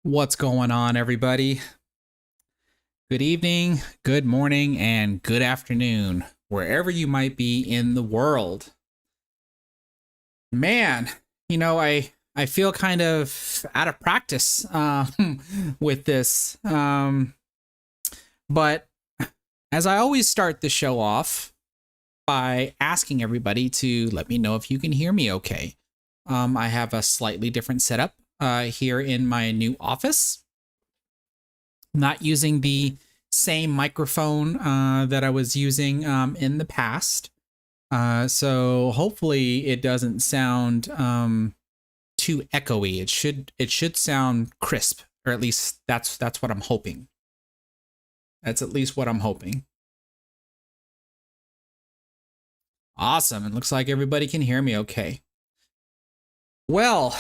What's going on, everybody? Good evening, good morning, and good afternoon, wherever you might be in the world. Man, I feel kind of out of practice with this. But as I always start the show off by asking everybody to let me know if you can hear me okay. I have a slightly different setup here in my new office. Not using the same microphone that I was using in the past. So hopefully it doesn't sound too echoey. It should sound crisp, or at least that's what I'm hoping. That's at least what I'm hoping. Awesome. It looks like everybody can hear me okay. Well,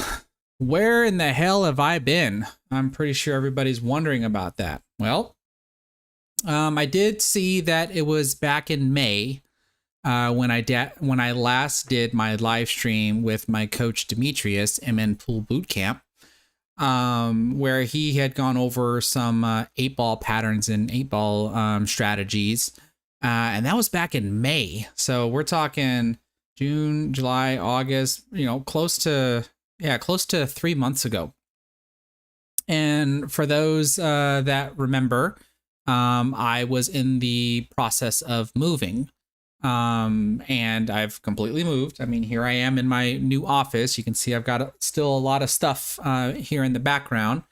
where in the hell have I been? I'm pretty sure everybody's wondering about that. Well, I did see that it was back in May when I last did my live stream with my coach Demetrius MN Pool Bootcamp, where he had gone over some 8-ball patterns and 8-ball strategies, and that was back in May. So we're talking June, July, August. Close to 3 months ago. And for those that remember, I was in the process of moving, and I've completely moved. I mean, here I am in my new office. You can see I've got still a lot of stuff here in the background.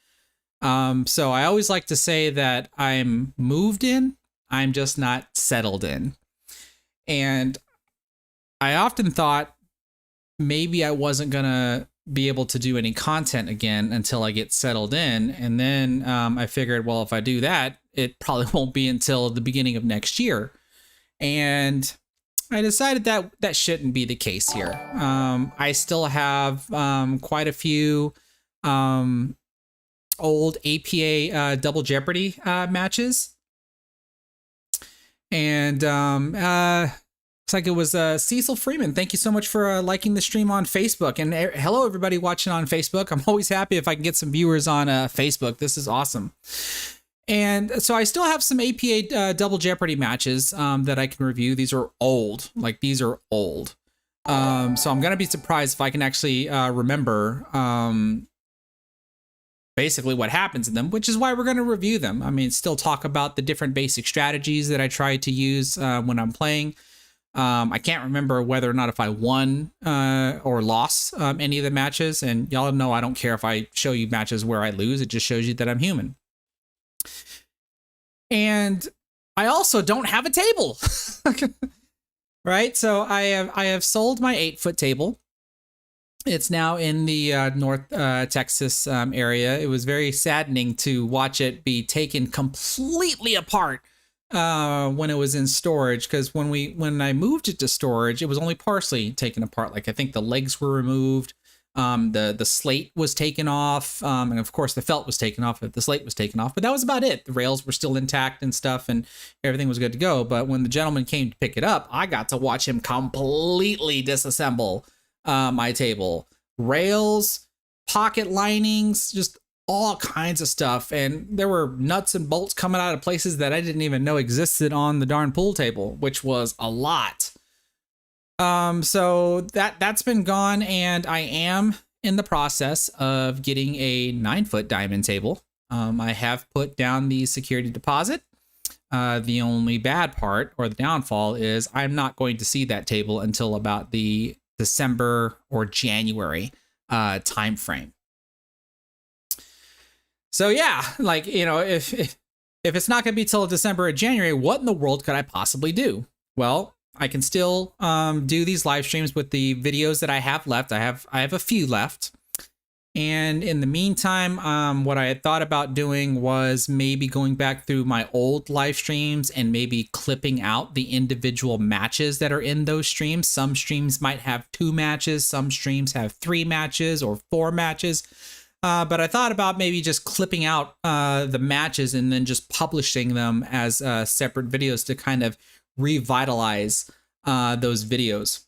So I always like to say that I'm moved in, I'm just not settled in. And I often thought maybe I wasn't going to be able to do any content again until I get settled in. And then I figured, well, if I do that, it probably won't be until the beginning of next year. And I decided that that shouldn't be the case here. I still have quite a few old APA Double Jeopardy matches. And looks like it was Cecil Freeman. Thank you so much for liking the stream on Facebook. And hello, everybody watching on Facebook. I'm always happy if I can get some viewers on Facebook. This is awesome. And so I still have some APA Double Jeopardy matches that I can review. These are old. These are old. So I'm going to be surprised if I can actually remember basically what happens in them, which is why we're going to review them. I mean, still talk about the different basic strategies that I try to use when I'm playing. I can't remember whether or not if I won or lost any of the matches. And y'all know I don't care if I show you matches where I lose. It just shows you that I'm human. And I also don't have a table. Right? So I have sold my 8-foot table. It's now in the North Texas area. It was very saddening to watch it be taken completely apart when it was in storage, because when I moved it to storage, it was only partially taken apart. I think the legs were removed, the slate was taken off, and of course the felt was taken off, the slate was taken off, but that was about it. The rails were still intact and stuff, and everything was good to go. But when the gentleman came to pick it up, I got to watch him completely disassemble my table. Rails, pocket linings, just all kinds of stuff. And there were nuts and bolts coming out of places that I didn't even know existed on the darn pool table, which was a lot. So that's been gone, and I am in the process of getting a 9-foot diamond table. I have put down the security deposit. The only bad part, or the downfall, is I'm not going to see that table until about the December or January time frame. So yeah, if it's not going to be till December or January, what in the world could I possibly do? Well, I can still do these live streams with the videos that I have left. I have a few left. And in the meantime, what I had thought about doing was maybe going back through my old live streams and maybe clipping out the individual matches that are in those streams. Some streams might have 2 matches, some streams have 3 matches or 4 matches. But I thought about maybe just clipping out the matches and then just publishing them as separate videos to kind of revitalize those videos.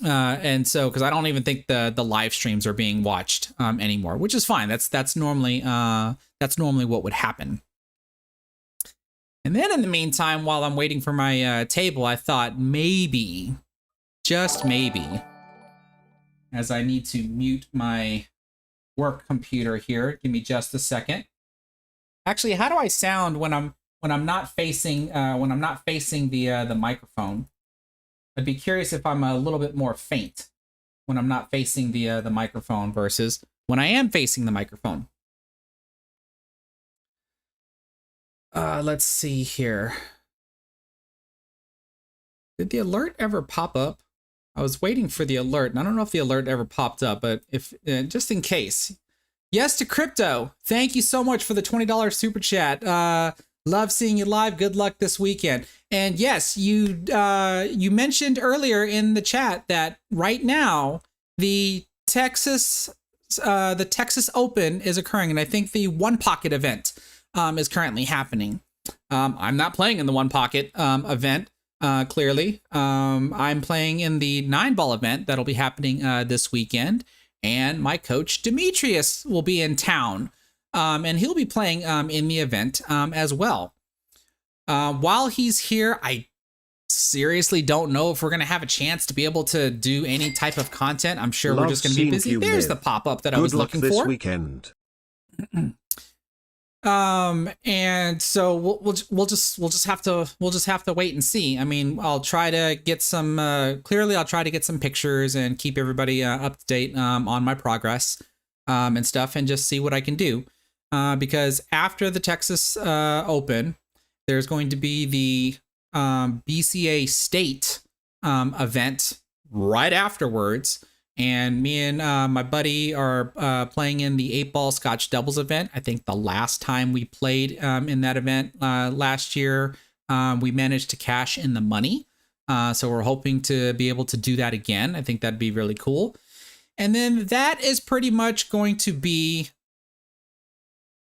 And so, because I don't even think the live streams are being watched anymore, which is fine. That's normally what would happen. And then in the meantime, while I'm waiting for my table, I thought maybe, just maybe, as I need to mute my work computer here. Give me just a second. Actually, how do I sound when I'm not facing the microphone? I'd be curious if I'm a little bit more faint when I'm not facing the microphone versus when I am facing the microphone. Let's see here. Did the alert ever pop up? I was waiting for the alert, and I don't know if the alert ever popped up, but if just in case. Yes to crypto. Thank you so much for the $20 super chat. Love seeing you live. Good luck this weekend. And yes, you mentioned earlier in the chat that right now the Texas Open is occurring, and I think the One Pocket event is currently happening. I'm not playing in the One Pocket event. Clearly, I'm playing in the 9-ball event that'll be happening this weekend, and my coach Demetrius will be in town, and he'll be playing in the event as well. While he's here, I seriously don't know if we're gonna have a chance to be able to do any type of content. I'm sure we're just gonna be busy. There's the pop-up that I was looking for. Good luck this weekend. And so we'll just have to wait and see. I mean, I'll try to get some clearly I'll try to get some pictures and keep everybody up to date on my progress and stuff, and just see what I can do, because after the Texas Open there's going to be the BCA State event right afterwards. And me and my buddy are playing in the 8-ball Scotch doubles event. I think the last time we played in that event last year, we managed to cash in the money. So we're hoping to be able to do that again. I think that'd be really cool. And then that is pretty much going to be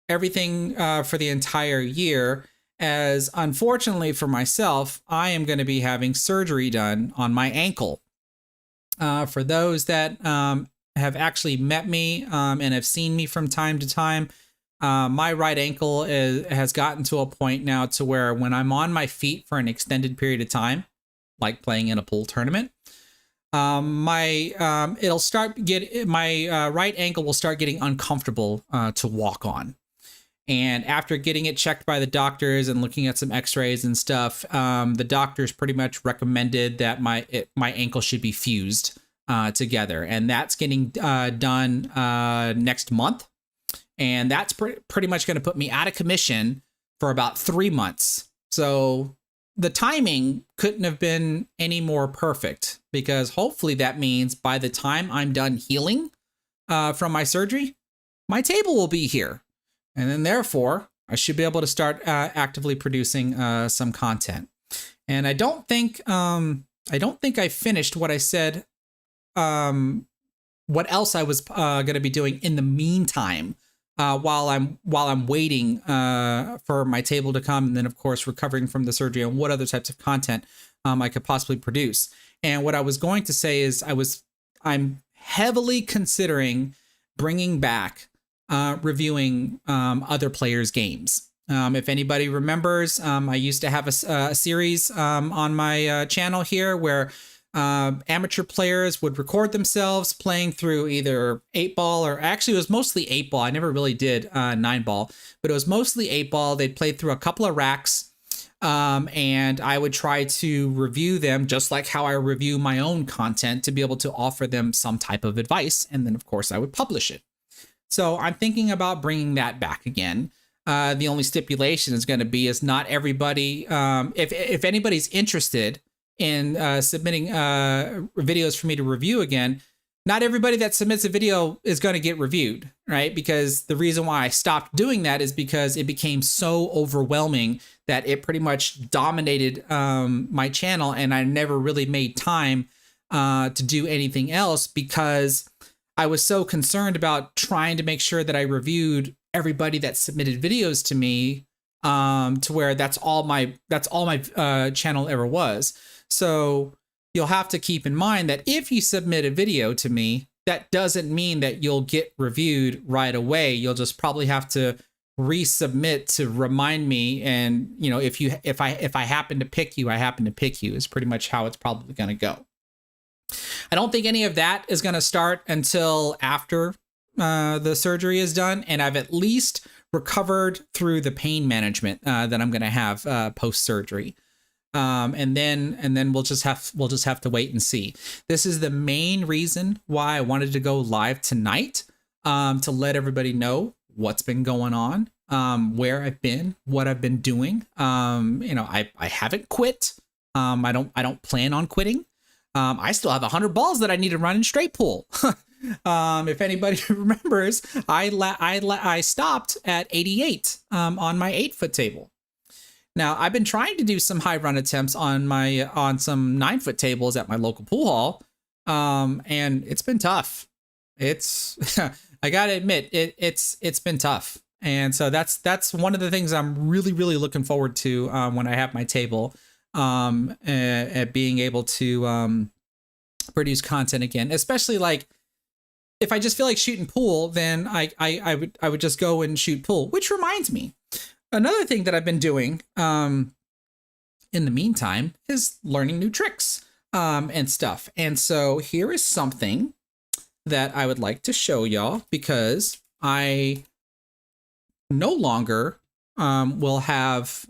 everything for the entire year, as unfortunately for myself, I am going to be having surgery done on my ankle. For those that have actually met me and have seen me from time to time, my right ankle has gotten to a point now to where when I'm on my feet for an extended period of time, like playing in a pool tournament, my right ankle will start getting uncomfortable to walk on. And after getting it checked by the doctors and looking at some x-rays and stuff, the doctors pretty much recommended that my ankle should be fused together. And that's getting done next month. And that's pretty much going to put me out of commission for about 3 months. So the timing couldn't have been any more perfect, because hopefully that means by the time I'm done healing from my surgery, my table will be here. And then therefore, I should be able to start actively producing some content. And I don't think I finished what I said, what else I was going to be doing in the meantime, while I'm waiting for my table to come, and then of course recovering from the surgery, and what other types of content I could possibly produce. And what I was going to say is I'm heavily considering bringing back reviewing other players' games. If anybody remembers, I used to have a series on my channel here where amateur players would record themselves playing through either 8-ball, or actually it was mostly 8-ball. I never really did 9-ball, but it was mostly 8-ball. They'd play through a couple of racks, and I would try to review them just like how I review my own content, to be able to offer them some type of advice. And then of course I would publish it. So I'm thinking about bringing that back again. The only stipulation is going to be is not everybody, if anybody's interested in submitting videos for me to review again, not everybody that submits a video is going to get reviewed, right? Because the reason why I stopped doing that is because it became so overwhelming that it pretty much dominated my channel, and I never really made time to do anything else, because I was so concerned about trying to make sure that I reviewed everybody that submitted videos to me, to where that's all my channel ever was. So you'll have to keep in mind that if you submit a video to me, that doesn't mean that you'll get reviewed right away. You'll just probably have to resubmit to remind me. And, you know, if I happen to pick you, I happen to pick you is pretty much how it's probably going to go. I don't think any of that is going to start until after the surgery is done, and I've at least recovered through the pain management that I'm going to have post-surgery. And then we'll just have to wait and see. This is the main reason why I wanted to go live tonight, to let everybody know what's been going on, where I've been, what I've been doing. You know, I haven't quit. I don't plan on quitting. I still have 100 balls that I need to run in straight pool. If anybody remembers, I stopped at 88 on my 8-foot table. Now, I've been trying to do some high run attempts on some 9-foot tables at my local pool hall, and it's been tough. It's I gotta admit it's been tough, and so that's one of the things I'm really looking forward to when I have my table, at being able to produce content again, especially like if I just feel like shooting pool, then I would just go and shoot pool. Which reminds me, another thing that I've been doing in the meantime is learning new tricks and stuff. And so here is something that I would like to show y'all, because I no longer will have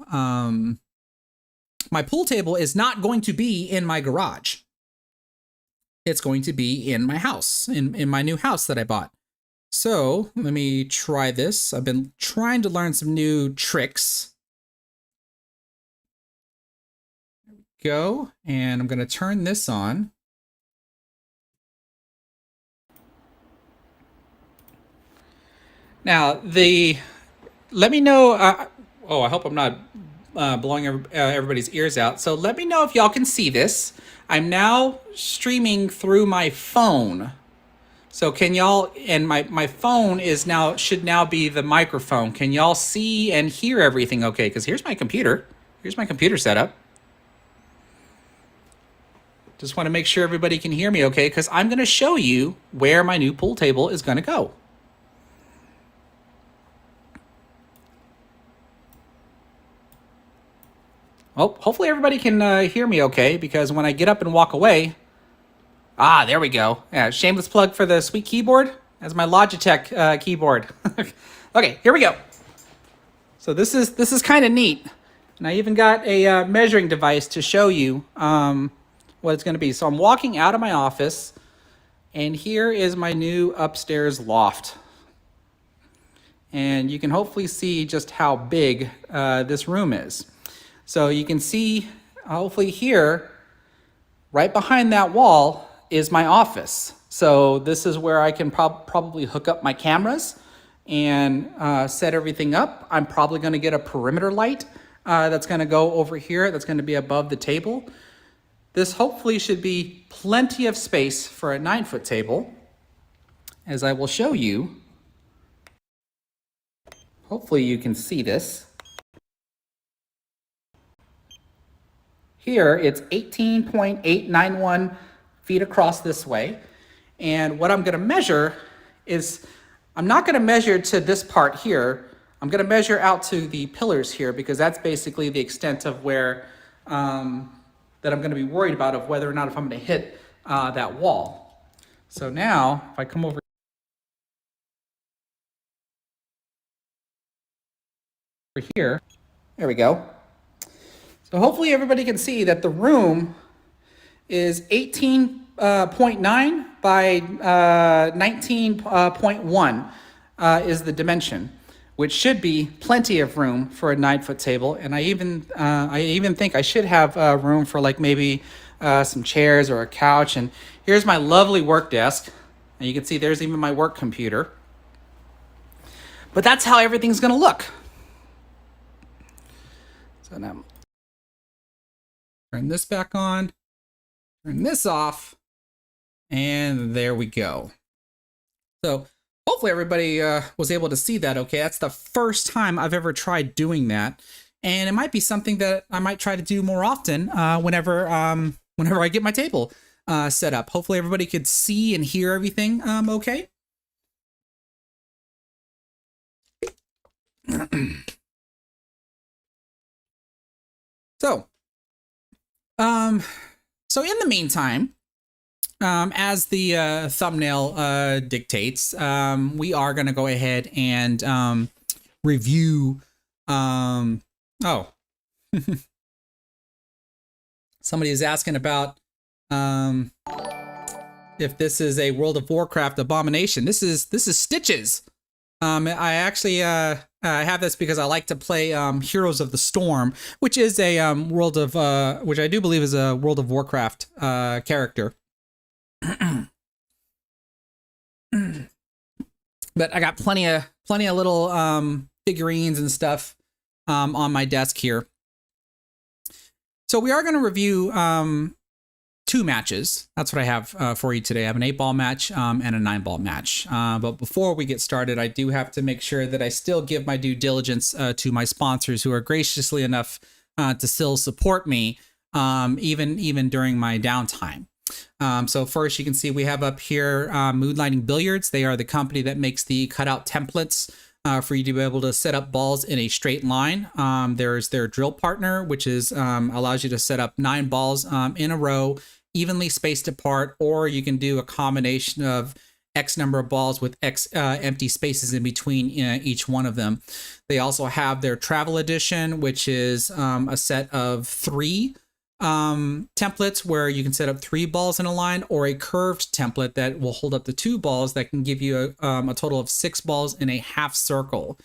my pool table is not going to be in my garage. It's going to be in my house, in my new house that I bought. So let me try this. I've been trying to learn some new tricks. There we go. And I'm going to turn this on. Now, let me know. I hope I'm not blowing everybody's ears out. So let me know if y'all can see this. I'm now streaming through my phone. So can y'all, and my phone should now be the microphone. Can y'all see and hear everything okay? Because here's my computer. Here's my computer setup. Just want to make sure everybody can hear me okay, because I'm going to show you where my new pool table is going to go. Well, hopefully everybody can hear me okay, because when I get up and walk away... Ah, there we go. Yeah, shameless plug for the sweet keyboard. That's my Logitech keyboard. Okay, here we go. So this is kind of neat. And I even got a measuring device to show you what it's going to be. So I'm walking out of my office, and here is my new upstairs loft. And you can hopefully see just how big this room is. So you can see, hopefully here, right behind that wall is my office. So this is where I can probably hook up my cameras and set everything up. I'm probably going to get a perimeter light that's going to go over here. That's going to be above the table. This hopefully should be plenty of space for a 9-foot table, as I will show you. Hopefully you can see this. Here, it's 18.891 feet across this way. And what I'm going to measure is, I'm not going to measure to this part here. I'm going to measure out to the pillars here, because that's basically the extent of where that I'm going to be worried about, of whether or not if I'm going to hit that wall. So now, if I come over here, there we go. So hopefully everybody can see that the room is 18.9 by 19.1 is the dimension, which should be plenty of room for a 9-foot table. And I even think I should have room for like maybe some chairs or a couch. And here's my lovely work desk. And you can see there's even my work computer. But that's how everything's going to look. So now, turn this back on, turn this off, and there we go. So hopefully everybody was able to see that okay. That's the first time I've ever tried doing that. And it might be something that I might try to do more often whenever whenever I get my table set up. Hopefully everybody could see and hear everything okay. So, so in the meantime, as the thumbnail dictates, we are going to go ahead and review. Oh, somebody is asking about if this is a World of Warcraft abomination. This is Stitches. I actually have this because I like to play Heroes of the Storm, which is a World of which I do believe is a World of Warcraft character. But I got plenty of little figurines and stuff on my desk here. So we are going to review 2 matches. That's what I have for you today. I have an 8-ball match and a 9-ball match. But before we get started, I do have to make sure that I still give my due diligence to my sponsors, who are graciously enough to still support me even during my downtime. So first, you can see we have up here Moonlighting Billiards. They are the company that makes the cutout templates for you to be able to set up balls in a straight line. There's their drill partner, which is allows you to set up 9 balls in a row, evenly spaced apart, or you can do a combination of X number of balls with X empty spaces in between each one of them. They also have their travel edition, which is a set of 3 templates where you can set up 3 balls in a line, or a curved template that will hold up to 2 balls that can give you a total of 6 balls in a half circle.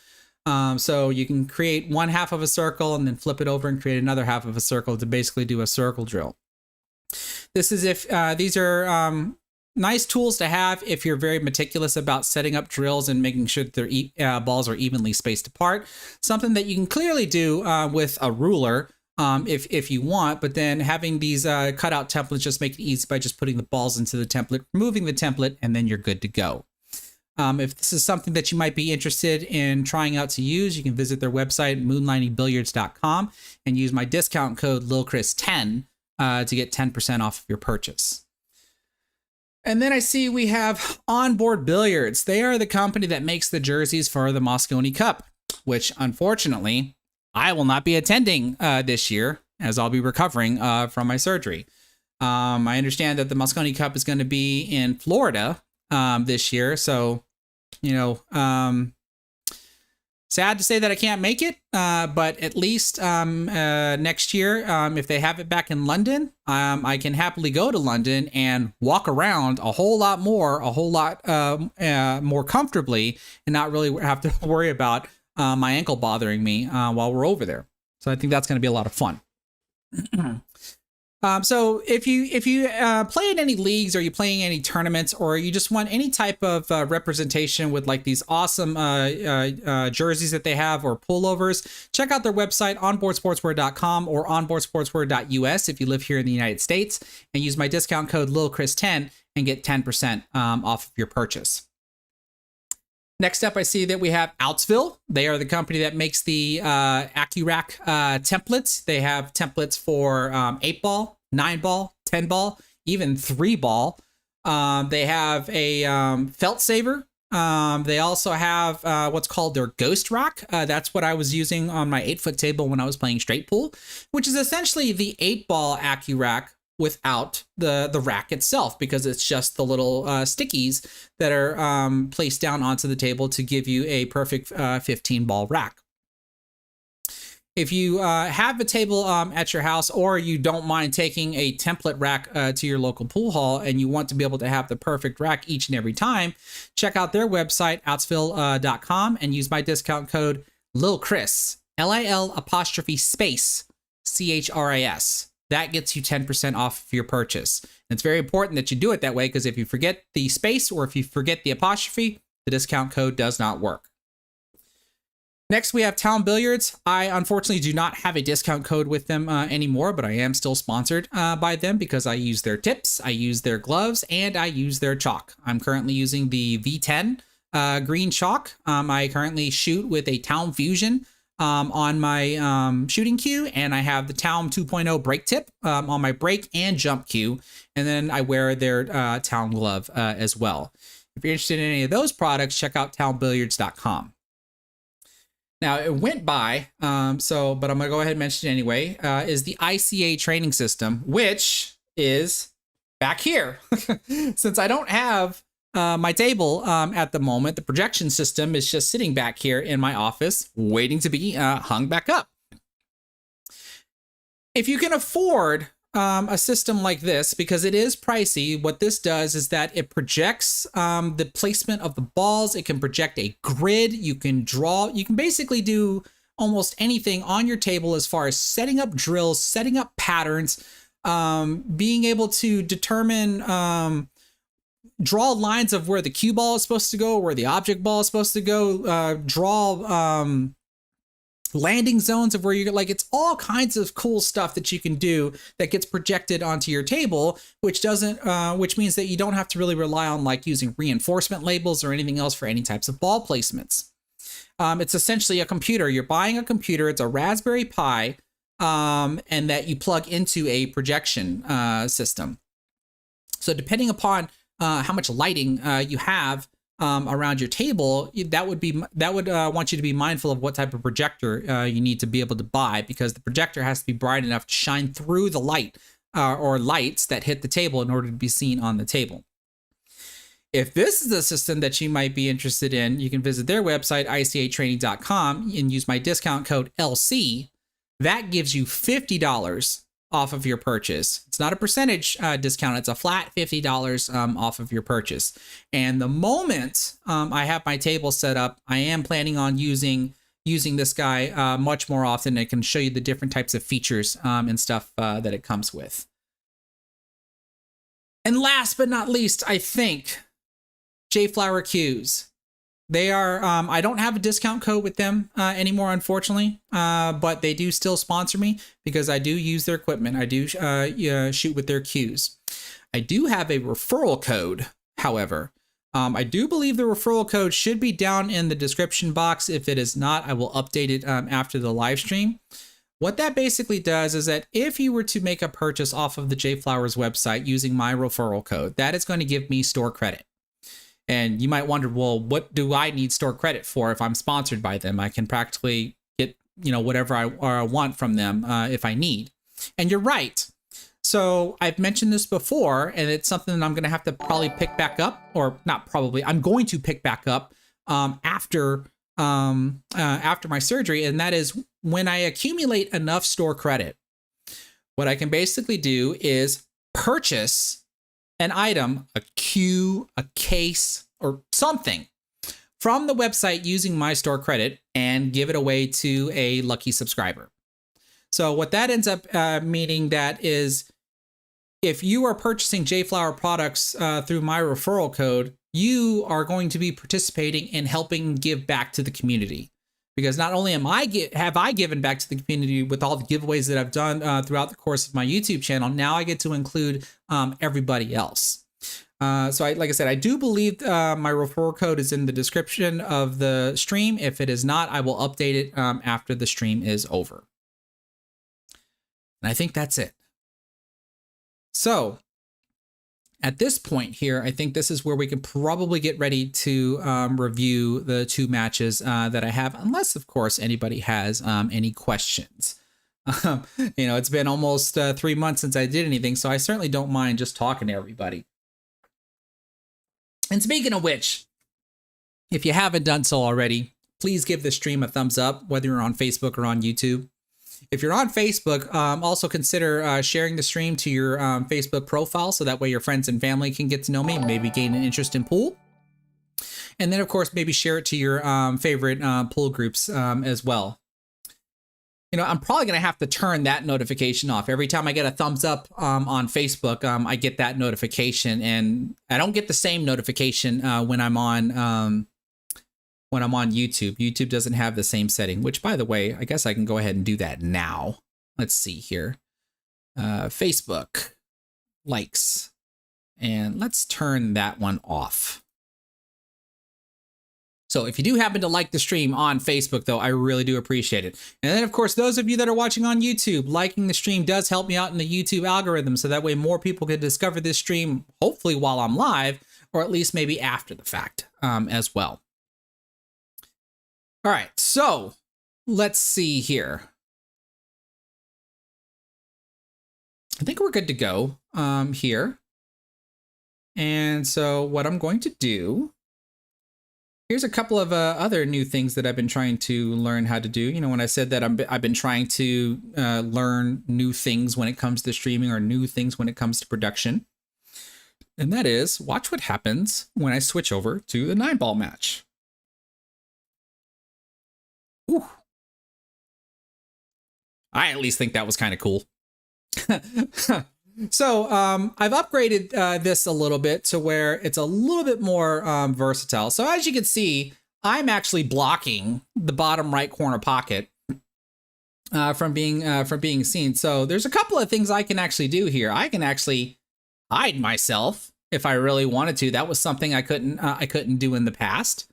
So you can create one half of a circle and then flip it over and create another half of a circle to basically do a circle drill. This is if these are nice tools to have if you're very meticulous about setting up drills and making sure that their balls are evenly spaced apart. Something that you can clearly do with a ruler if you want, but then having these cutout templates just make it easy by just putting the balls into the template, removing the template, and then you're good to go. If this is something that you might be interested in trying out to use, you can visit their website, moonlightingbilliards.com, and use my discount code LilChris10 to get 10% off of your purchase. And then I see we have Onboard Billiards. They are the company that makes the jerseys for the Mosconi Cup, which unfortunately I will not be attending this year, as I'll be recovering from my surgery. I understand that the Mosconi Cup is going to be in Florida this year, so sad to say that I can't make it, but at least next year, if they have it back in London, I can happily go to London and walk around a whole lot more comfortably, and not really have to worry about my ankle bothering me while we're over there. So I think that's going to be a lot of fun. So if you play in any leagues, or you playing any tournaments, or you just want any type of representation with like these awesome jerseys that they have, or pullovers, check out their website, onboardsportswear.com or onboardsportswear.us if you live here in the United States, and use my discount code LilChris10 and get 10% off of your purchase. Next up, I see that we have Outsville. They are the company that makes the Accu-Rack templates. They have templates for 8-ball, 9-ball, 10-ball, even 3-ball. They have a felt saver. They also have what's called their Ghost Rack. That's what I was using on my 8-foot table when I was playing straight pool, which is essentially the 8-ball Accu-Rack without the rack itself, because it's just the little stickies that are placed down onto the table to give you a perfect 15-ball rack. If you have a table at your house, or you don't mind taking a template rack to your local pool hall, and you want to be able to have the perfect rack each and every time, check out their website, outsville.com, and use my discount code LilChris, LIL''space CHRIS. That gets you 10% off of your purchase. And it's very important that you do it that way, because if you forget the space, or if you forget the apostrophe, the discount code does not work. Next, we have TaomBilliards. I unfortunately do not have a discount code with them anymore, but I am still sponsored by them because I use their tips, I use their gloves, and I use their chalk. I'm currently using the V10 green chalk. I currently shoot with a Taom Fusion on my shooting cue, and I have the Taom 2.0 brake tip on my brake and jump cue, and then I wear their Taom glove as well. If you're interested in any of those products, check out TaomBilliards.com. Now, it went by, but I'm going to go ahead and mention it anyway, is the ICA Training system, which is back here. Since I don't have my table at the moment, the projection system is just sitting back here in my office, waiting to be hung back up. If you can afford a system like this, because it is pricey, what this does is that it projects the placement of the balls. It can project a grid. You can draw. You can basically do almost anything on your table as far as setting up drills, setting up patterns, being able to determine, draw lines of where the cue ball is supposed to go, where the object ball is supposed to go, draw landing zones of where you're like, it's all kinds of cool stuff that you can do that gets projected onto your table, which means that you don't have to really rely on like using reinforcement labels or anything else for any types of ball placements. It's essentially a computer. You're buying a computer. It's a Raspberry Pi, and that you plug into a projection system. So depending upon how much lighting you have around your table, that would want you to be mindful of what type of projector you need to be able to buy, because the projector has to be bright enough to shine through the light or lights that hit the table in order to be seen on the table. If this is a system that you might be interested in, you can visit their website, ICAtraining.com, and use my discount code LC. That gives you $50 off of your purchase. It's not a percentage discount. It's a flat $50 off of your purchase. And the moment I have my table set up, I am planning on using this guy much more often. I can show you the different types of features and stuff that it comes with. And last but not least, I think JFlowers Cues. They are, I don't have a discount code with them anymore, unfortunately, but they do still sponsor me because I do use their equipment. I do shoot with their cues. I do have a referral code, however. I do believe the referral code should be down in the description box. If it is not, I will update it after the live stream. What that basically does is that if you were to make a purchase off of the JFlowers website using my referral code, that is going to give me store credit. And you might wonder, well, what do I need store credit for if I'm sponsored by them? I can practically get, whatever I want from them if I need. And you're right. So I've mentioned this before, and it's something that I'm going to have to probably pick back up, or not probably, I'm going to pick back up after my surgery. And that is when I accumulate enough store credit, what I can basically do is purchase an item, a cue, a case, or something from the website using my store credit and give it away to a lucky subscriber. So what that ends up meaning that is, if you are purchasing JFlower products through my referral code, you are going to be participating in helping give back to the community. Because not only have I given back to the community with all the giveaways that I've done throughout the course of my YouTube channel, now I get to include everybody else. So like I said, I do believe my referral code is in the description of the stream. If it is not, I will update it after the stream is over. And I think that's it. So at this point here, I think this is where we can probably get ready to review the two matches that I have, unless, of course, anybody has any questions. It's been almost 3 months since I did anything, so I certainly don't mind just talking to everybody. And speaking of which, if you haven't done so already, please give the stream a thumbs up, whether you're on Facebook or on YouTube. If you're on Facebook, also consider sharing the stream to your Facebook profile, so that way your friends and family can get to know me and maybe gain an interest in pool. And then, of course, maybe share it to your favorite pool groups as well. I'm probably going to have to turn that notification off. Every time I get a thumbs up on Facebook, I get that notification, and I don't get the same notification when I'm on YouTube. YouTube doesn't have the same setting, which, by the way, I guess I can go ahead and do that now. Let's see here. Facebook likes, and let's turn that one off. So if you do happen to like the stream on Facebook, though, I really do appreciate it. And then, of course, those of you that are watching on YouTube, liking the stream does help me out in the YouTube algorithm. So that way more people can discover this stream, hopefully while I'm live, or at least maybe after the fact as well. All right, so let's see here. I think we're good to go here. And so what I'm going to do, here's a couple of other new things that I've been trying to learn how to do. You know, when I said that I've been trying to learn new things when it comes to streaming or new things when it comes to production. And that is, watch what happens when I switch over to the 9-ball match. Ooh. I at least think that was kind of cool. So I've upgraded this a little bit to where it's a little bit more versatile. So as you can see, I'm actually blocking the bottom right corner pocket from being seen. So there's a couple of things I can actually do here. I can actually hide myself if I really wanted to. That was something I couldn't do in the past.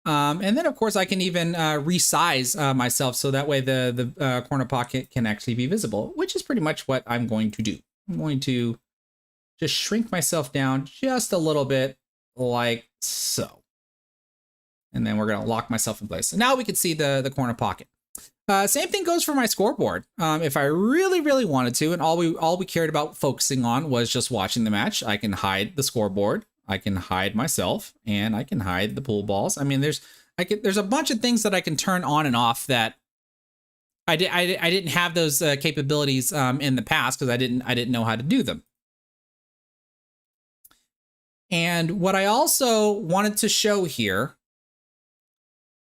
And then of course I can even resize myself so that way the corner pocket can actually be visible, which is pretty much what I'm going to do. I'm going to just shrink myself down just a little bit like so. And then we're going to lock myself in place. So now we can see the corner pocket. Same thing goes for my scoreboard. If I really, really wanted to, and all we cared about focusing on was just watching the match, I can hide the scoreboard, I can hide myself, and I can hide the pool balls. I mean, there's a bunch of things that I can turn on and off that I didn't have those capabilities in the past because I didn't know how to do them. And what I also wanted to show here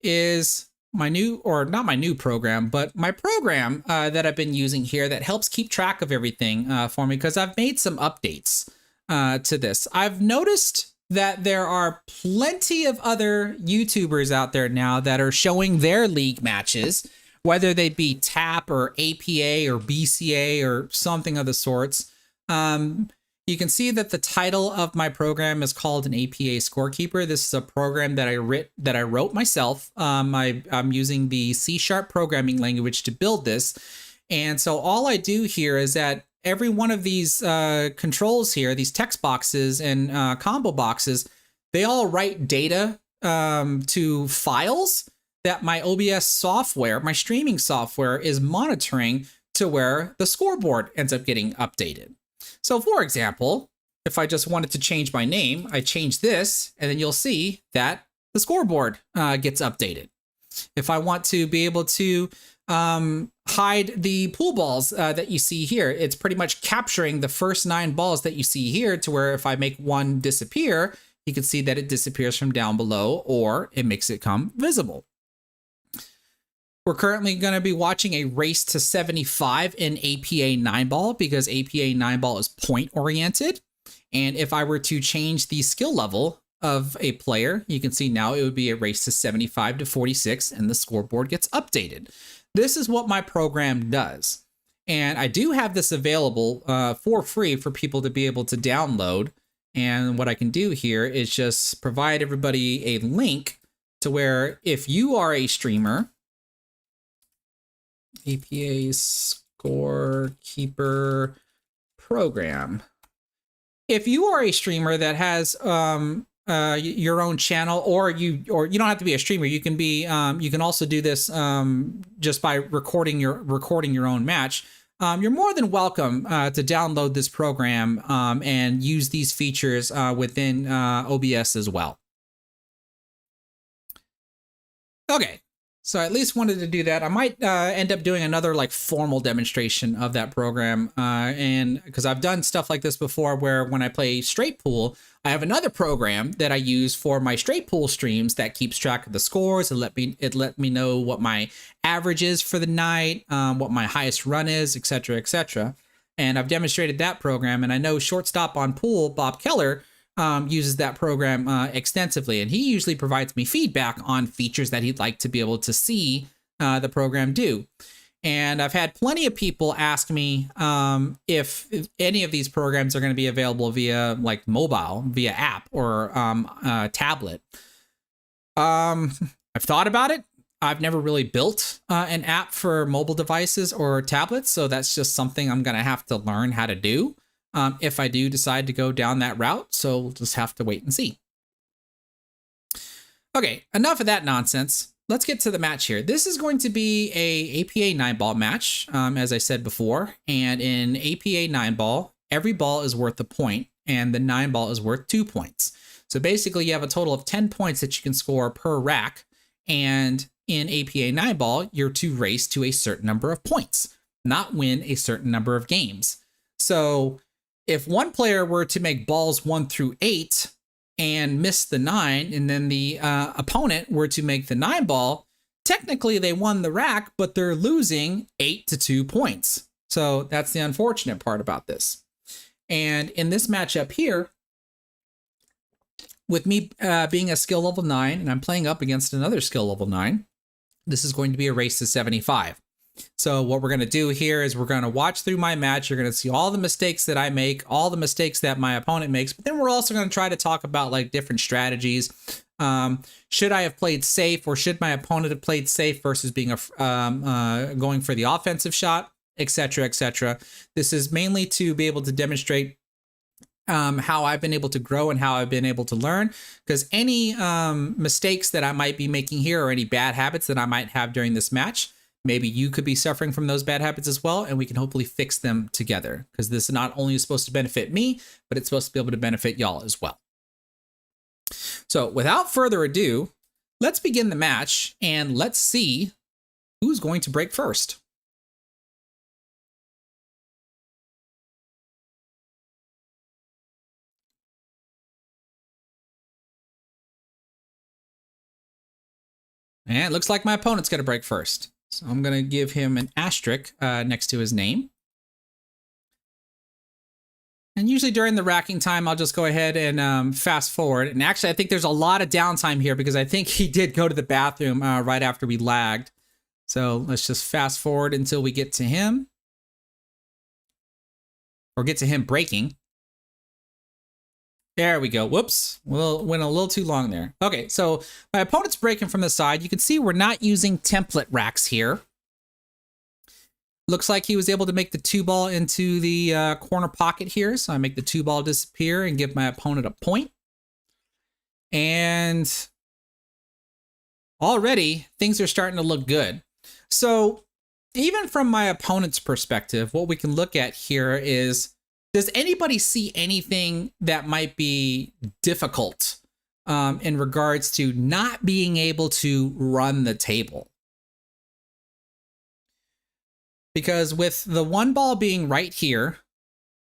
is my new, or not my new program, but my program that I've been using here that helps keep track of everything for me, because I've made some updates to this. I've noticed that there are plenty of other YouTubers out there now that are showing their league matches, whether they be TAP or APA or BCA or something of the sorts. You can see that the title of my program is called an APA Scorekeeper. This is a program that I wrote myself. I'm using the C# programming language to build this. And so all I do here is that every one of these controls here, these text boxes and combo boxes, they all write data to files that my OBS software, my streaming software, is monitoring to where the scoreboard ends up getting updated. So for example, if I just wanted to change my name, I change this, and then you'll see that the scoreboard gets updated. If I want to be able to hide the pool balls that you see here, it's pretty much capturing the first 9 balls that you see here, to where if I make one disappear, you can see that it disappears from down below, or it makes it come visible. We're currently going to be watching a race to 75 in APA 9-ball, because APA 9-ball is point oriented. And if I were to change the skill level of a player, you can see now it would be a race to 75 to 46, and the scoreboard gets updated. This is what my program does. And I do have this available for free for people to be able to download. And what I can do here is just provide everybody a link to where, if you are a streamer, APA Scorekeeper program. If you are a streamer that has your own channel, or you don't have to be a streamer, you can be you can also do this just by recording your own match. You're more than welcome to download this program and use these features within OBS as well. Okay. So I at least wanted to do that. I might end up doing another like formal demonstration of that program. And because I've done stuff like this before, where when I play straight pool, I have another program that I use for my straight pool streams that keeps track of the scores. It let me know what my average is for the night, what my highest run is, etc., etc. And I've demonstrated that program. And I know Shortstop on Pool, Bob Keller, uses that program extensively, and he usually provides me feedback on features that he'd like to be able to see the program do. And I've had plenty of people ask me if any of these programs are going to be available via like mobile, via app, or tablet. I've thought about it. I've never really built an app for mobile devices or tablets, so that's just something I'm going to have to learn how to do if I do decide to go down that route. So we'll just have to wait and see. Okay, enough of that nonsense. Let's get to the match here. This is going to be a APA 9-ball match, as I said before. And in APA 9-ball, every ball is worth a point, and the 9-ball is worth 2 points. So basically, you have a total of 10 points that you can score per rack. And in APA 9-ball, you're to race to a certain number of points, not win a certain number of games. So if one player were to make balls 1 through 8 and miss the 9, and then the opponent were to make the 9-ball, technically they won the rack, but they're losing 8 to 2 points. So that's the unfortunate part about this. And in this matchup here, with me being a skill level 9, and I'm playing up against another skill level 9, this is going to be a race to 75. So what we're going to do here is we're going to watch through my match. You're going to see all the mistakes that I make, all the mistakes that my opponent makes, but then we're also going to try to talk about like different strategies. Should I have played safe, or should my opponent have played safe versus being going for the offensive shot, etc., etc. This is mainly to be able to demonstrate how I've been able to grow and how I've been able to learn, because any mistakes that I might be making here or any bad habits that I might have during this match, maybe you could be suffering from those bad habits as well, and we can hopefully fix them together, because this not only is supposed to benefit me, but it's supposed to be able to benefit y'all as well. So without further ado, let's begin the match and let's see who's going to break first. And it looks like my opponent's going to break first. So I'm going to give him an asterisk next to his name. And usually during the racking time, I'll just go ahead and fast forward. And actually, I think there's a lot of downtime here because I think he did go to the bathroom right after we lagged. So let's just fast forward until we get to him. Or get to him breaking. There we go. Whoops. Went a little too long there. Okay, so my opponent's breaking from the side. You can see we're not using template racks here. Looks like he was able to make the 2-ball into the corner pocket here. So I make the 2-ball disappear and give my opponent a point. And already things are starting to look good. So even from my opponent's perspective, what we can look at here is, does anybody see anything that might be difficult in regards to not being able to run the table? Because with the 1-ball being right here,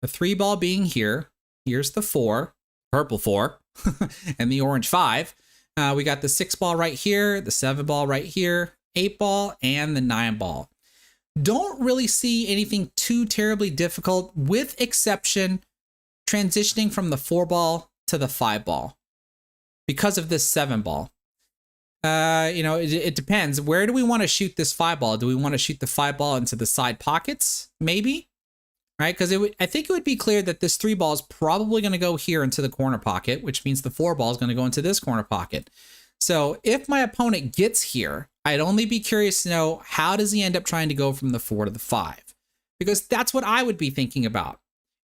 the 3-ball being here, here's the 4, purple 4, and the orange 5. We got the 6-ball right here, the 7-ball right here, 8-ball, and the 9-ball. Don't really see anything too terribly difficult, with exception transitioning from the 4-ball to the 5-ball because of this 7-ball. It depends. Where do we want to shoot this 5-ball? Do we want to shoot the 5-ball into the side pockets? Maybe, right? Because I think it would be clear that this 3-ball is probably going to go here into the corner pocket, which means the 4-ball is going to go into this corner pocket. So if my opponent gets here, I'd only be curious to know, how does he end up trying to go from the 4 to the 5? Because that's what I would be thinking about.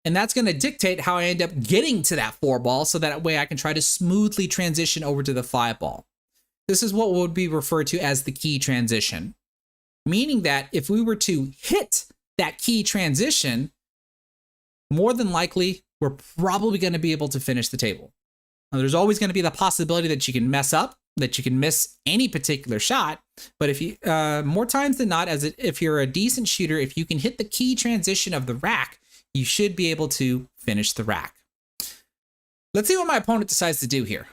And that's going to dictate how I end up getting to that 4-ball, so that way I can try to smoothly transition over to the 5-ball. This is what would be referred to as the key transition. Meaning that if we were to hit that key transition, more than likely, we're probably going to be able to finish the table. Now, there's always going to be the possibility that you can mess up, that you can miss any particular shot. But if you, more times than not, if you're a decent shooter, if you can hit the key transition of the rack, you should be able to finish the rack. Let's see what my opponent decides to do here.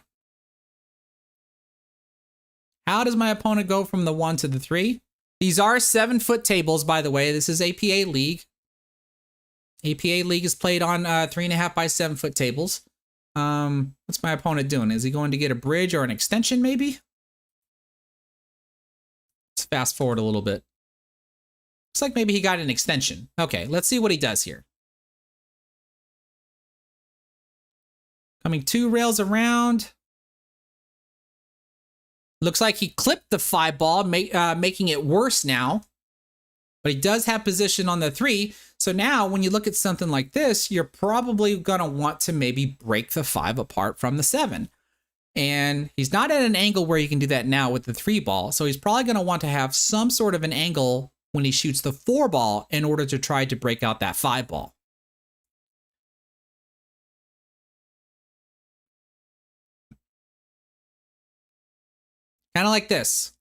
How does my opponent go from the 1 to the 3? These are 7-foot tables, by the way. This is APA League. APA League is played on 3.5 by 7-foot tables. What's my opponent doing? Is he going to get a bridge or an extension, maybe? Let's fast forward a little bit. Looks like maybe he got an extension. Okay, let's see what he does here. Coming 2 rails around. Looks like he clipped the 5 ball, making it worse now. But he does have position on the 3. So now when you look at something like this, you're probably going to want to maybe break the 5 apart from the 7. And he's not at an angle where you can do that now with the 3 ball. So he's probably going to want to have some sort of an angle when he shoots the 4 ball in order to try to break out that 5 ball. Kind of like this.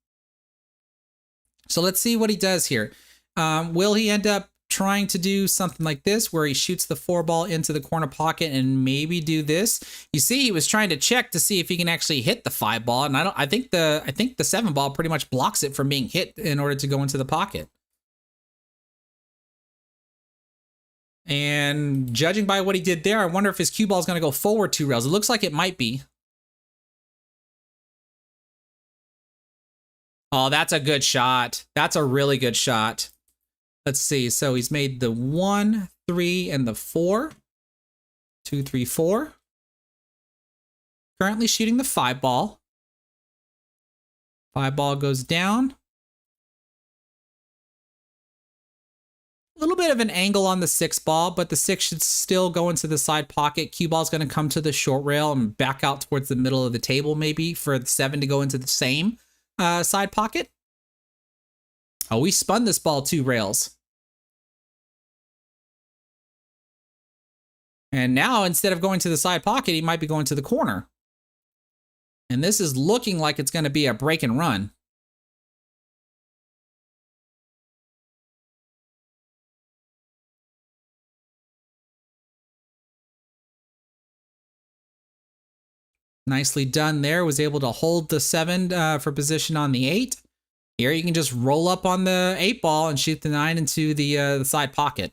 So let's see what he does here. Will he end up trying to do something like this where he shoots the 4 ball into the corner pocket and maybe do this? You see, he was trying to check to see if he can actually hit the 5 ball, and I think the 7 ball pretty much blocks it from being hit in order to go into the pocket. And judging by what he did there, I wonder if his cue ball is going to go forward 2 rails. It looks like it might be. Oh, that's a good shot. That's a really good shot. Let's see. So he's made the 1, 3, and the 4. 2, 3, 4. Currently shooting the 5 ball. 5 ball goes down. A little bit of an angle on the 6 ball, but the 6 should still go into the side pocket. Cue ball is going to come to the short rail and back out towards the middle of the table, maybe for the 7 to go into the same side pocket. Oh, we spun this ball 2 rails. And now, instead of going to the side pocket, he might be going to the corner. And this is looking like it's going to be a break and run. Nicely done there. Was able to hold the 7 for position on the 8. Here you can just roll up on the 8 ball and shoot the 9 into the side pocket.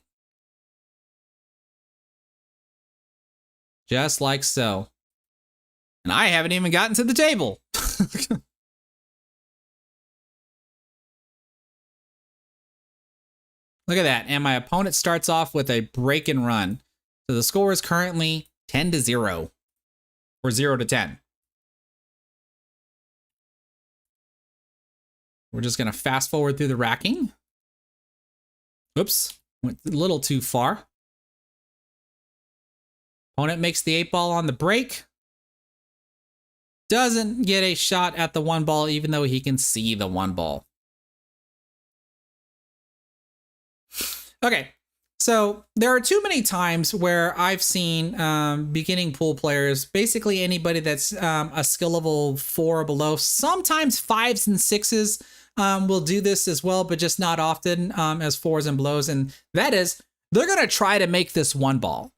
Just like so. And I haven't even gotten to the table. Look at that. And my opponent starts off with a break and run. So the score is currently 10-0. Or 0-10. We're just going to fast forward through the racking. Oops, went a little too far. Opponent makes the 8 ball on the break. Doesn't get a shot at the 1 ball, even though he can see the 1 ball. Okay. So there are too many times where I've seen beginning pool players, basically anybody that's a skill level 4 or below, sometimes 5s and 6s will do this as well, but just not often as 4s and belows. And that is, they're going to try to make this 1 ball.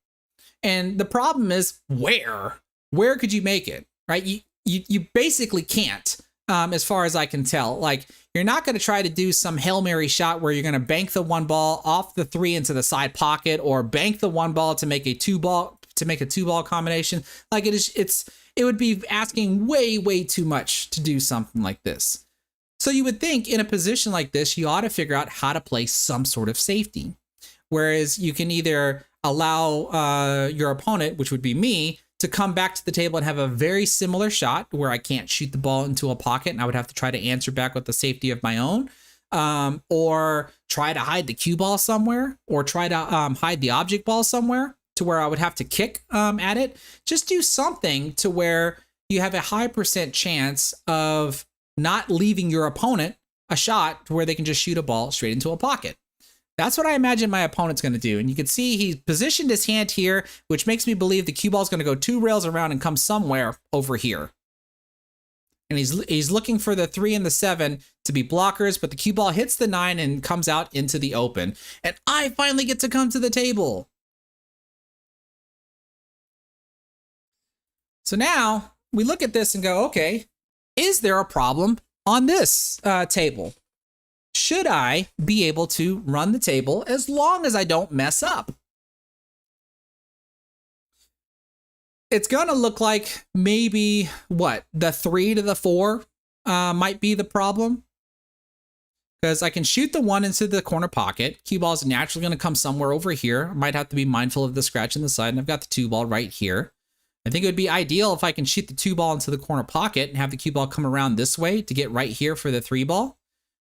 And the problem is, where could you make it, right? You basically can't, as far as I can tell. Like, you're not going to try to do some Hail Mary shot where you're going to bank the 1 ball off the 3 into the side pocket, or bank the 1 ball to make a 2 ball combination. Like, it would be asking way too much to do something like this. So you would think in a position like this, you ought to figure out how to play some sort of safety. Whereas you can either allow your opponent, which would be me, to come back to the table and have a very similar shot where I can't shoot the ball into a pocket and I would have to try to answer back with the safety of my own, or try to hide the cue ball somewhere, or try to hide the object ball somewhere to where I would have to kick at it. Just do something to where you have a high % chance of not leaving your opponent a shot to where they can just shoot a ball straight into a pocket. That's what I imagine my opponent's going to do. And you can see he's positioned his hand here, which makes me believe the cue ball is going to go 2 rails around and come somewhere over here. And he's looking for the 3 and the 7 to be blockers, but the cue ball hits the 9 and comes out into the open. And I finally get to come to the table. So now we look at this and go, okay, is there a problem on this table? Should I be able to run the table as long as I don't mess up? It's going to look like maybe, the 3 to the 4 might be the problem. Because I can shoot the 1 into the corner pocket. Cue ball is naturally going to come somewhere over here. I might have to be mindful of the scratch in the side, and I've got the 2 ball right here. I think it would be ideal if I can shoot the 2 ball into the corner pocket and have the cue ball come around this way to get right here for the 3 ball.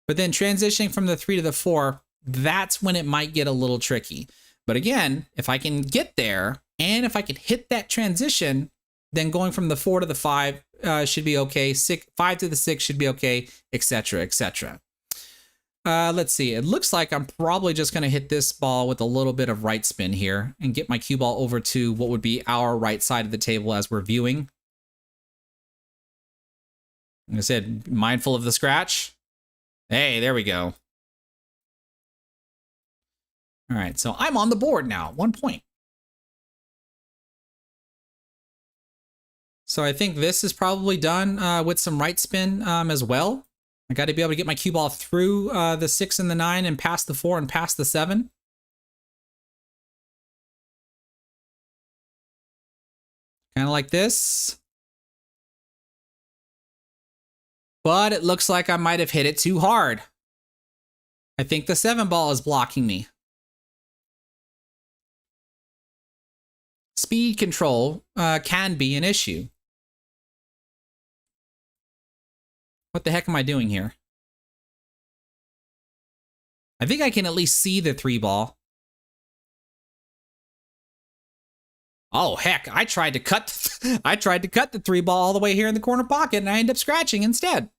But then transitioning from the 3 to the 4, that's when it might get a little tricky. But again, if I can get there and if I can hit that transition, then going from the 4 to the 5 should be okay. 5 to the 6 should be okay, etc., etc. Let's see. It looks like I'm probably just going to hit this ball with a little bit of right spin here and get my cue ball over to what would be our right side of the table as we're viewing. Like I said, mindful of the scratch. Hey, there we go. All right, so I'm on the board now, 1 point. So I think this is probably done with some right spin as well. I got to be able to get my cue ball through the 6 and the 9 and past the 4 and past the 7. Kind of like this. But it looks like I might have hit it too hard. I think the 7 ball is blocking me. Speed control can be an issue. What the heck am I doing here? I think I can at least see the 3 ball. Oh heck, I tried to cut the 3 ball all the way here in the corner pocket and I ended up scratching instead.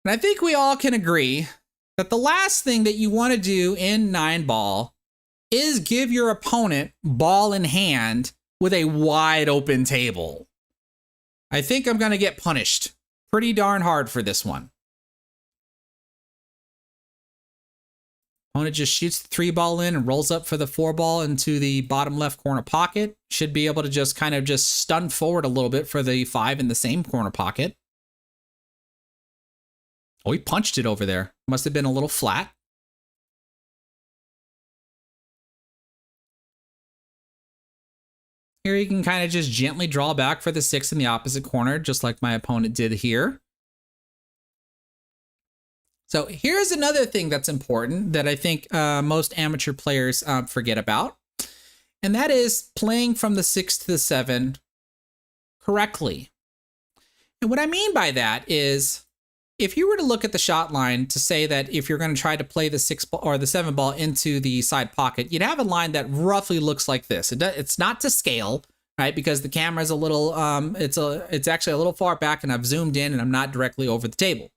And I think we all can agree that the last thing that you want to do in 9 ball is give your opponent ball in hand with a wide open table. I think I'm going to get punished pretty darn hard for this one. Opponent just shoots the 3 ball in and rolls up for the 4 ball into the bottom left corner pocket. Should be able to just kind of just stun forward a little bit for the 5 in the same corner pocket. Oh, he punched it over there. Must have been a little flat. Here you can kind of just gently draw back for the 6 in the opposite corner, just like my opponent did here. So here's another thing that's important that I think most amateur players forget about, and that is playing from the 6 to the 7 correctly. And what I mean by that is, if you were to look at the shot line to say that if you're going to try to play the 6 ball or the 7 ball into the side pocket, you'd have a line that roughly looks like this. It's not to scale, right? Because the camera is a little, it's actually a little far back and I've zoomed in and I'm not directly over the table.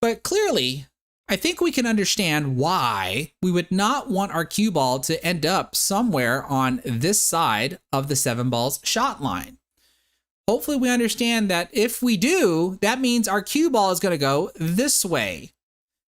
But clearly, I think we can understand why we would not want our cue ball to end up somewhere on this side of the 7 ball's shot line. Hopefully we understand that if we do, that means our cue ball is going to go this way.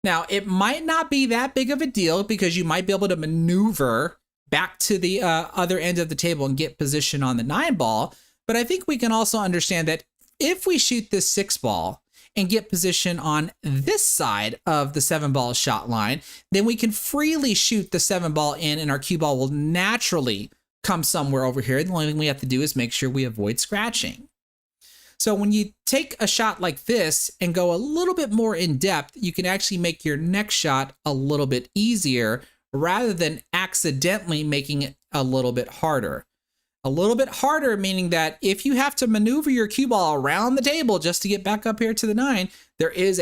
Now, it might not be that big of a deal because you might be able to maneuver back to the other end of the table and get position on the 9 ball. But I think we can also understand that if we shoot this 6 ball and get position on this side of the 7 ball shot line, then we can freely shoot the 7 ball in and our cue ball will naturally come somewhere over here. The only thing we have to do is make sure we avoid scratching. So when you take a shot like this and go a little bit more in depth, you can actually make your next shot a little bit easier rather than accidentally making it a little bit harder. A little bit harder meaning that if you have to maneuver your cue ball around the table just to get back up here to the 9, there is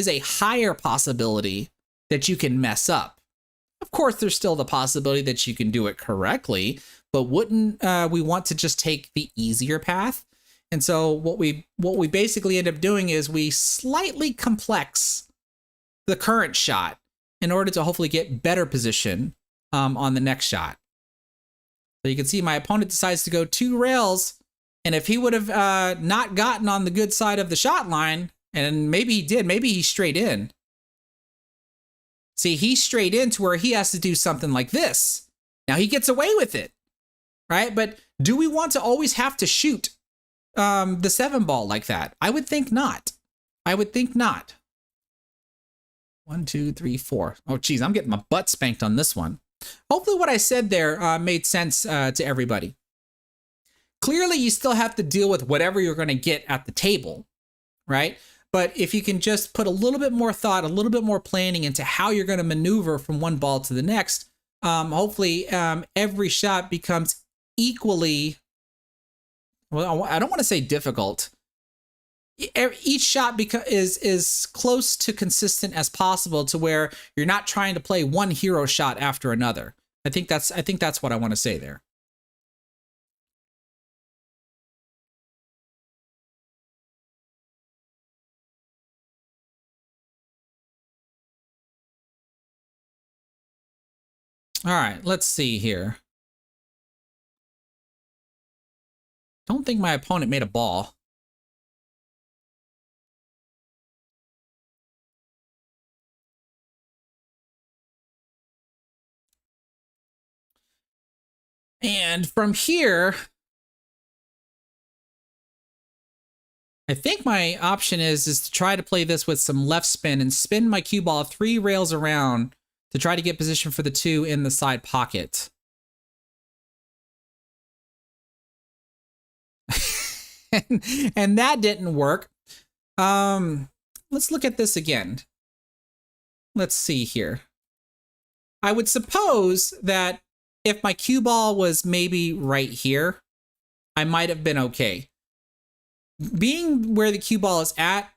a higher possibility that you can mess up. Of course, there's still the possibility that you can do it correctly, but wouldn't we want to just take the easier path? And so what we basically end up doing is we slightly complex the current shot in order to hopefully get better position on the next shot. So you can see my opponent decides to go 2 rails, and if he would have not gotten on the good side of the shot line, and maybe he did, maybe he straight in. See, he's straight into where he has to do something like this. Now he gets away with it, right? But do we want to always have to shoot the 7 ball like that? I would think not. I would think not. 1, 2, 3, 4. Oh, geez, I'm getting my butt spanked on this one. Hopefully what I said there made sense to everybody. Clearly, you still have to deal with whatever you're going to get at the table, right? But if you can just put a little bit more thought, a little bit more planning into how you're going to maneuver from one ball to the next, hopefully every shot becomes equally, well, I don't want to say difficult. Each shot is close to consistent as possible, to where you're not trying to play one hero shot after another. I think that's what I want to say there. All right, let's see here. Don't think my opponent made a ball. And from here, I think my option is to try to play this with some left spin and spin my cue ball 3 rails around to try to get position for the 2 in the side pocket. and that didn't work. Let's look at this again. Let's see here. I would suppose that if my cue ball was maybe right here, I might have been okay. Being where the cue ball is at,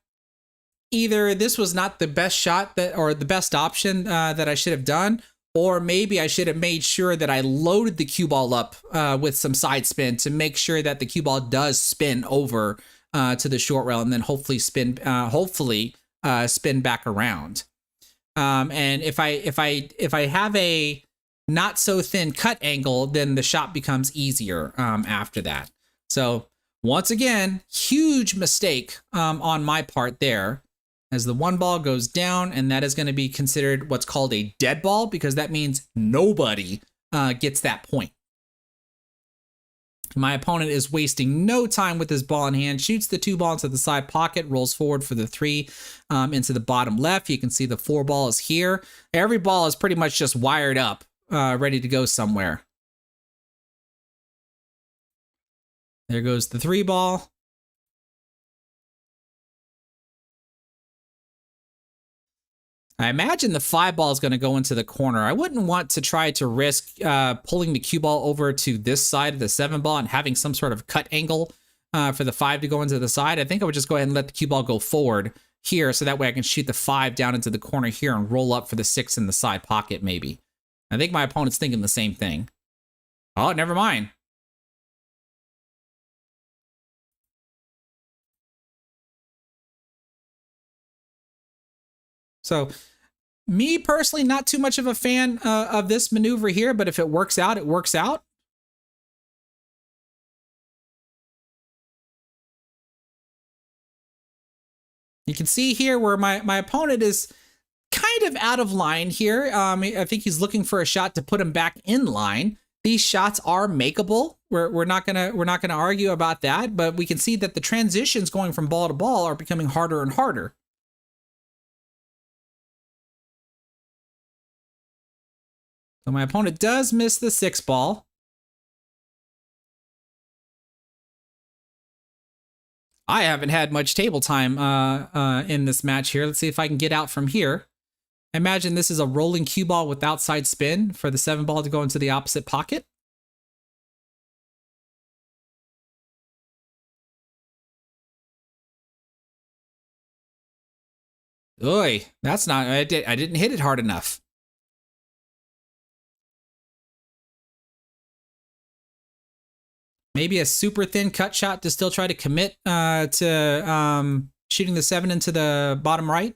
either this was not the best shot or the best option that I should have done, or maybe I should have made sure that I loaded the cue ball up with some side spin to make sure that the cue ball does spin over to the short rail, and then hopefully spin back around. And if I have a not so thin cut angle, then the shot becomes easier after that. So once again, huge mistake on my part there, as the 1 ball goes down, and that is going to be considered what's called a dead ball, because that means nobody gets that point. My opponent is wasting no time with his ball in hand, shoots the 2 ball into the side pocket, rolls forward for the 3 into the bottom left. You can see the 4 ball is here. Every ball is pretty much just wired up, ready to go somewhere. There goes the 3 ball. I imagine the 5 ball is going to go into the corner. I wouldn't want to try to risk pulling the cue ball over to this side of the 7 ball and having some sort of cut angle for the 5 to go into the side. I think I would just go ahead and let the cue ball go forward here, so that way I can shoot the 5 down into the corner here and roll up for the 6 in the side pocket maybe. I think my opponent's thinking the same thing. Oh, never mind. So, me personally, not too much of a fan of this maneuver here, but if it works out, it works out. You can see here where my opponent is kind of out of line here. I think he's looking for a shot to put him back in line. These shots are makeable. We're not gonna argue about that, but we can see that the transitions going from ball to ball are becoming harder and harder. So my opponent does miss the 6 ball. I haven't had much table time in this match here. Let's see if I can get out from here. Imagine this is a rolling cue ball with outside spin for the 7 ball to go into the opposite pocket. Oy, that's not, I didn't hit it hard enough. Maybe a super thin cut shot to still try to commit to shooting the 7 into the bottom right.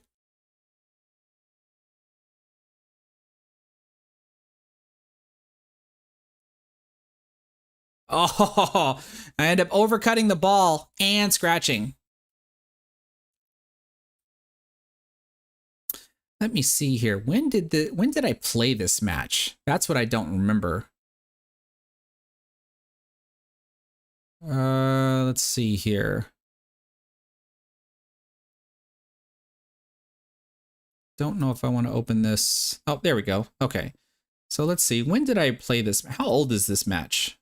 Oh, I end up overcutting the ball and scratching. Let me see here. When did I play this match? That's what I don't remember. Let's see here. Don't know if I want to open this. Oh, there we go. Okay. So let's see. When did I play this? How old is this match?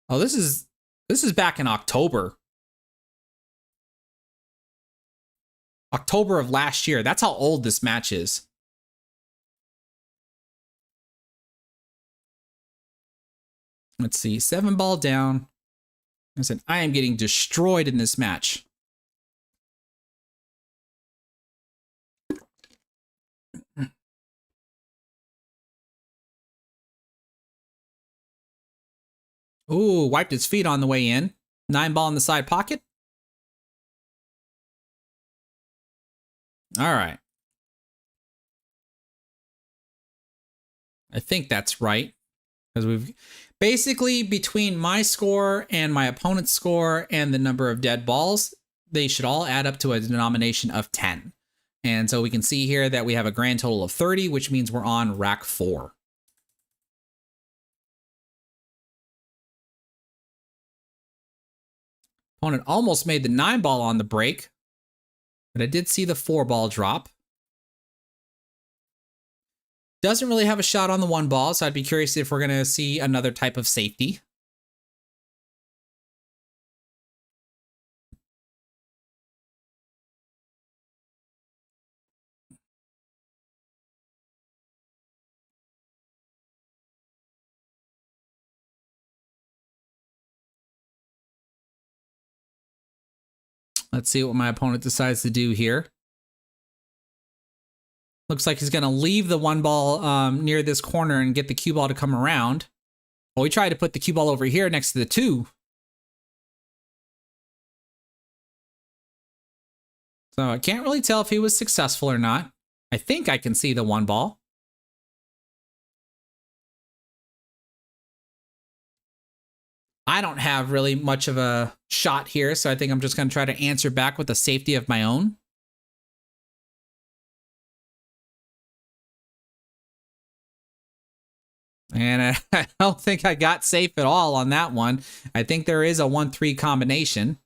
Oh, this is back in October. October of last year. That's how old this match is. Let's see, 7 ball down. I said, I am getting destroyed in this match. Ooh, wiped his feet on the way in. 9 ball in the side pocket. All right. I think that's right. Because we've basically, between my score and my opponent's score and the number of dead balls, they should all add up to a denomination of 10. And so we can see here that we have a grand total of 30, which means we're on rack 4. Opponent almost made the 9 ball on the break, but I did see the 4 ball drop. Doesn't really have a shot on the 1 ball, so I'd be curious if we're going to see another type of safety. Let's see what my opponent decides to do here. Looks like he's going to leave the 1 ball near this corner and get the cue ball to come around. Well, we tried to put the cue ball over here next to the 2. So I can't really tell if he was successful or not. I think I can see the 1 ball. I don't have really much of a shot here, so I think I'm just going to try to answer back with a safety of my own. And I don't think I got safe at all on that one. I think there is a 1-3 combination.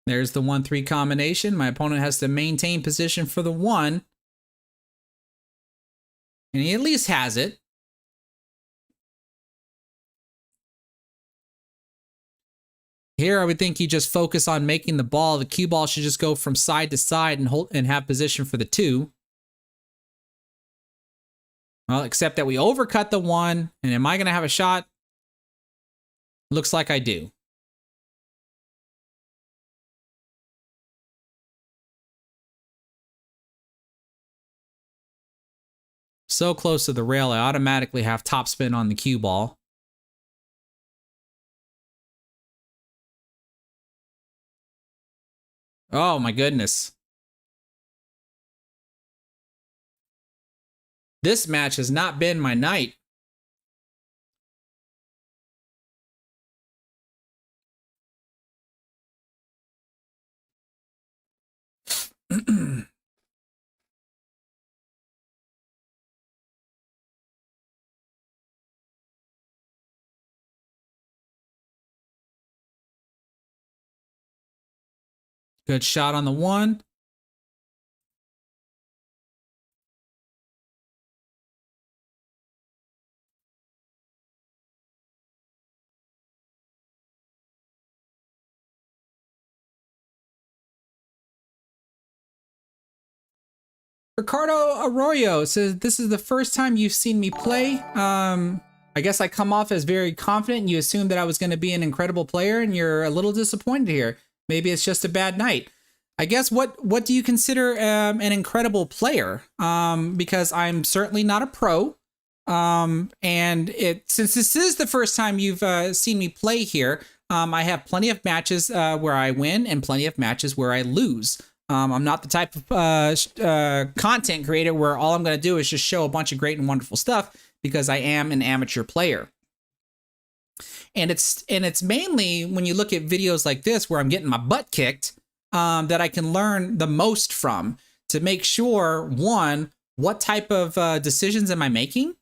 There's the 1-3 combination. My opponent has to maintain position for the 1. And he at least has it. Here, I would think you just focus on making the ball. The cue ball should just go from side to side and hold and have position for the 2. Well, except that we overcut the 1. And am I going to have a shot? Looks like I do. So close to the rail, I automatically have topspin on the cue ball. Oh my goodness. This match has not been my night. Good shot on the 1. Ricardo Arroyo says, this is the first time you've seen me play. I guess I come off as very confident and you assumed that I was going to be an incredible player and you're a little disappointed here. Maybe it's just a bad night. I guess what do you consider an incredible player? Because I'm certainly not a pro. And since this is the first time you've seen me play here, I have plenty of matches where I win and plenty of matches where I lose. I'm not the type of content creator where all I'm going to do is just show a bunch of great and wonderful stuff, because I am an amateur player. And it's mainly when you look at videos like this where I'm getting my butt kicked that I can learn the most from, to make sure, 1, what type of decisions am I making,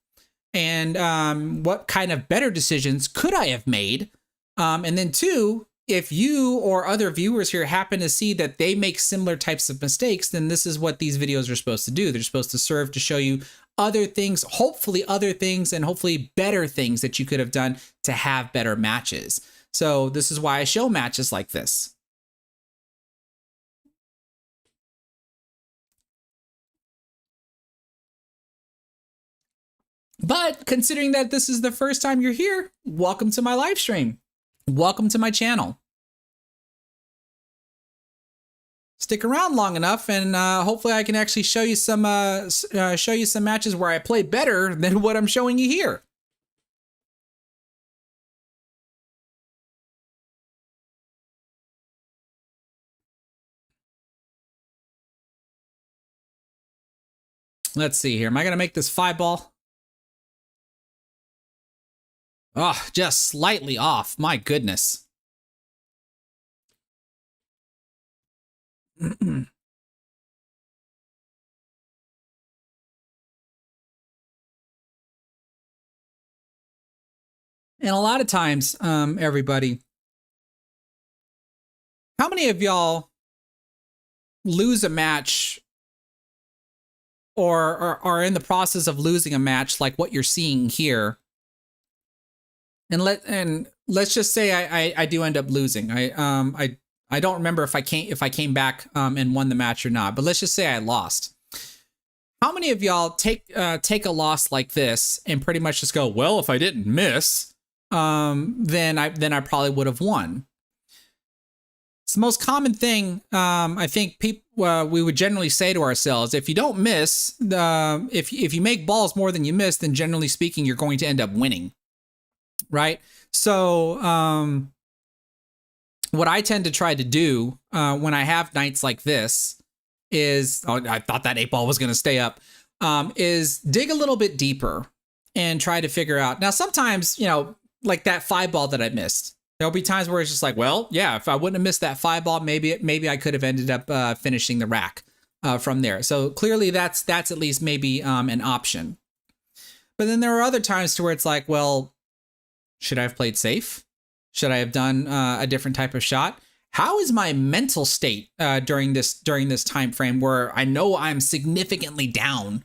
and what kind of better decisions could I have made, and then 2, if you or other viewers here happen to see that they make similar types of mistakes, then this is what these videos are supposed to do. They're supposed to serve to show you other things, hopefully other things, and hopefully better things that you could have done to have better matches. So this is why I show matches like this. But considering that this is the first time you're here, welcome to my live stream. Welcome to my channel. Stick around long enough, and hopefully I can actually show you some matches where I play better than what I'm showing you here. Let's see here. Am I going to make this 5-ball? Oh, just slightly off. My goodness. And a lot of times, everybody, how many of y'all lose a match or are in the process of losing a match like what you're seeing here? And let's just say I do end up losing. I don't remember if I came back and won the match or not, but let's just say I lost. How many of y'all take a loss like this and pretty much just go, well, if I didn't miss, then I probably would have won? It's the most common thing. I think people we would generally say to ourselves, if you don't miss, if you make balls more than you miss, then generally speaking, you're going to end up winning. Right? So what I tend to try to do when I have nights like this is, oh, I thought that 8-ball was going to stay up, is dig a little bit deeper and try to figure out. Now, sometimes, you know, like that 5-ball that I missed, there'll be times where it's just like, well, yeah, if I wouldn't have missed that 5-ball, maybe I could have ended up finishing the rack from there. So clearly that's at least maybe an option. But then there are other times to where it's like, well, should I have played safe? Should I have done a different type of shot? How is my mental state during this time frame where I know I'm significantly down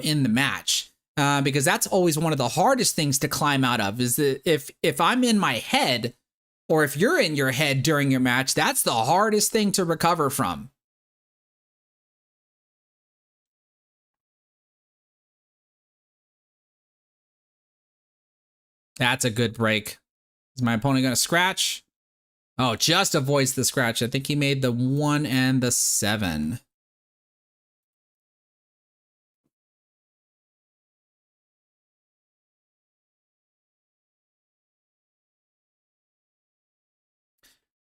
in the match? Because that's always one of the hardest things to climb out of, is that if I'm in my head, or if you're in your head during your match, that's the hardest thing to recover from. That's a good break. Is my opponent going to scratch? Oh, just avoids the scratch. I think he made the 1 and the 7.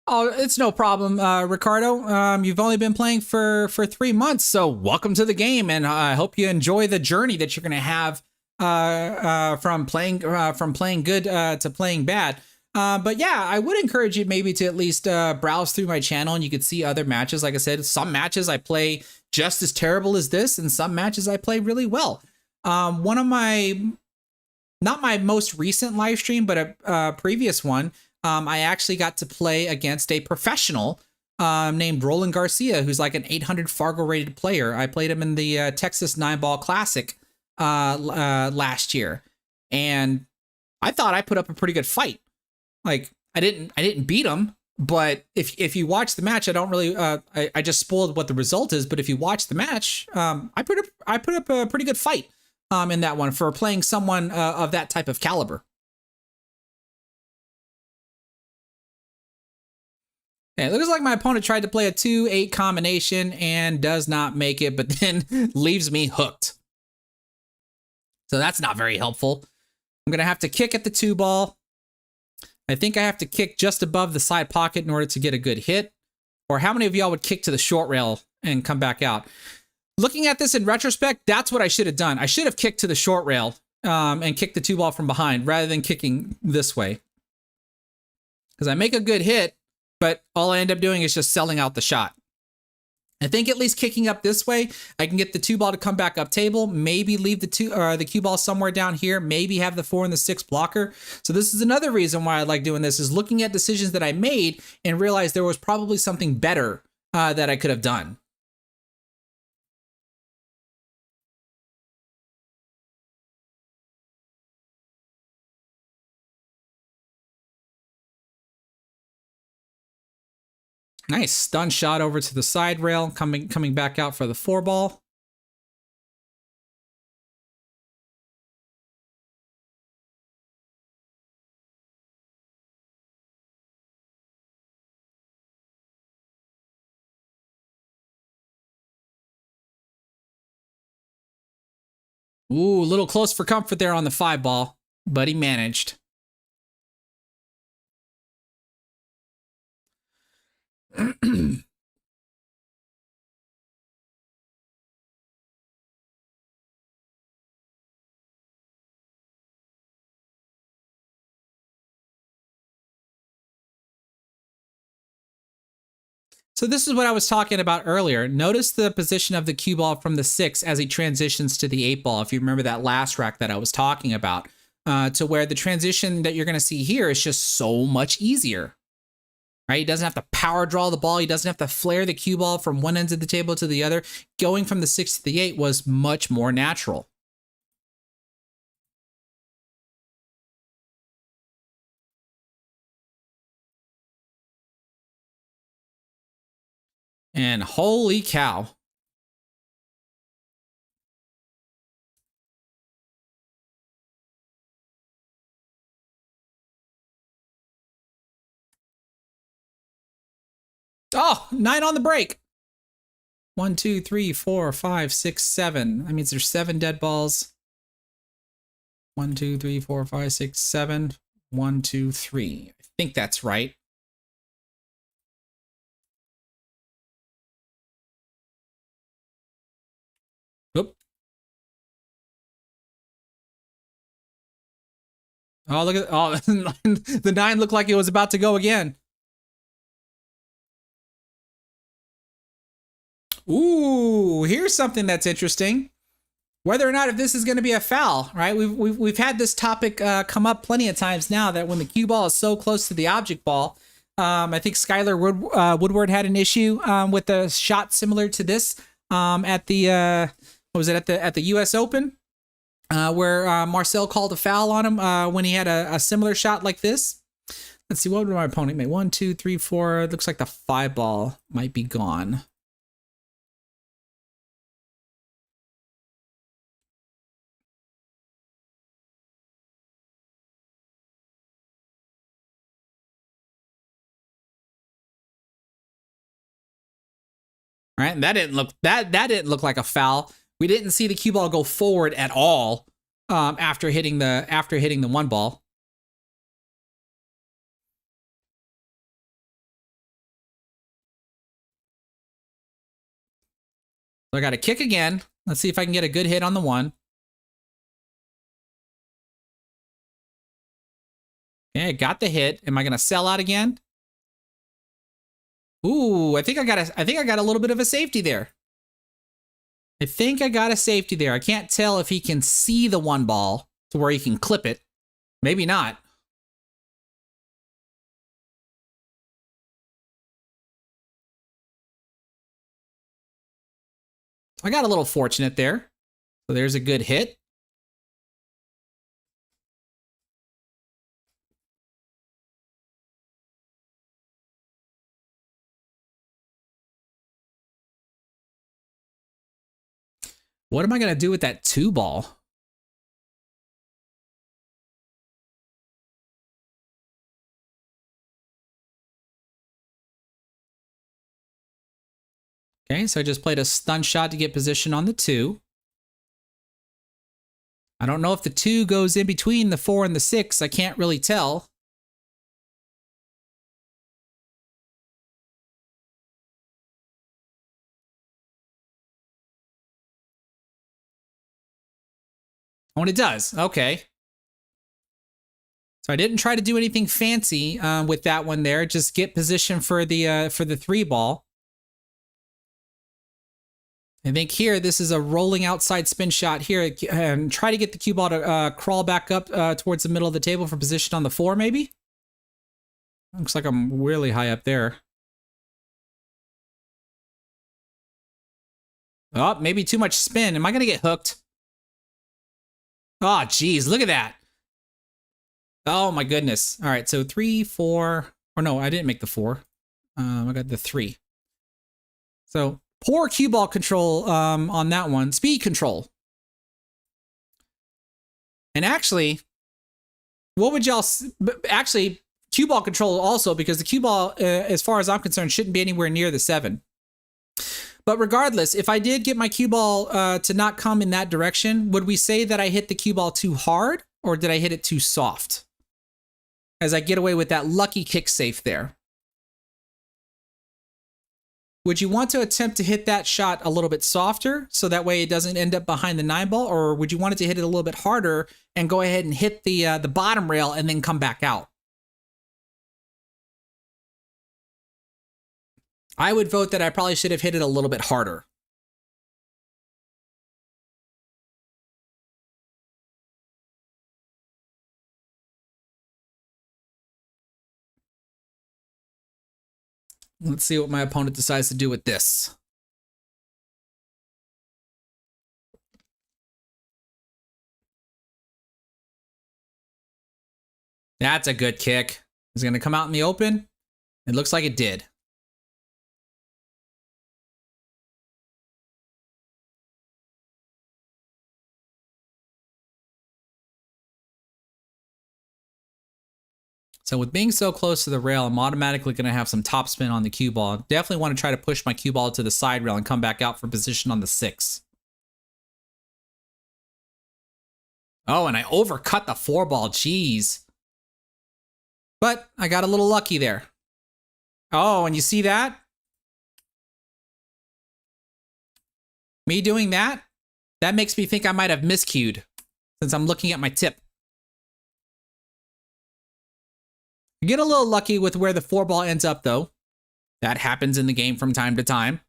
Oh, it's no problem, Ricardo. You've only been playing for 3 months, so welcome to the game, and I hope you enjoy the journey that you're going to have from playing good to playing bad. But yeah, I would encourage you maybe to at least browse through my channel, and you could see other matches. Like I said, some matches I play just as terrible as this, and some matches I play really well. One of my, not my most recent live stream, but a previous one, I actually got to play against a professional named Roland Garcia, who's like an 800 Fargo rated player. I played him in the Texas 9-Ball Classic last year, and I thought I put up a pretty good fight. Like, I didn't beat him, but if you watch the match, I don't really I just spoiled what the result is. But if you watch the match, I put up a pretty good fight in that one for playing someone of that type of caliber. Okay, it looks like my opponent tried to play a 2-8 combination and does not make it, but then leaves me hooked. So that's not very helpful. I'm going to have to kick at the 2-ball. I think I have to kick just above the side pocket in order to get a good hit. Or how many of y'all would kick to the short rail and come back out? Looking at this in retrospect, that's what I should have done. I should have kicked to the short rail and kicked the 2-ball from behind rather than kicking this way. Because I make a good hit, but all I end up doing is just selling out the shot. I think at least kicking up this way, I can get the 2 ball to come back up table, maybe leave the cue ball somewhere down here, maybe have the 4 and the 6 blocker. So this is another reason why I like doing this, is looking at decisions that I made and realize there was probably something better that I could have done. Nice stun shot over to the side rail, coming back out for the 4 ball. Ooh, a little close for comfort there on the 5 ball, but he managed. So this is what I was talking about earlier. Notice the position of the cue ball from the 6 as he transitions to the 8 ball. If you remember that last rack that I was talking about, to where the transition that you're going to see here is just so much easier. Right? He doesn't have to power draw the ball. He doesn't have to flare the cue ball from one end of the table to the other. Going from the 6 to the 8 was much more natural. And holy cow. Oh, 9 on the break. 1, 2, 3, 4, 5, 6, 7. That means there's 7 dead balls. 1, 2, 3, 4, 5, 6, 7. 1, 2, 3. I think that's right. Oop. Oh, look at, oh, the 9 looked like it was about to go again. Ooh, here's something that's interesting. Whether or not if this is going to be a foul, right? We've had this topic come up plenty of times now, that when the cue ball is so close to the object ball, I think Skylar Woodward had an issue with a shot similar to this at the what was it, at the U.S. Open, where Marcel called a foul on him when he had a similar shot like this. Let's see, what would my opponent make? 1, 2, 3, 4. It looks like the 5 ball might be gone. Right, that didn't look like a foul. We didn't see the cue ball go forward at all after hitting the 1 ball. So I got to kick again. Let's see if I can get a good hit on the 1. Okay, got the hit. Am I gonna sell out again? Ooh, I think I got a little bit of a safety there. I think I got a safety there. I can't tell if he can see the 1 ball to where he can clip it. Maybe not. I got a little fortunate there. So there's a good hit. What am I going to do with that 2 ball? Okay, so I just played a stun shot to get position on the 2. I don't know if the 2 goes in between the 4 and the 6. I can't really tell. Oh, and it does. Okay. So I didn't try to do anything fancy with that one there. Just get position for the 3 ball. I think here, this is a rolling outside spin shot here, and try to get the cue ball to crawl back up towards the middle of the table for position on the 4, maybe? Looks like I'm really high up there. Oh, maybe too much spin. Am I going to get hooked? Oh, geez, look at that. Oh, my goodness. All right, so 3, 4. Or no, I didn't make the 4. I got the 3. So poor cue ball control on that one. Speed control. And actually, what would y'all... Actually, cue ball control also, because the cue ball, as far as I'm concerned, shouldn't be anywhere near the 7. But regardless, if I did get my cue ball to not come in that direction, would we say that I hit the cue ball too hard, or did I hit it too soft? As I get away with that lucky kick safe there. Would you want to attempt to hit that shot a little bit softer so that way it doesn't end up behind the 9 ball, or would you want it to hit it a little bit harder and go ahead and hit the bottom rail and then come back out? I would vote that I probably should have hit it a little bit harder. Let's see what my opponent decides to do with this. That's a good kick. Is it going to come out in the open? It looks like it did. So with being so close to the rail, I'm automatically going to have some topspin on the cue ball. Definitely want to try to push my cue ball to the side rail and come back out for position on the 6. Oh, and I overcut the 4 ball. Jeez. But I got a little lucky there. Oh, and you see that? Me doing that? That makes me think I might have miscued since I'm looking at my tip. You get a little lucky with where the 4 ball ends up, though. That happens in the game from time to time.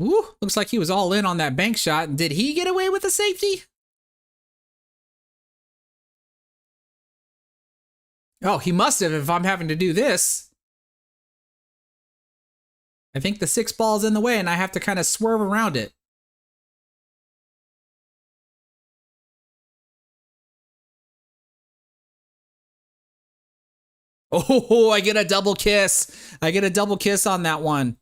Ooh, looks like he was all in on that bank shot. Did he get away with a safety? Oh, he must have if I'm having to do this. I think the 6 ball's in the way and I have to kind of swerve around it. Oh, I get a double kiss. I get a double kiss on that one.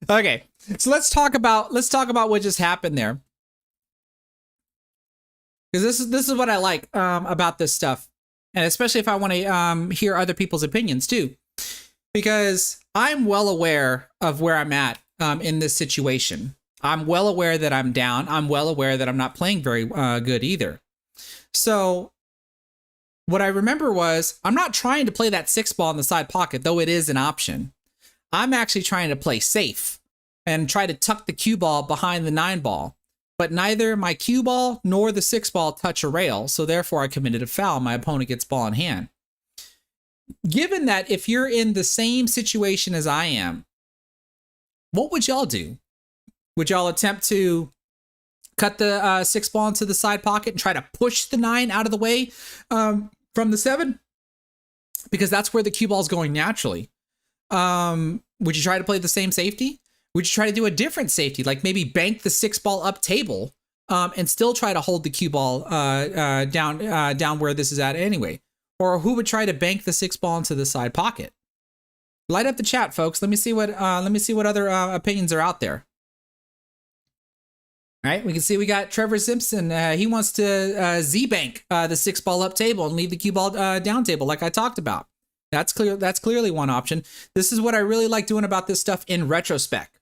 Okay, so let's talk about what just happened there, because this is what I like about this stuff, and especially if I want to hear other people's opinions too, because I'm well aware of where I'm at in this situation. I'm well aware that I'm down. I'm well aware that I'm not playing very good either. So what I remember was I'm not trying to play that 6 ball in the side pocket, though it is an option. I'm actually trying to play safe and try to tuck the cue ball behind the 9 ball. But neither my cue ball nor the 6 ball touch a rail, so therefore I committed a foul. My opponent gets ball in hand. Given that if you're in the same situation as I am, what would y'all do? Would y'all attempt to cut the 6 ball into the side pocket and try to push the 9 out of the way from the 7? Because that's where the cue ball is going naturally. Would you try to play the same safety? Would you try to do a different safety, like maybe bank the 6 ball up table and still try to hold the cue ball down where this is at anyway? Or who would try to bank the 6 ball into the side pocket? Light up the chat, folks. Let me see what other opinions are out there. All right, we can see we got Trevor Simpson. He wants to Z-bank the 6-ball up table and leave the cue ball down table like I talked about. That's clear. That's clearly one option. This is what I really like doing about this stuff in retrospect.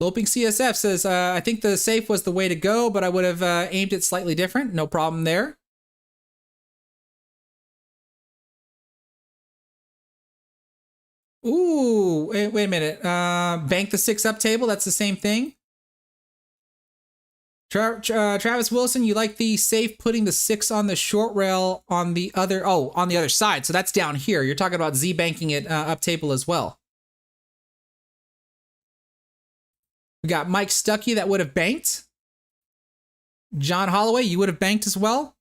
Loping CSF says, I think the safe was the way to go, but I would have aimed it slightly different. No problem there. Ooh, wait a minute. Bank the 6 up table. That's the same thing. Travis Wilson, you like the safe putting the 6 on the short rail on the other side. So that's down here. You're talking about Z banking it up table as well. We got Mike Stuckey that would have banked. John Holloway, you would have banked as well.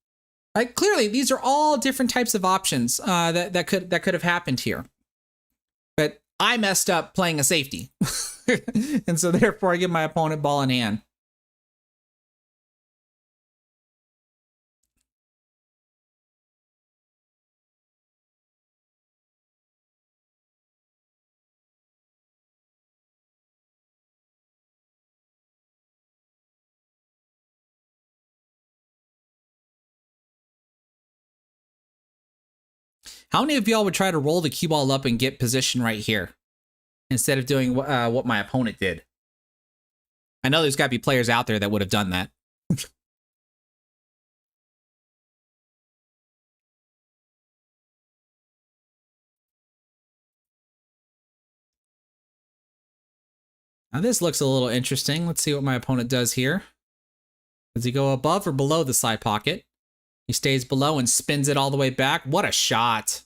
Like, clearly, these are all different types of options that could have happened here. But I messed up playing a safety. And so therefore I give my opponent ball in hand. How many of y'all would try to roll the cue ball up and get position right here instead of doing what my opponent did? I know there's got to be players out there that would have done that. Now this looks a little interesting. Let's see what my opponent does here. Does he go above or below the side pocket? He stays below and spins it all the way back. What a shot.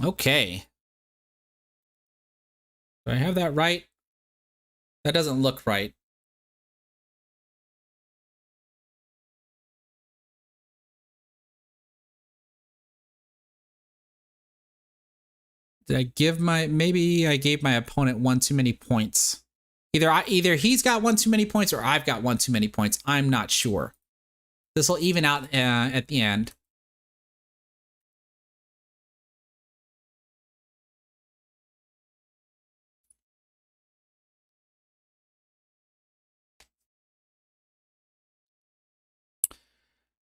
Okay. Do I have that right? That doesn't look right. Did I give maybe I gave my opponent one too many points. Either he's got one too many points or I've got one too many points. I'm not sure. This will even out at the end.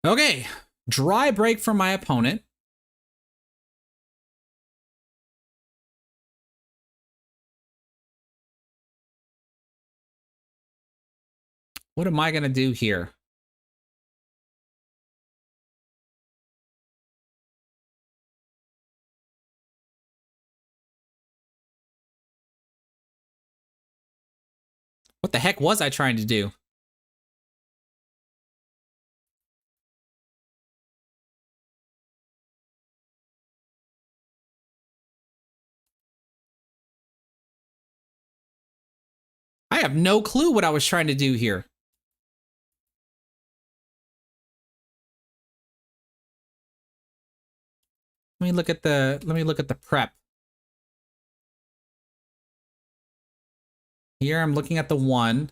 Okay, dry break from my opponent. What am I going to do here? What the heck was I trying to do? I have no clue what I was trying to do here. Let me look at the prep. Here I'm looking at the 1.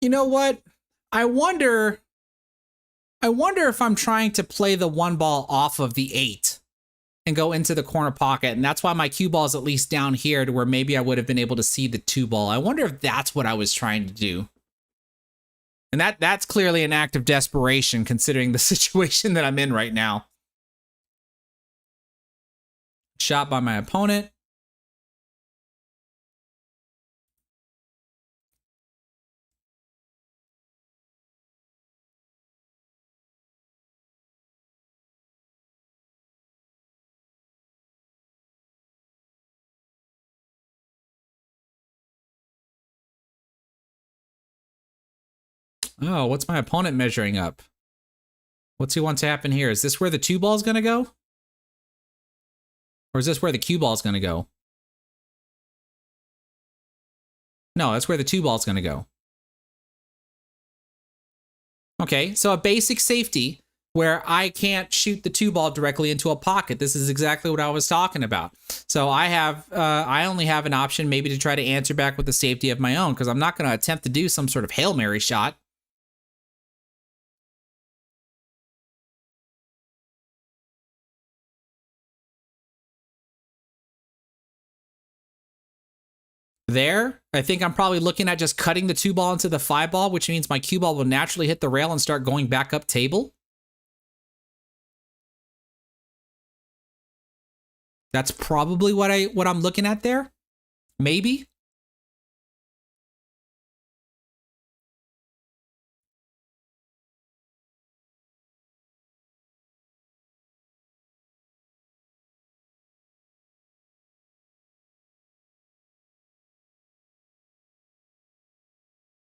You know what? I wonder if I'm trying to play the 1 ball off of the 8 and go into the corner pocket. And that's why my cue ball is at least down here to where maybe I would have been able to see the 2 ball. I wonder if that's what I was trying to do. And that's clearly an act of desperation considering the situation that I'm in right now. Shot by my opponent. Oh, what's my opponent measuring up? What's he want to happen here? Is this where the 2 ball is going to go? Or is this where the cue ball is going to go? No, that's where the 2 ball is going to go. Okay, so a basic safety where I can't shoot the 2-ball directly into a pocket. This is exactly what I was talking about. So I only have an option maybe to try to answer back with a safety of my own, because I'm not going to attempt to do some sort of Hail Mary shot. There, I think I'm probably looking at just cutting the 2-ball into the 5-ball, which means my cue ball will naturally hit the rail and start going back up table. That's probably what I'm looking at there. Maybe.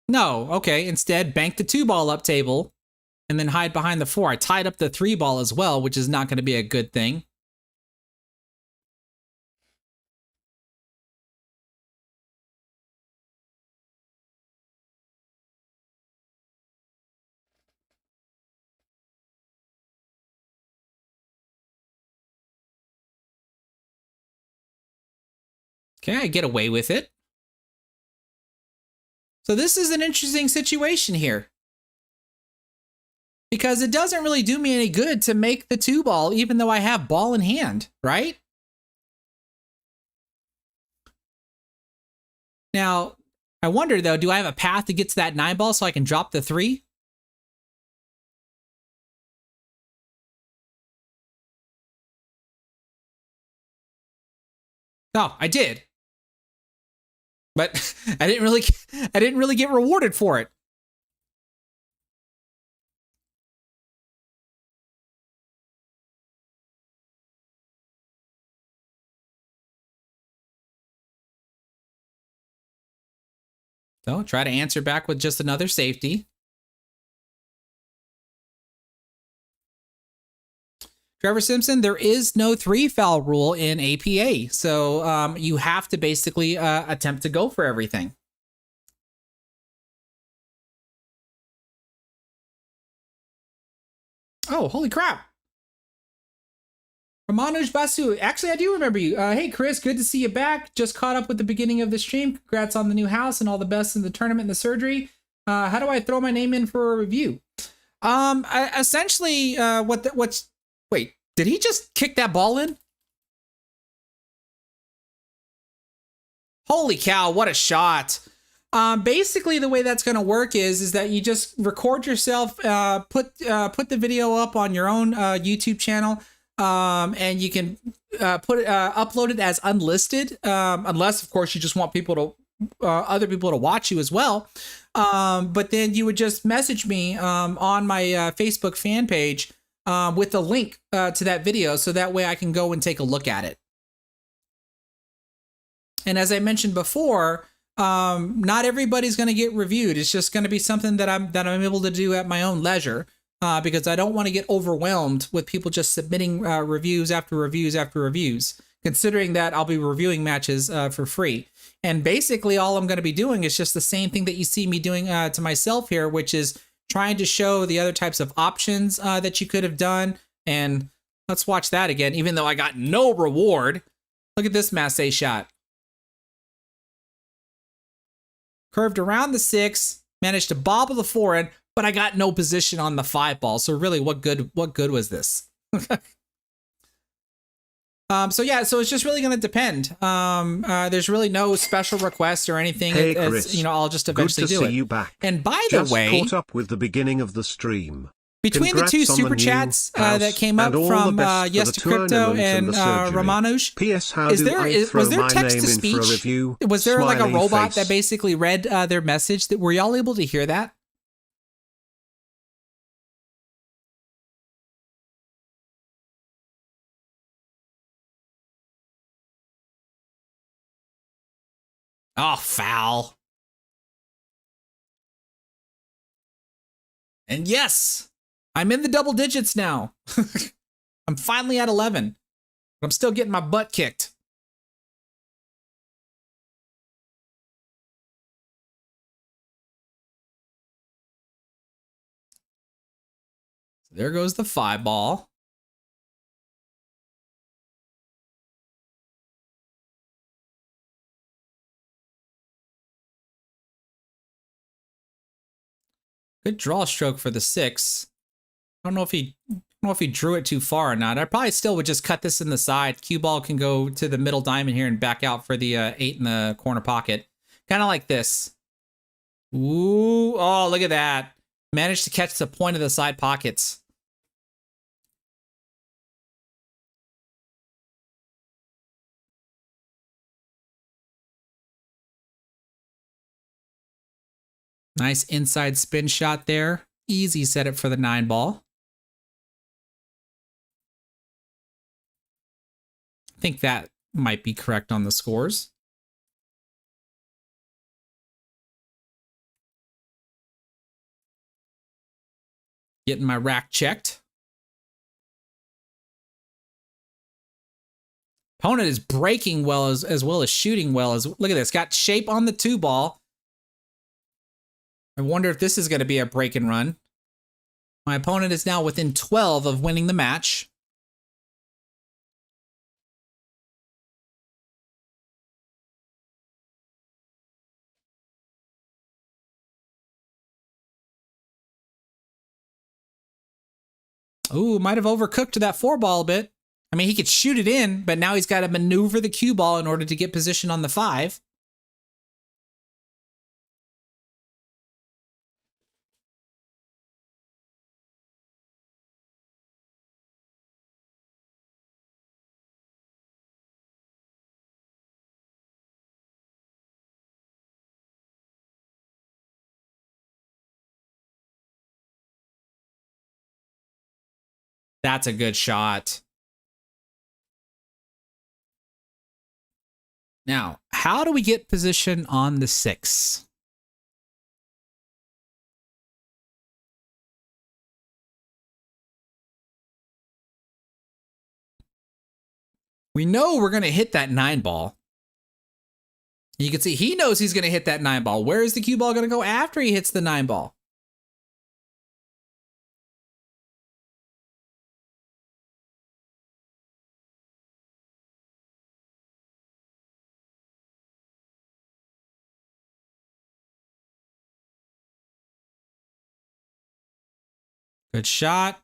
No, okay. Instead, bank the 2-ball up table and then hide behind the 4. I tied up the 3-ball as well, which is not going to be a good thing. Okay, I get away with it. So this is an interesting situation here, because it doesn't really do me any good to make the 2-ball, even though I have ball in hand, right? Now, I wonder though, do I have a path to get to that 9-ball so I can drop the 3? Oh, I did. But I didn't really get rewarded for it. So try to answer back with just another safety. Trevor Simpson, there is no 3-foul rule in APA. So you have to basically attempt to go for everything. Oh, holy crap. Ramanuj Basu, actually, I do remember you. Hey, Chris, good to see you back. Just caught up with the beginning of the stream. Congrats on the new house and all the best in the tournament and the surgery. How do I throw my name in for a review? Essentially, wait, did he just kick that ball in? Holy cow, what a shot. Basically, the way that's going to work is that you just record yourself, put the video up on your own YouTube channel, and you can upload it as unlisted, unless, of course, you just want other people to watch you as well. But then you would just message me on my Facebook fan page with a link to that video, so that way I can go and take a look at it. And as I mentioned before, not everybody's going to get reviewed. It's just going to be something that I'm able to do at my own leisure, because I don't want to get overwhelmed with people just submitting reviews after reviews after reviews, considering that I'll be reviewing matches for free. And basically all I'm going to be doing is just the same thing that you see me doing to myself here, which is trying to show the other types of options that you could have done. And let's watch that again, even though I got no reward. Look at this Massey shot. Curved around the 6, managed to bobble the 4 in, but I got no position on the 5-ball. So really, what good was this? So it's just really going to depend. There's really no special request or anything. Hey, Chris, I'll just eventually do it. Good to see you back. And by the way, just caught up with the beginning of the stream. Between Congrats the 2 super chats that came up from Yes to Crypto and Ramanuj, P.S. How was there my text to name in for a speech? review? Was there like a Smiley robot face. that basically read their message? Were y'all able to hear that? Oh, foul. And yes, I'm in the double digits now. I'm finally at 11. But I'm still getting my butt kicked. There goes the 5 ball. Good draw stroke for the 6. I don't know if he drew it too far or not. I probably still would just cut this in the side. Cue ball can go to the middle diamond here and back out for the 8 in the corner pocket. Kind of like this. Ooh, oh, look at that. Managed to catch the point of the side pockets. Nice inside spin shot there. Easy setup for the 9 ball. I think that might be correct on the scores. Getting my rack checked. Opponent is breaking well as well as shooting well. Look at this. Got shape on the 2 ball. I wonder if this is going to be a break and run. My opponent is now within 12 of winning the match. Ooh, might have overcooked that 4 ball a bit. I mean, he could shoot it in, but now he's got to maneuver the cue ball in order to get position on the 5. That's a good shot. Now, how do we get position on the 6? We know we're going to hit that 9 ball. You can see he knows he's going to hit that 9 ball. Where is the cue ball going to go after he hits the 9 ball? Good shot.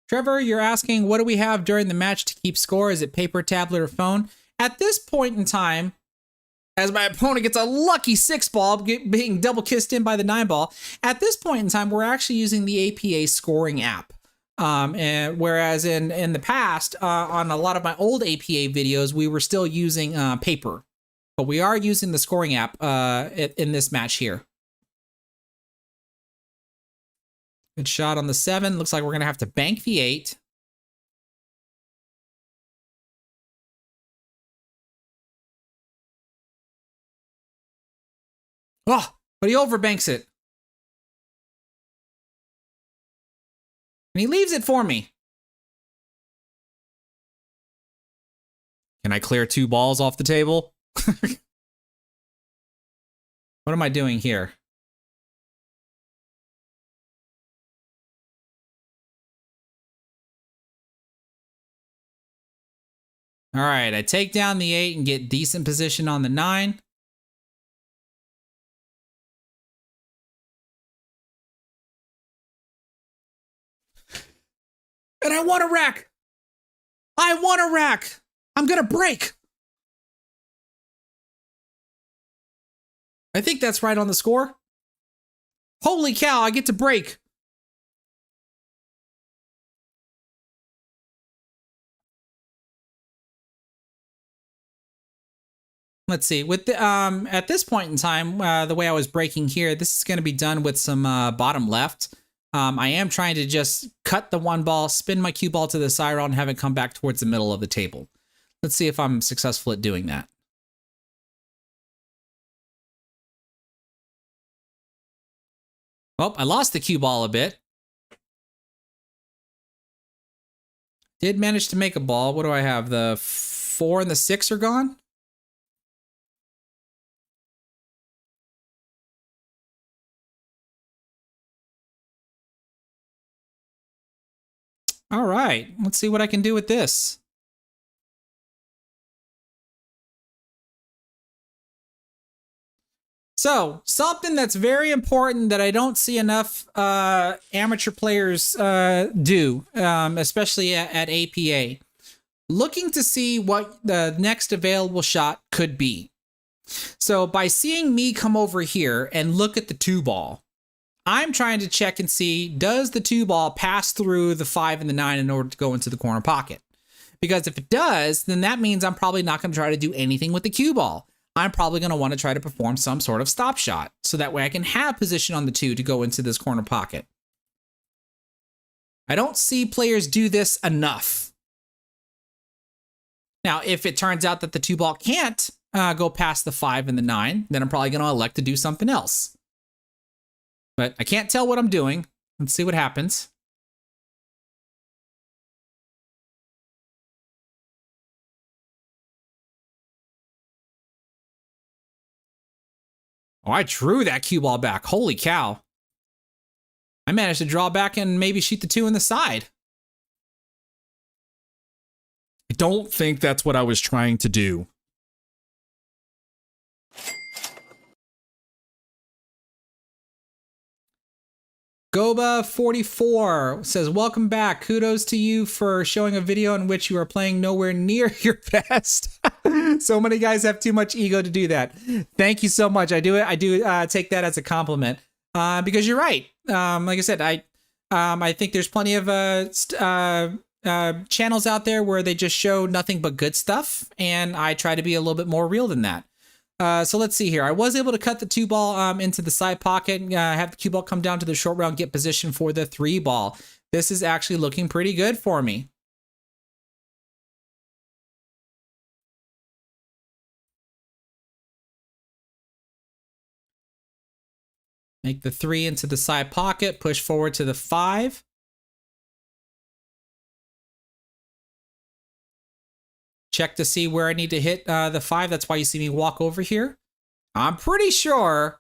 Trevor, you're asking, what do we have during the match to keep score? Is it paper, tablet, or phone? At this point in time, as my opponent gets a lucky 6 ball, being double kissed in by the 9 ball, at this point in time, we're actually using the APA scoring app. And whereas in the past, on a lot of my old APA videos, we were still using paper. But we are using the scoring app in this match here. Good shot on the 7. Looks like we're going to have to bank the 8. Oh, but he overbanks it. And he leaves it for me. Can I clear 2 balls off the table? What am I doing here? All right, I take down the 8 and get decent position on the 9. And I want a rack. I want a rack. I'm going to break. I think that's right on the score. Holy cow, I get to break. Let's see. With the at this point in time, the way I was breaking here, this is going to be done with some bottom left. I am trying to just cut the 1 ball, spin my cue ball to the side and have it come back towards the middle of the table. Let's see if I'm successful at doing that. Well, I lost the cue ball a bit. Did manage to make a ball. What do I have? The 4 and the 6 are gone? All right, let's see what I can do with this. So, something that's very important that I don't see enough amateur players do, especially at APA. Looking to see what the next available shot could be. So, by seeing me come over here and look at the 2-ball, I'm trying to check and see, does the 2-ball pass through the 5 and the 9 in order to go into the corner pocket? Because if it does, then that means I'm probably not going to try to do anything with the cue ball. I'm probably going to want to try to perform some sort of stop shot, so that way I can have position on the 2 to go into this corner pocket. I don't see players do this enough. Now, if it turns out that the 2-ball can't go past the 5 and the 9, then I'm probably going to elect to do something else. But I can't tell what I'm doing. Let's see what happens. Oh, I drew that cue ball back. Holy cow. I managed to draw back and maybe shoot the 2 in the side. I don't think that's what I was trying to do. Goba44 says, welcome back. Kudos to you for showing a video in which you are playing nowhere near your best. So many guys have too much ego to do that. Thank you so much. I do take that as a compliment because you're right. Like I said, I think there's plenty of channels out there where they just show nothing but good stuff, and I try to be a little bit more real than that. So let's see here. I was able to cut the 2-ball into the side pocket, have the cue ball come down to the short rail, get position for the 3-ball. This is actually looking pretty good for me. Make the 3 into the side pocket, push forward to the 5. Check to see where I need to hit the 5. That's why you see me walk over here. I'm pretty sure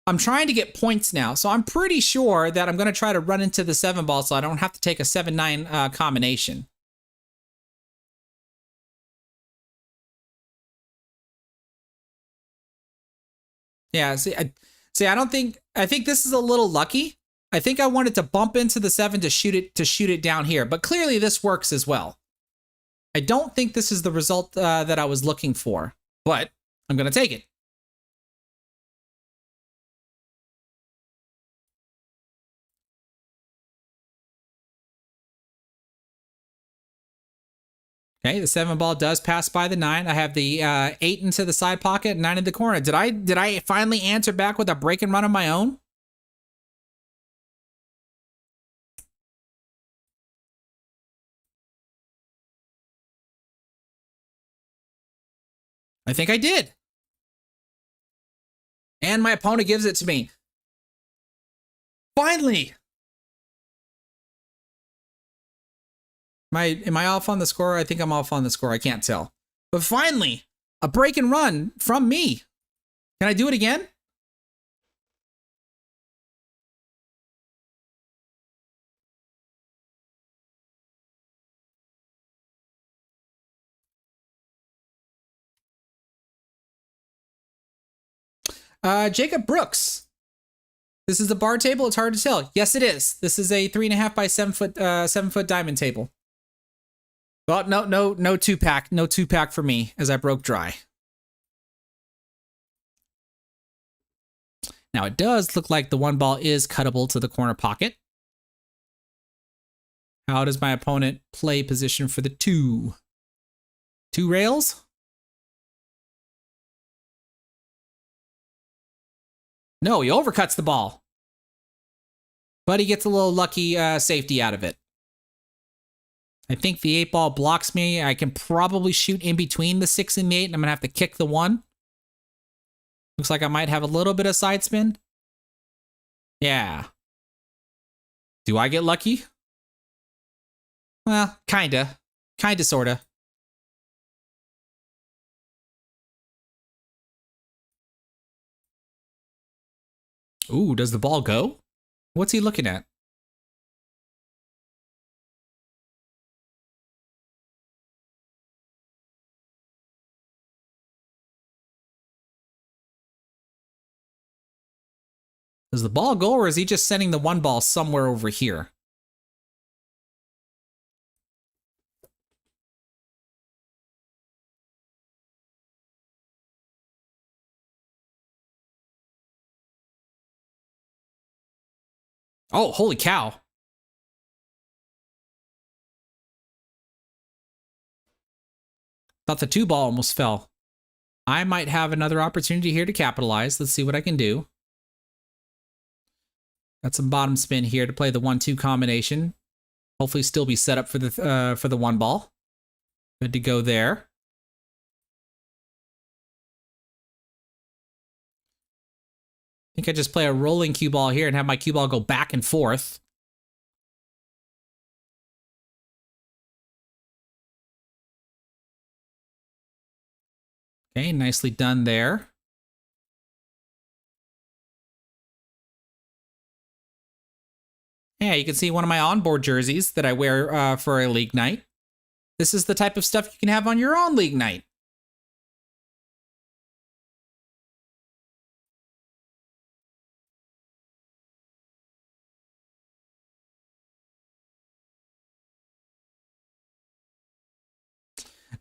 I'm trying to get points now. So I'm pretty sure that I'm going to try to run into the 7-ball so I don't have to take a 7-9 combination. Yeah, I think this is a little lucky. I think I wanted to bump into the 7 to shoot it down here, but clearly this works as well. I don't think this is the result that I was looking for, but I'm going to take it. Okay, the 7-ball does pass by the 9. I have the 8 into the side pocket, 9 in the corner. Did I finally answer back with a break and run of my own? I think I did. And my opponent gives it to me. Finally! Am I off on the score? I think I'm off on the score. I can't tell. But finally, a break and run from me. Can I do it again? Jacob Brooks. This is a bar table. It's hard to tell. Yes, it is. This is a 3.5 by 7 foot diamond table. Well, no 2-pack. No 2-pack for me as I broke dry. Now it does look like the 1-ball is cuttable to the corner pocket. How does my opponent play position for the 2? 2 rails? No, he overcuts the ball. But he gets a little lucky safety out of it. I think the 8-ball blocks me. I can probably shoot in between the 6 and the 8, and I'm going to have to kick the 1. Looks like I might have a little bit of side spin. Yeah. Do I get lucky? Well, kinda. Kinda, sorta. Ooh, does the ball go? What's he looking at? Does the ball go, or is he just sending the one ball somewhere over here? Oh, holy cow. Thought the 2 ball almost fell. I might have another opportunity here to capitalize. Let's see what I can do. Got some bottom spin here to play the 1-2 combination. Hopefully still be set up for the 1 ball. Good to go there. I think I just play a rolling cue ball here and have my cue ball go back and forth. Okay, nicely done there. Yeah, you can see one of my onboard jerseys that I wear for a league night. This is the type of stuff you can have on your own league night.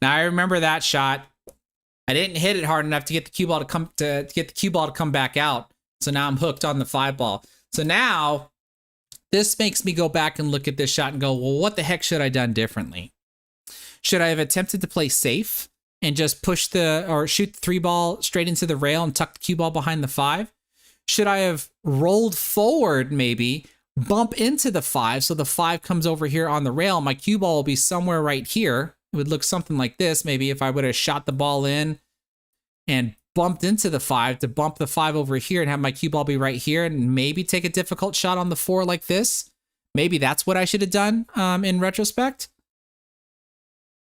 Now I remember that shot. I didn't hit it hard enough to get the cue ball to come back out. So now I'm hooked on the 5 ball. So now this makes me go back and look at this shot and go, well, what the heck should I have done differently? Should I have attempted to play safe and just push or shoot the 3 ball straight into the rail and tuck the cue ball behind the 5? Should I have rolled forward, maybe bump into the 5 so the 5 comes over here on the rail? My cue ball will be somewhere right here. It would look something like this, maybe if I would have shot the ball in and bumped into the 5 to bump the 5 over here and have my cue ball be right here and maybe take a difficult shot on the 4 like this. Maybe that's what I should have done in retrospect.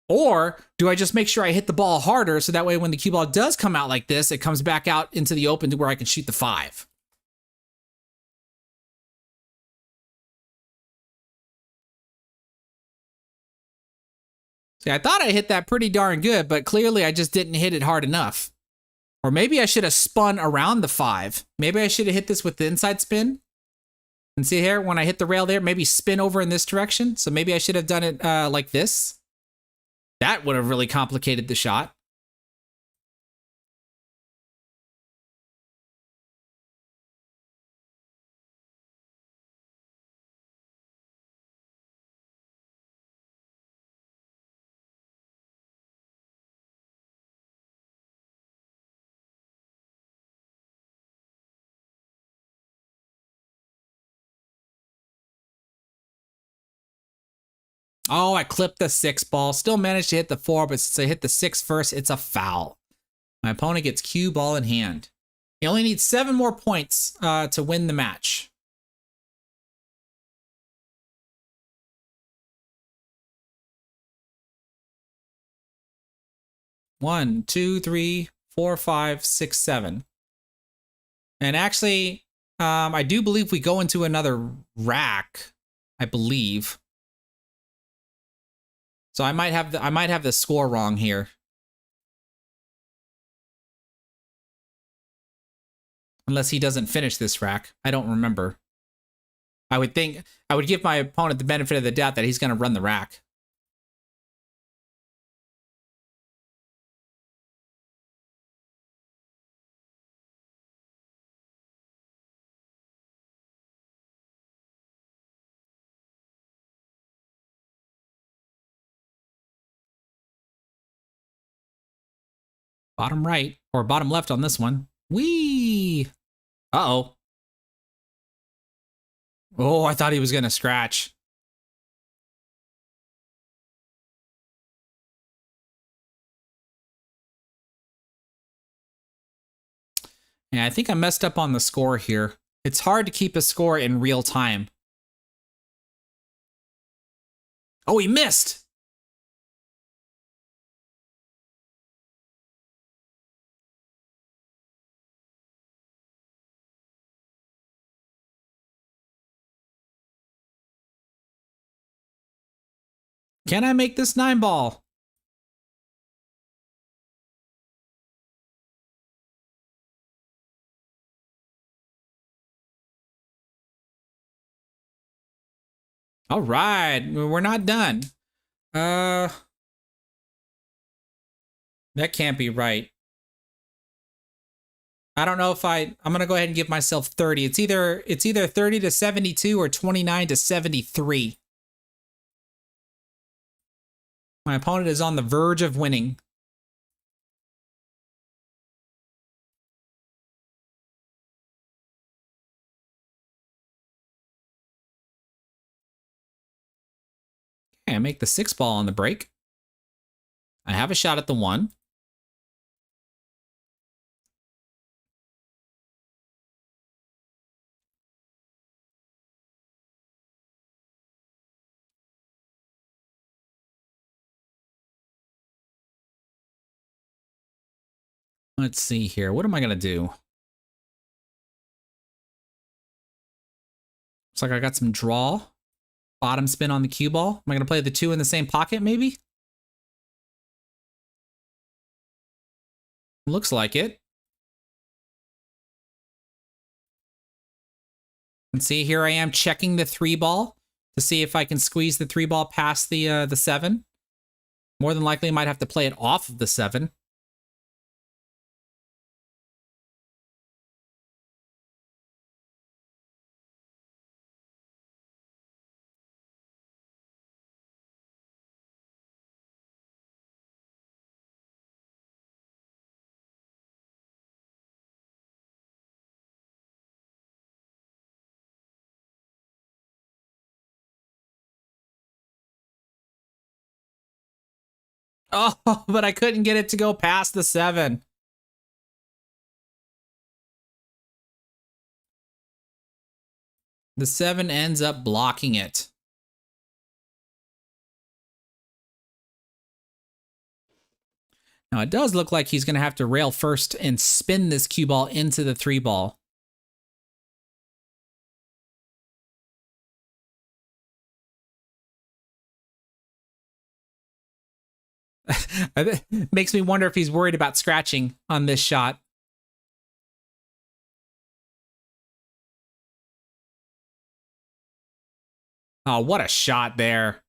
Or do I just make sure I hit the ball harder so that way when the cue ball does come out like this, it comes back out into the open to where I can shoot the 5? See, I thought I hit that pretty darn good, but clearly I just didn't hit it hard enough. Or maybe I should have spun around the 5. Maybe I should have hit this with the inside spin. And see here, when I hit the rail there, maybe spin over in this direction. So maybe I should have done it like this. That would have really complicated the shot. Oh, I clipped the 6 ball. Still managed to hit the 4, but since I hit the 6 first, it's a foul. My opponent gets cue ball in hand. He only needs 7 more points to win the match. One, two, three, 4, 5, 6, 7. And actually, I do believe we go into another rack. I believe. So I might have the score wrong here. Unless he doesn't finish this rack. I don't remember. I would give my opponent the benefit of the doubt that he's going to run the rack. Bottom right, or bottom left on this one. Whee! Uh-oh. Oh, I thought he was going to scratch. Yeah, I think I messed up on the score here. It's hard to keep a score in real time. Oh, he missed. Can I make this 9-ball? All right, we're not done. That can't be right. I don't know if I'm gonna go ahead and give myself 30. It's either 30 to 72 or 29 to 73. My opponent is on the verge of winning. Okay, I make the 6-ball on the break. I have a shot at the 1. Let's see here. What am I gonna do? Looks like I got some draw. Bottom spin on the cue ball. Am I gonna play the 2 in the same pocket, maybe? Looks like it. And see, here I am checking the 3-ball to see if I can squeeze the 3-ball past the 7. More than likely, I might have to play it off of the 7. Oh, but I couldn't get it to go past the 7. The 7 ends up blocking it. Now, it does look like he's going to have to rail first and spin this cue ball into the 3-ball. Makes me wonder if he's worried about scratching on this shot. Oh, what a shot there.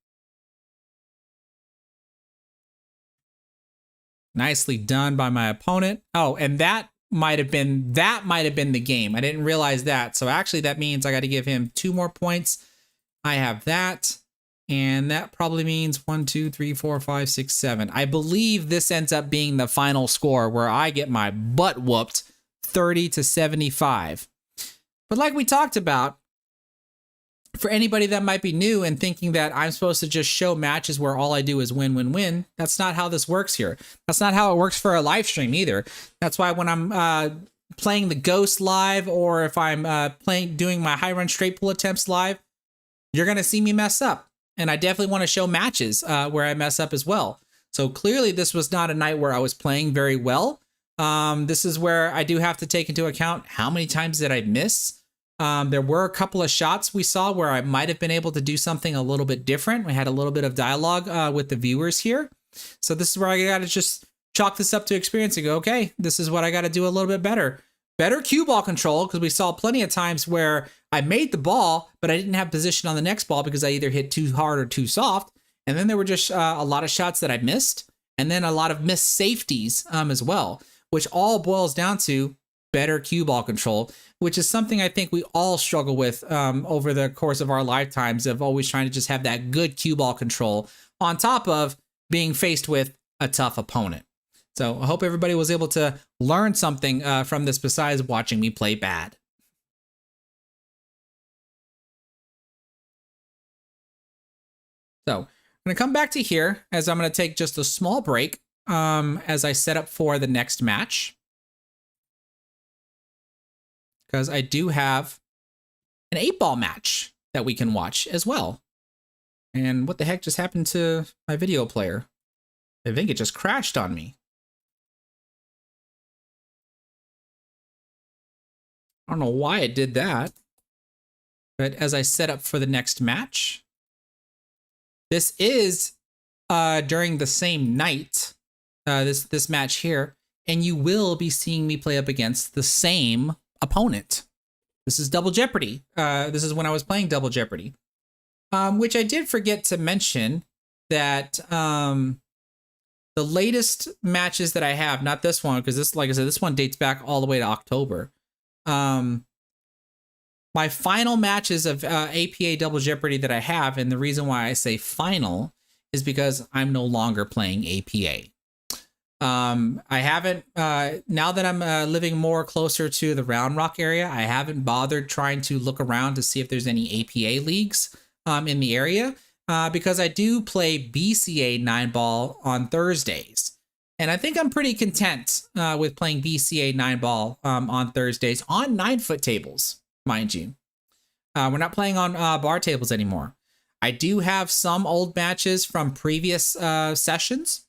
Nicely done by my opponent. Oh, and that might have been the game. I didn't realize that. So actually that means I got to give him 2 more points. I have that. And that probably means 1, 2, 3, 4, 5, 6, 7. I believe this ends up being the final score where I get my butt whooped 30 to 75. But like we talked about, for anybody that might be new and thinking that I'm supposed to just show matches where all I do is win, win, win, that's not how this works here. That's not how it works for a live stream either. That's why when I'm playing the Ghost live, or if I'm doing my high run straight pull attempts live, you're going to see me mess up. And I definitely want to show matches where I mess up as well. So clearly this was not a night where I was playing very well. This is where I do have to take into account how many times did I miss. There were a couple of shots we saw where I might have been able to do something a little bit different. We had a little bit of dialogue with the viewers here. So this is where I got to just chalk this up to experience and go, okay, this is what I got to do a little bit better. Better cue ball control, because we saw plenty of times where I made the ball, but I didn't have position on the next ball because I either hit too hard or too soft. And then there were just a lot of shots that I missed, and then a lot of missed safeties as well, which all boils down to better cue ball control, which is something I think we all struggle with over the course of our lifetimes, of always trying to just have that good cue ball control on top of being faced with a tough opponent. So I hope everybody was able to learn something from this besides watching me play bad. So I'm going to come back to here as I'm going to take just a small break as I set up for the next match, because I do have an 8-ball match that we can watch as well. And what the heck just happened to my video player? I think it just crashed on me. I don't know why it did that. But as I set up for the next match, this is during the same night, this match here, and you will be seeing me play up against the same opponent. This is Double Jeopardy. This is when I was playing Double Jeopardy, which I did forget to mention that the latest matches that I have, not this one, because this, like I said, this one dates back all the way to October. My final matches of APA Double Jeopardy that I have, and the reason why I say final is because I'm no longer playing APA. I haven't, now that I'm living more closer to the Round Rock area, I haven't bothered trying to look around to see if there's any APA leagues in the area, because I do play BCA 9-ball on Thursdays. And I think I'm pretty content with playing BCA 9-ball on Thursdays on 9-foot tables, mind you. We're not playing on bar tables anymore. I do have some old matches from previous sessions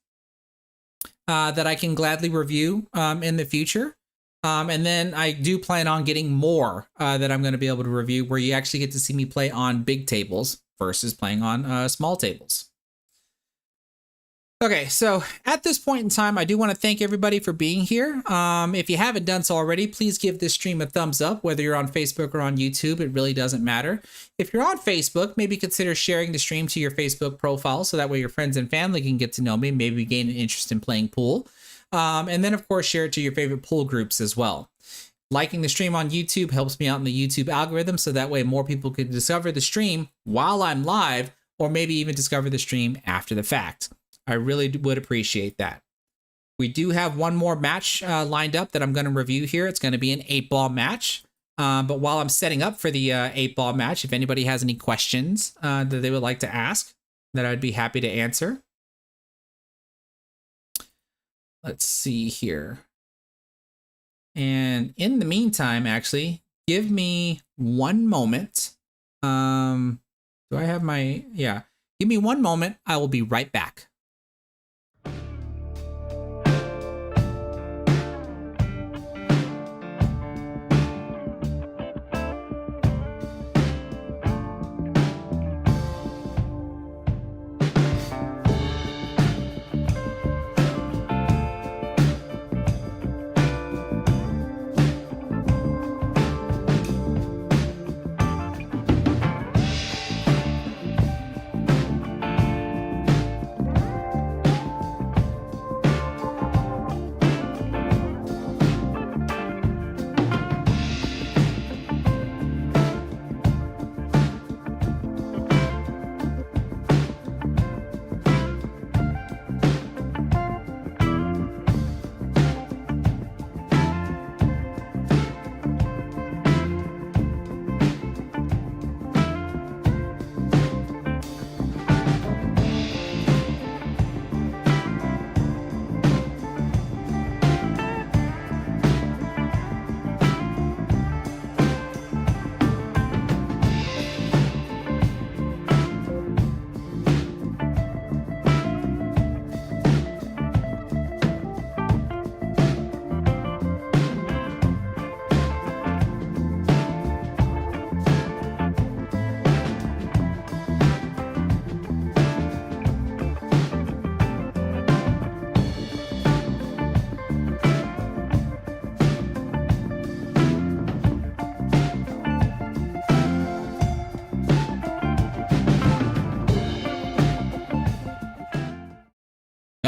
that I can gladly review in the future. And then I do plan on getting more that I'm going to be able to review, where you actually get to see me play on big tables versus playing on small tables. Okay, so at this point in time, I do want to thank everybody for being here. If you haven't done so already, please give this stream a thumbs up, whether you're on Facebook or on YouTube. It really doesn't matter. If you're on Facebook, maybe consider sharing the stream to your Facebook profile, so that way your friends and family can get to know me, maybe gain an interest in playing pool. And then, of course, share it to your favorite pool groups as well. Liking the stream on YouTube helps me out in the YouTube algorithm, so that way more people can discover the stream while I'm live, or maybe even discover the stream after the fact. I really would appreciate that. We do have one more match lined up that I'm going to review here. It's going to be an 8-ball match. But while I'm setting up for the 8-ball match, if anybody has any questions that they would like to ask, that I'd be happy to answer. Let's see here. And in the meantime, actually, give me one moment. Do I have my... Yeah. Give me one moment. I will be right back.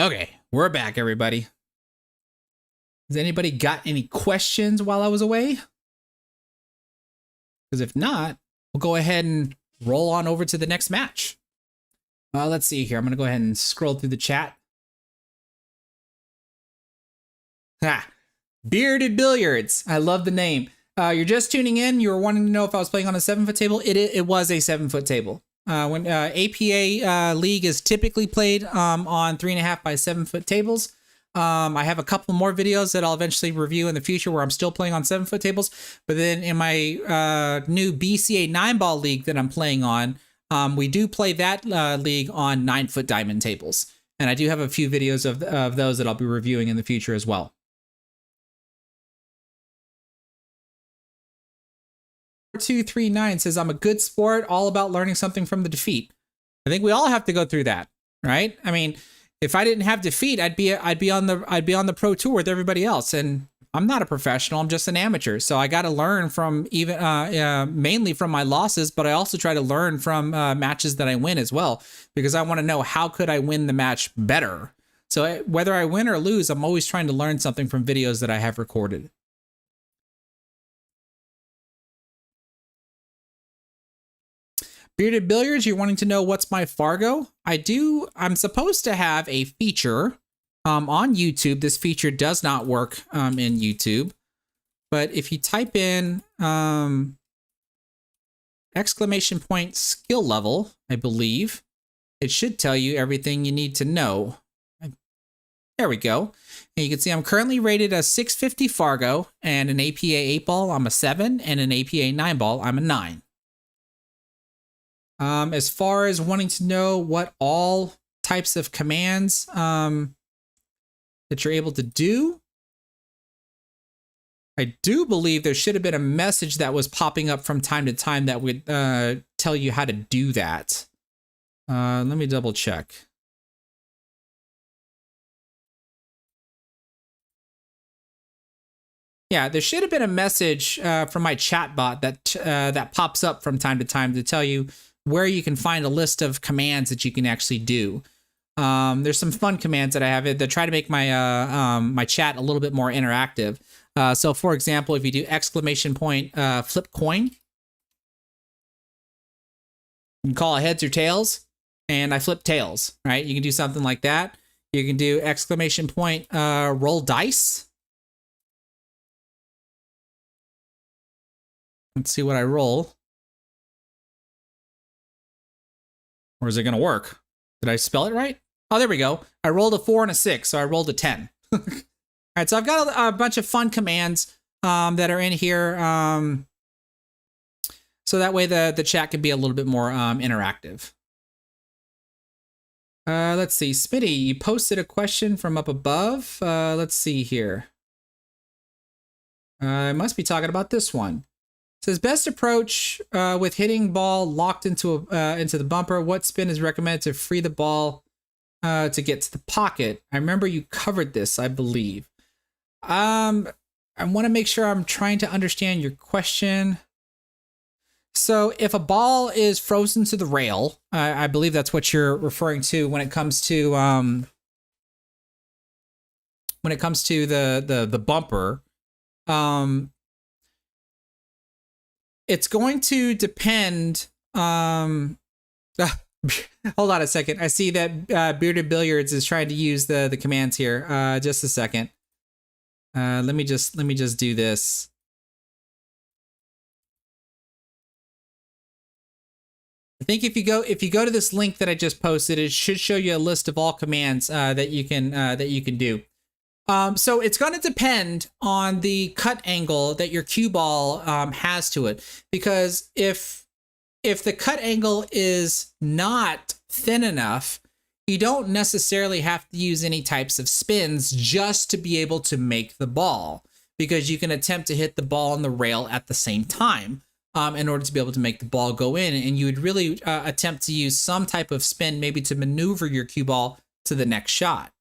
Okay, we're back, everybody. Has anybody got any questions while I was away? Because if not, we'll go ahead and roll on over to the next match. Let's see here. I'm going to go ahead and scroll through the chat. Ha! Bearded Billiards. I love the name. You're just tuning in. You were wanting to know if I was playing on a 7-foot table. It was a 7-foot table. When APA League is typically played on 3.5 by 7-foot tables. I have a couple more videos that I'll eventually review in the future where I'm still playing on 7-foot tables. But then in my new BCA 9-ball league that I'm playing on, We do play that league on 9-foot diamond tables. And I do have a few videos of those that I'll be reviewing in the future as well. 239 says, I'm a good sport, all about learning something from the defeat. I think we all have to go through that, right? I mean, if I didn't have defeat, I'd be on the pro tour with everybody else, and I'm not a professional. I'm just an amateur, so I got to learn from mainly from my losses, but I also try to learn from matches that I win as well, because I want to know how could I win the match better. So whether I win or lose, I'm always trying to learn something from videos that I have recorded. Bearded Billiards, you're wanting to know what's my Fargo? I'm supposed to have a feature on YouTube. This feature does not work in YouTube. But if you type in exclamation point skill level, I believe, it should tell you everything you need to know. There we go. And you can see I'm currently rated a 650 Fargo, and an APA 8 ball, I'm a 7, and an APA 9 ball, I'm a 9. As far as wanting to know what all types of commands that you're able to do, I do believe there should have been a message that was popping up from time to time that would tell you how to do that. Let me double check. Yeah, there should have been a message from my chat bot that pops up from time to time to tell you where you can find a list of commands that you can actually do. There's some fun commands that I have that try to make my my chat a little bit more interactive. So for example, if you do exclamation point flip coin, you can call it heads or tails, and I flip tails, right? You can do something like that. You can do exclamation point roll dice. Let's see what I roll. Or is it going to work? Did I spell it right? Oh, there we go. I rolled a 4 and a 6, so I rolled a 10. All right, so I've got a bunch of fun commands that are in here. So that way the chat can be a little bit more interactive. Let's see. Smitty, you posted a question from up above. Let's see here. I must be talking about this one. It says, best approach with hitting ball locked into the bumper. What spin is recommended to free the ball to get to the pocket? I remember you covered this, I believe. I want to make sure I'm trying to understand your question. So if a ball is frozen to the rail, I believe that's what you're referring to when it comes to the bumper. It's going to depend. Hold on a second. I see that Bearded Billiards is trying to use the commands here. Just a second. Let me just do this. I think if you go to this link that I just posted, it should show you a list of all commands that you can do. So it's going to depend on the cut angle that your cue ball has to it, because if the cut angle is not thin enough, you don't necessarily have to use any types of spins just to be able to make the ball, because you can attempt to hit the ball on the rail at the same time in order to be able to make the ball go in, and you would really attempt to use some type of spin maybe to maneuver your cue ball to the next shot.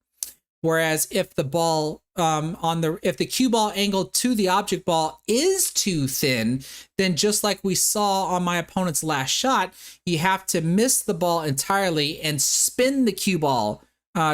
Whereas if the ball if the cue ball angle to the object ball is too thin, then just like we saw on my opponent's last shot, you have to miss the ball entirely and spin the cue ball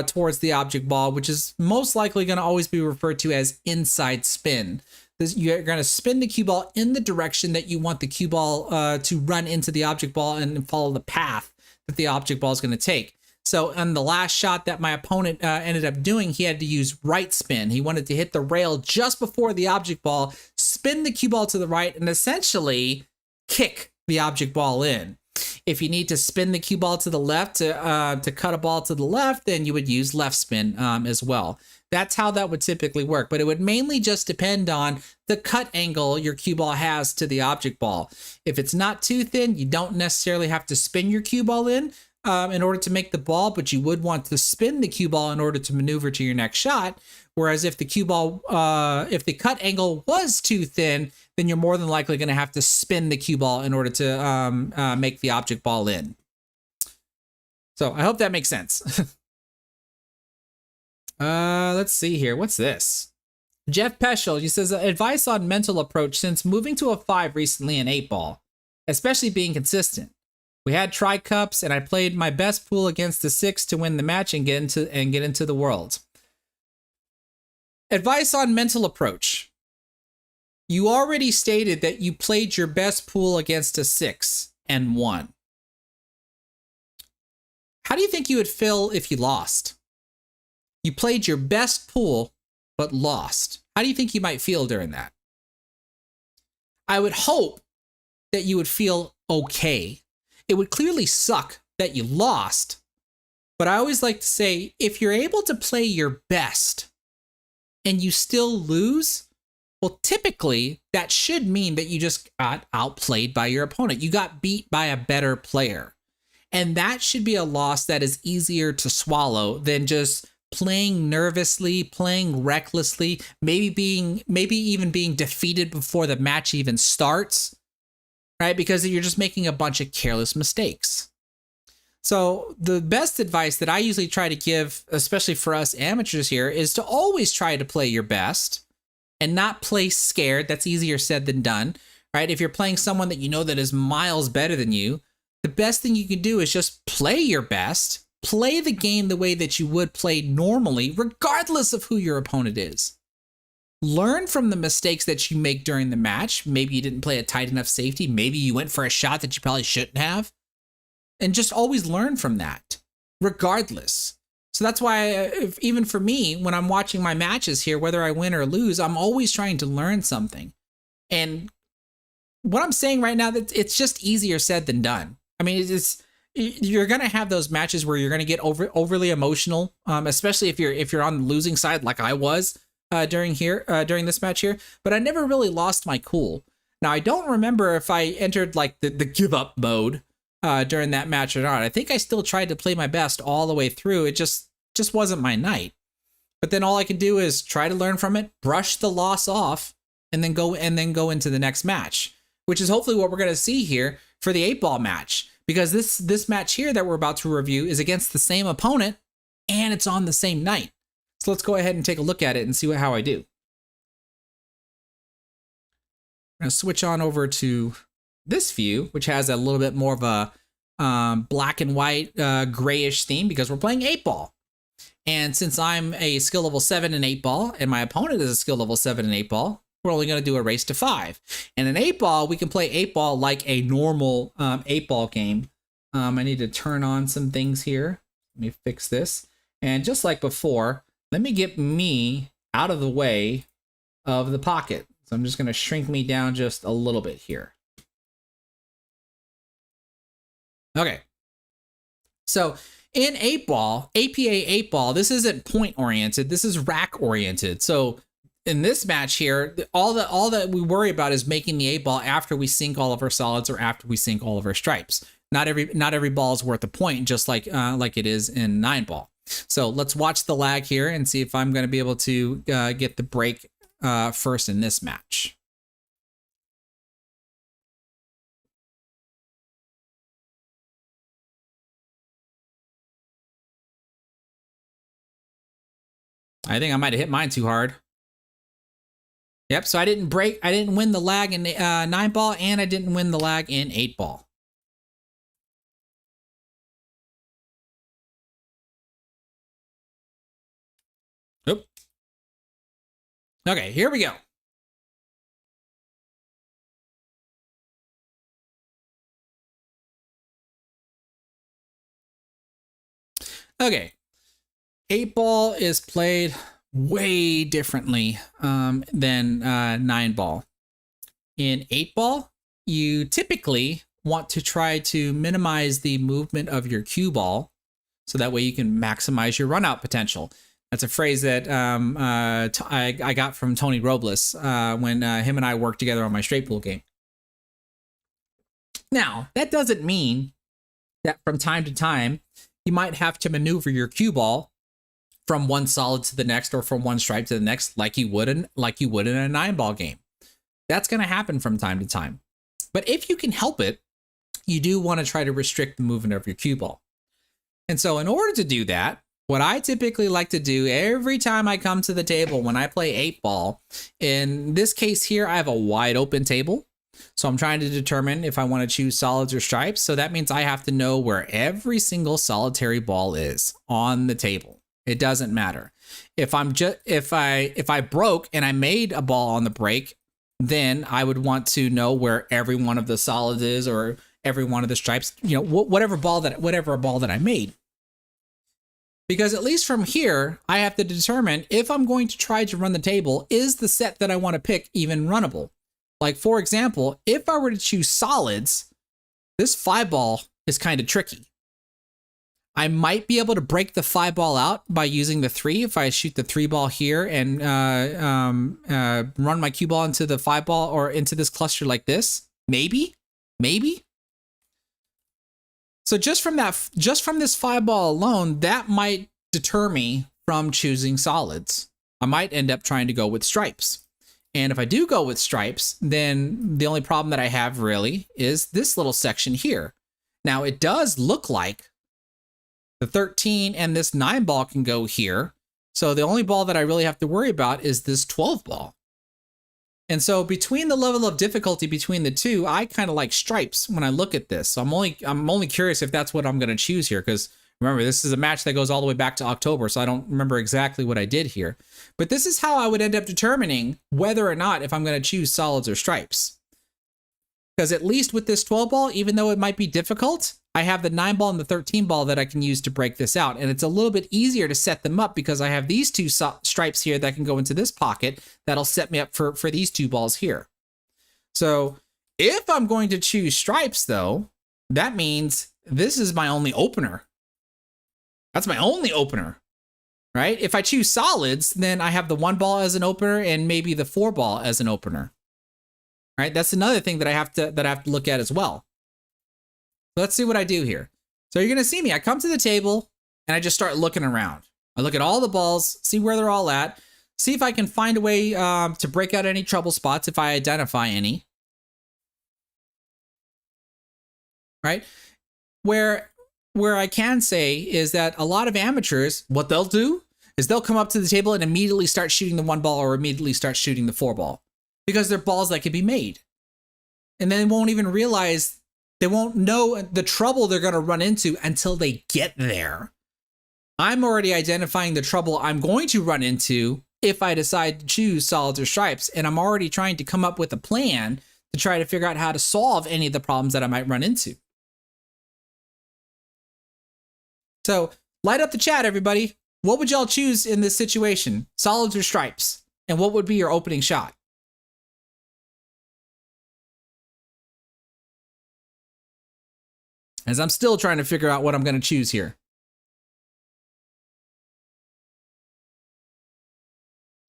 towards the object ball, which is most likely going to always be referred to as inside spin. You're going to spin the cue ball in the direction that you want the cue ball to run into the object ball and follow the path that the object ball is going to take. So on the last shot that my opponent ended up doing, he had to use right spin. He wanted to hit the rail just before the object ball, spin the cue ball to the right, and essentially kick the object ball in. If you need to spin the cue ball to the left to cut a ball to the left, then you would use left spin as well. That's how that would typically work, but it would mainly just depend on the cut angle your cue ball has to the object ball. If it's not too thin, you don't necessarily have to spin your cue ball in order to make the ball, but you would want to spin the cue ball in order to maneuver to your next shot. Whereas if the cue ball, if the cut angle was too thin, then you're more than likely going to have to spin the cue ball in order to make the object ball in. So I hope that makes sense. Let's see here. What's this? Jeff Peschel, he says, advice on mental approach since moving to a 5 recently in 8-ball, especially being consistent. We had tri-cups and I played my best pool against the 6 to win the match and get into the world. Advice on mental approach. You already stated that you played your best pool against a 6 and won. How do you think you would feel if you lost? You played your best pool, but lost. How do you think you might feel during that? I would hope that you would feel okay. It would clearly suck that you lost, but I always like to say, if you're able to play your best and you still lose, well, typically that should mean that you just got outplayed by your opponent. You got beat by a better player. And that should be a loss that is easier to swallow than just playing nervously, playing recklessly, maybe even being defeated before the match even starts, right? Because you're just making a bunch of careless mistakes. So the best advice that I usually try to give, especially for us amateurs here, is to always try to play your best and not play scared. That's easier said than done, right? If you're playing someone that you know that is miles better than you, the best thing you can do is just play your best, play the game the way that you would play normally, regardless of who your opponent is. Learn from the mistakes that you make during the match. Maybe you didn't play a tight enough safety. Maybe you went for a shot that you probably shouldn't have. And just always learn from that, regardless. So that's why, even for me, when I'm watching my matches here, whether I win or lose, I'm always trying to learn something. And what I'm saying right now, that it's just easier said than done. I mean, you're going to have those matches where you're going to get overly emotional, especially if you're on the losing side like I was during this match here. But I never really lost my cool. Now, I don't remember if I entered like the give up mode during that match or not. I think I still tried to play my best all the way through. It just wasn't my night. But then all I can do is try to learn from it, brush the loss off, and then go into the next match, which is hopefully what we're going to see here for the 8-ball match, because this match here that we're about to review is against the same opponent and it's on the same night. So let's go ahead and take a look at it and see how I do. I'm going to switch on over to this view, which has a little bit more of a black and white grayish theme because we're playing 8-ball. And since I'm a skill level 7 in 8-ball and my opponent is a skill level 7 in 8-ball, we're only going to do a race to 5. And in 8-ball, we can play 8-ball like a normal 8-ball game. I need to turn on some things here. Let me fix this. And just like before, let me get me out of the way of the pocket. So I'm just going to shrink me down just a little bit here. Okay. So in 8-ball, APA 8-ball, this isn't point oriented. This is rack oriented. So in this match here, all that we worry about is making the 8-ball after we sink all of our solids or after we sink all of our stripes. Not every ball is worth a point, just like it is in 9-ball. So let's watch the lag here and see if I'm going to be able to get the break first in this match. I think I might have hit mine too hard. Yep, so I didn't win the lag in 9-ball, and I didn't win the lag in 8-ball. Oop. Okay, here we go. Okay, 8-ball is played way differently than 9-ball. In 8-ball, you typically want to try to minimize the movement of your cue ball so that way you can maximize your run out potential. That's a phrase that I got from Tony Robles when him and I worked together on my straight pool game. Now, that doesn't mean that from time to time, you might have to maneuver your cue ball from one solid to the next or from one stripe to the next like you would in a 9-ball game. That's going to happen from time to time. But if you can help it, you do want to try to restrict the movement of your cue ball. And so in order to do that, what I typically like to do every time I come to the table when I play 8-ball, in this case here, I have a wide open table. So I'm trying to determine if I want to choose solids or stripes. So that means I have to know where every single solitary ball is on the table. It doesn't matter. If I broke and I made a ball on the break, then I would want to know where every one of the solids is or every one of the stripes, you know, whatever ball that I made. Because at least from here, I have to determine if I'm going to try to run the table, is the set that I want to pick even runnable? Like, for example, if I were to choose solids, this 5-ball is kind of tricky. I might be able to break the 5-ball out by using the 3 if I shoot the 3-ball here and run my cue ball into the 5-ball or into this cluster like this. Maybe. So just from this 5-ball alone, that might deter me from choosing solids. I might end up trying to go with stripes. And if I do go with stripes, then the only problem that I have really is this little section here. Now it does look like the 13 and this 9-ball can go here. So the only ball that I really have to worry about is this 12-ball. And so between the level of difficulty between the two, I kind of like stripes when I look at this. So I'm only curious if that's what I'm going to choose here, because remember, this is a match that goes all the way back to October, so I don't remember exactly what I did here. But this is how I would end up determining whether or not if I'm going to choose solids or stripes. Because at least with this 12-ball, even though it might be difficult, I have the 9-ball and the 13-ball that I can use to break this out. And it's a little bit easier to set them up because I have these two stripes here that can go into this pocket that'll set me up for these 2 balls here. So if I'm going to choose stripes, though, that means this is my only opener. That's my only opener, right? If I choose solids, then I have the 1-ball as an opener and maybe the 4-ball as an opener, right? That's another thing that I have to look at as well. So let's see what I do here. So you're going to see me. I come to the table and I just start looking around. I look at all the balls, see where they're all at, see if I can find a way to break out any trouble spots if I identify any, right? Where I can say is that a lot of amateurs, what they'll do is they'll come up to the table and immediately start shooting the 1-ball or immediately start shooting the 4-ball because they're balls that can be made. And then they won't even realize, they won't know the trouble they're going to run into until they get there. I'm already identifying the trouble I'm going to run into if I decide to choose solids or stripes, and I'm already trying to come up with a plan to try to figure out how to solve any of the problems that I might run into. So light up the chat, everybody. What would y'all choose in this situation? Solids or stripes? And what would be your opening shot? As I'm still trying to figure out what I'm going to choose here.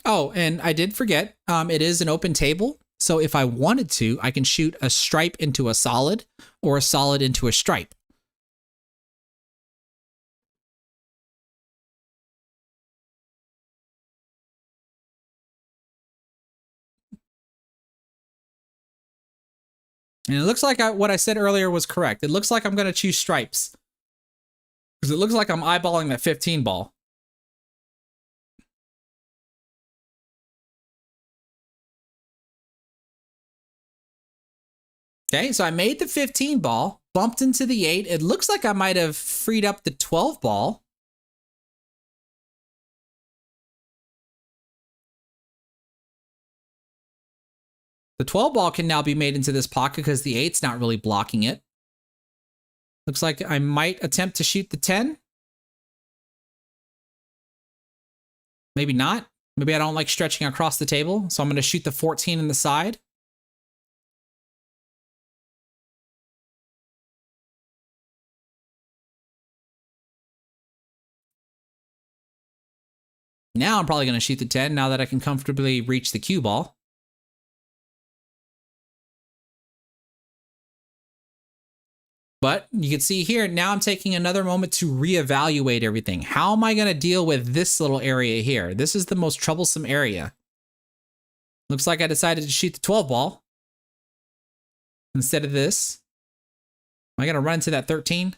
Oh, and I did forget, it is an open table. So if I wanted to, I can shoot a stripe into a solid or a solid into a stripe. And it looks like what I said earlier was correct. It looks like I'm going to choose stripes. Because it looks like I'm eyeballing that 15-ball. Okay, so I made the 15-ball, bumped into the 8. It looks like I might have freed up the 12-ball. The 12-ball can now be made into this pocket because the 8's not really blocking it. Looks like I might attempt to shoot the 10. Maybe not. Maybe I don't like stretching across the table, so I'm going to shoot the 14 in the side. Now I'm probably going to shoot the 10 now that I can comfortably reach the cue ball. But you can see here, now I'm taking another moment to reevaluate everything. How am I going to deal with this little area here? This is the most troublesome area. Looks like I decided to shoot the 12 ball instead of this. Am I going to run into that 13?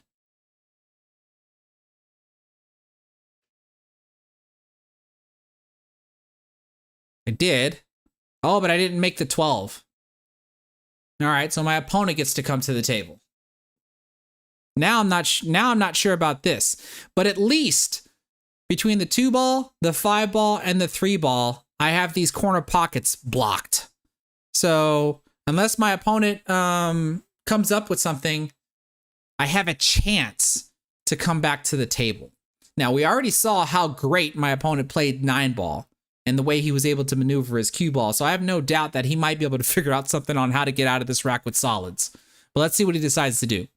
I did. Oh, but I didn't make the 12. All right, so my opponent gets to come to the table. Now I'm not sure about this, but at least between the 2 ball, the 5 ball, and the 3 ball, I have these corner pockets blocked. So unless my opponent comes up with something, I have a chance to come back to the table. Now we already saw how great my opponent played 9 ball and the way he was able to maneuver his cue ball. So I have no doubt that he might be able to figure out something on how to get out of this rack with solids. But let's see what he decides to do.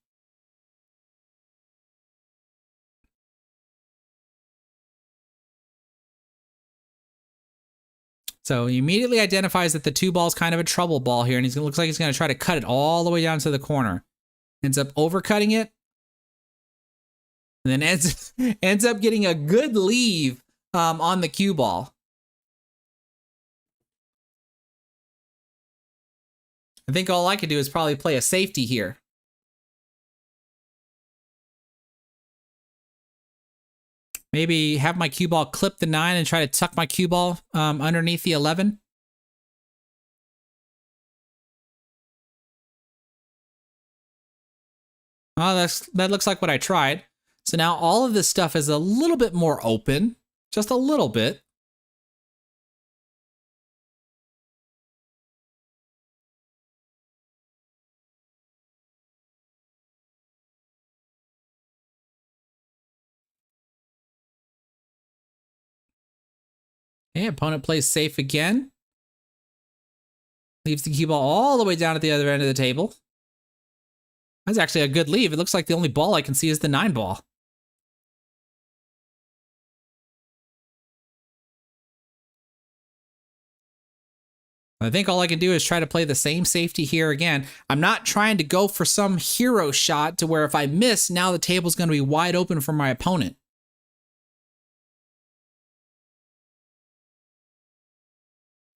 So he immediately identifies that the 2 ball is kind of a trouble ball here, and he looks like he's going to try to cut it all the way down to the corner. Ends up overcutting it, and then ends up getting a good leave on the cue ball. I think all I could do is probably play a safety here. Maybe have my cue ball clip the 9 and try to tuck my cue ball underneath the 11. Oh, that looks like what I tried. So now all of this stuff is a little bit more open, just a little bit. Okay, opponent plays safe again. Leaves the cue ball all the way down at the other end of the table. That's actually a good leave. It looks like the only ball I can see is the 9 ball. I think all I can do is try to play the same safety here again. I'm not trying to go for some hero shot to where if I miss, now the table's going to be wide open for my opponent.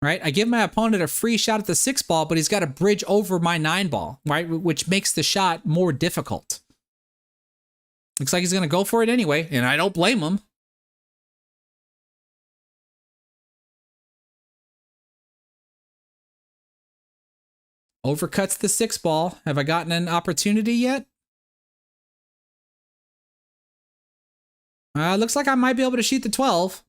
Right? I give my opponent a free shot at the 6 ball, but he's got to bridge over my 9 ball, right? Which makes the shot more difficult. Looks like he's going to go for it anyway, and I don't blame him. Overcuts the 6 ball. Have I gotten an opportunity yet? Looks like I might be able to shoot the 12.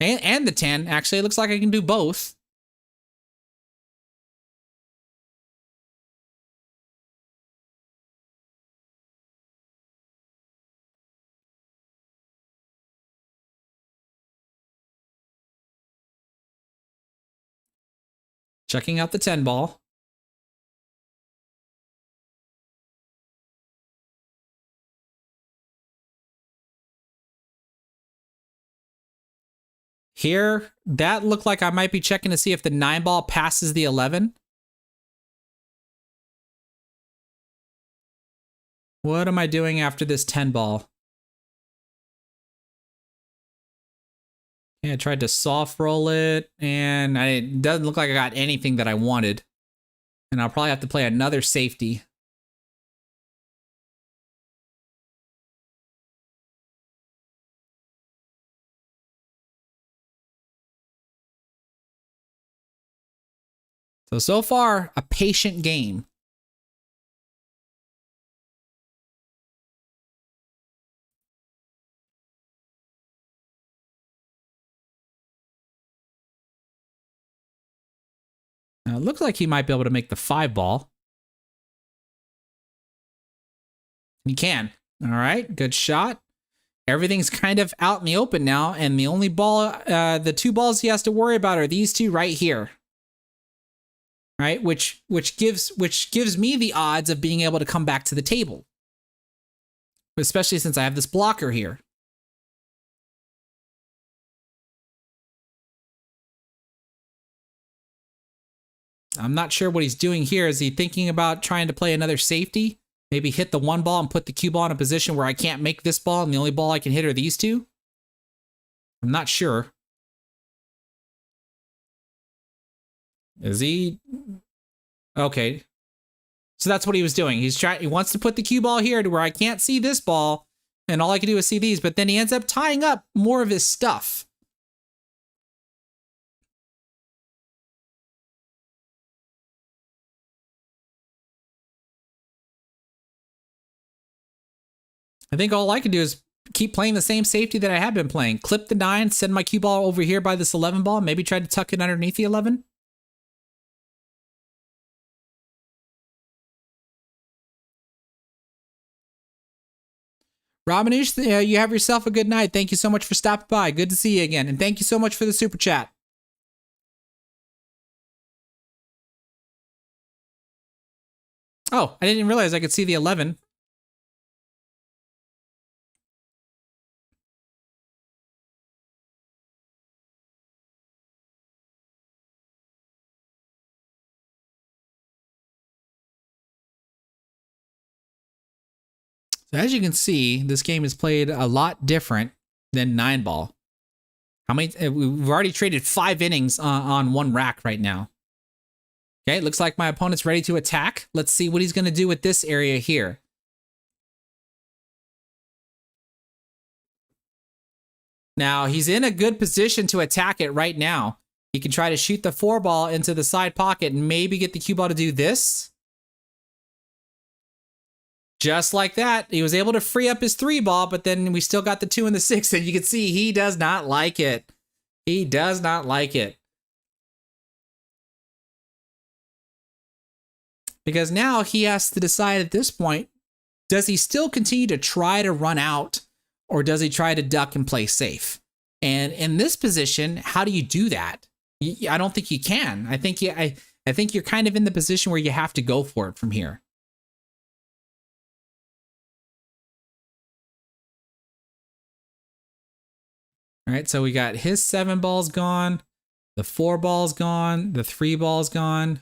And the 10, actually. It looks like I can do both. Checking out the 10 ball. Here, that looked like I might be checking to see if the 9 ball passes the 11. What am I doing after this 10 ball? Yeah, I tried to soft roll it, and it doesn't look like I got anything that I wanted. And I'll probably have to play another safety. So far, a patient game. Now, it looks like he might be able to make the 5 ball. He can. All right, good shot. Everything's kind of out in the open now, and the only ball, the 2 balls he has to worry about are these 2 right here. Right, which gives me the odds of being able to come back to the table, especially since I have this blocker here. I'm not sure what he's doing here. Is he thinking about trying to play another safety? Maybe hit the one ball and put the cue ball in a position where I can't make this ball and the only ball I can hit are these two? I'm not sure. Is he? Okay. So that's what he was doing. He wants to put the cue ball here to where I can't see this ball and all I can do is see these, but then he ends up tying up more of his stuff. I think all I can do is keep playing the same safety that I have been playing. Clip the 9, send my cue ball over here by this 11 ball, maybe try to tuck it underneath the 11. Ramanoush, you have yourself a good night. Thank you so much for stopping by. Good to see you again. And thank you so much for the super chat. Oh, I didn't realize I could see the 11. So as you can see, this game is played a lot different than 9-ball. How many? We've already traded 5 innings on one rack right now. Okay, it looks like my opponent's ready to attack. Let's see what he's going to do with this area here. Now, he's in a good position to attack it right now. He can try to shoot the 4 ball into the side pocket and maybe get the cue ball to do this. Just like that, he was able to free up his 3 ball, but then we still got the 2 and the 6, and you can see he does not like it. He does not like it. Because now he has to decide at this point, does he still continue to try to run out, or does he try to duck and play safe? And in this position, how do you do that? I don't think you can. I think you're kind of in the position where you have to go for it from here. All right, so we got his 7 balls gone, the 4 balls gone, the 3 balls gone,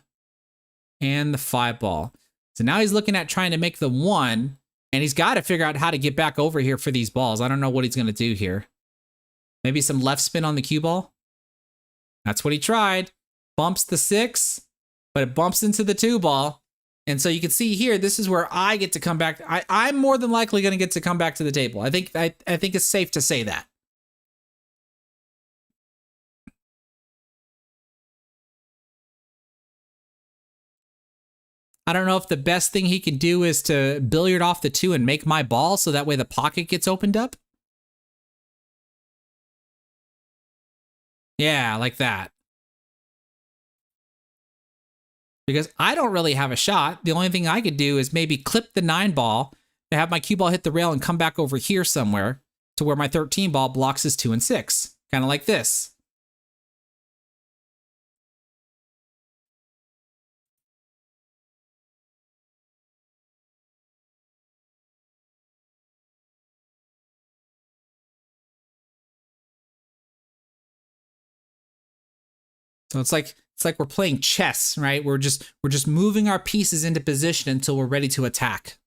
and the 5 ball. So now he's looking at trying to make the 1, and he's got to figure out how to get back over here for these balls. I don't know what he's going to do here. Maybe some left spin on the cue ball. That's what he tried. Bumps the 6, but it bumps into the 2 ball. And so you can see here, this is where I get to come back. I'm more than likely going to get to come back to the table. I think it's safe to say that. I don't know if the best thing he can do is to billiard off the 2 and make my ball so that way the pocket gets opened up. Yeah, like that. Because I don't really have a shot. The only thing I could do is maybe clip the 9 ball to have my cue ball hit the rail and come back over here somewhere to where my 13 ball blocks his 2 and 6. Kind of like this. So it's like we're playing chess, right? We're just moving our pieces into position until we're ready to attack.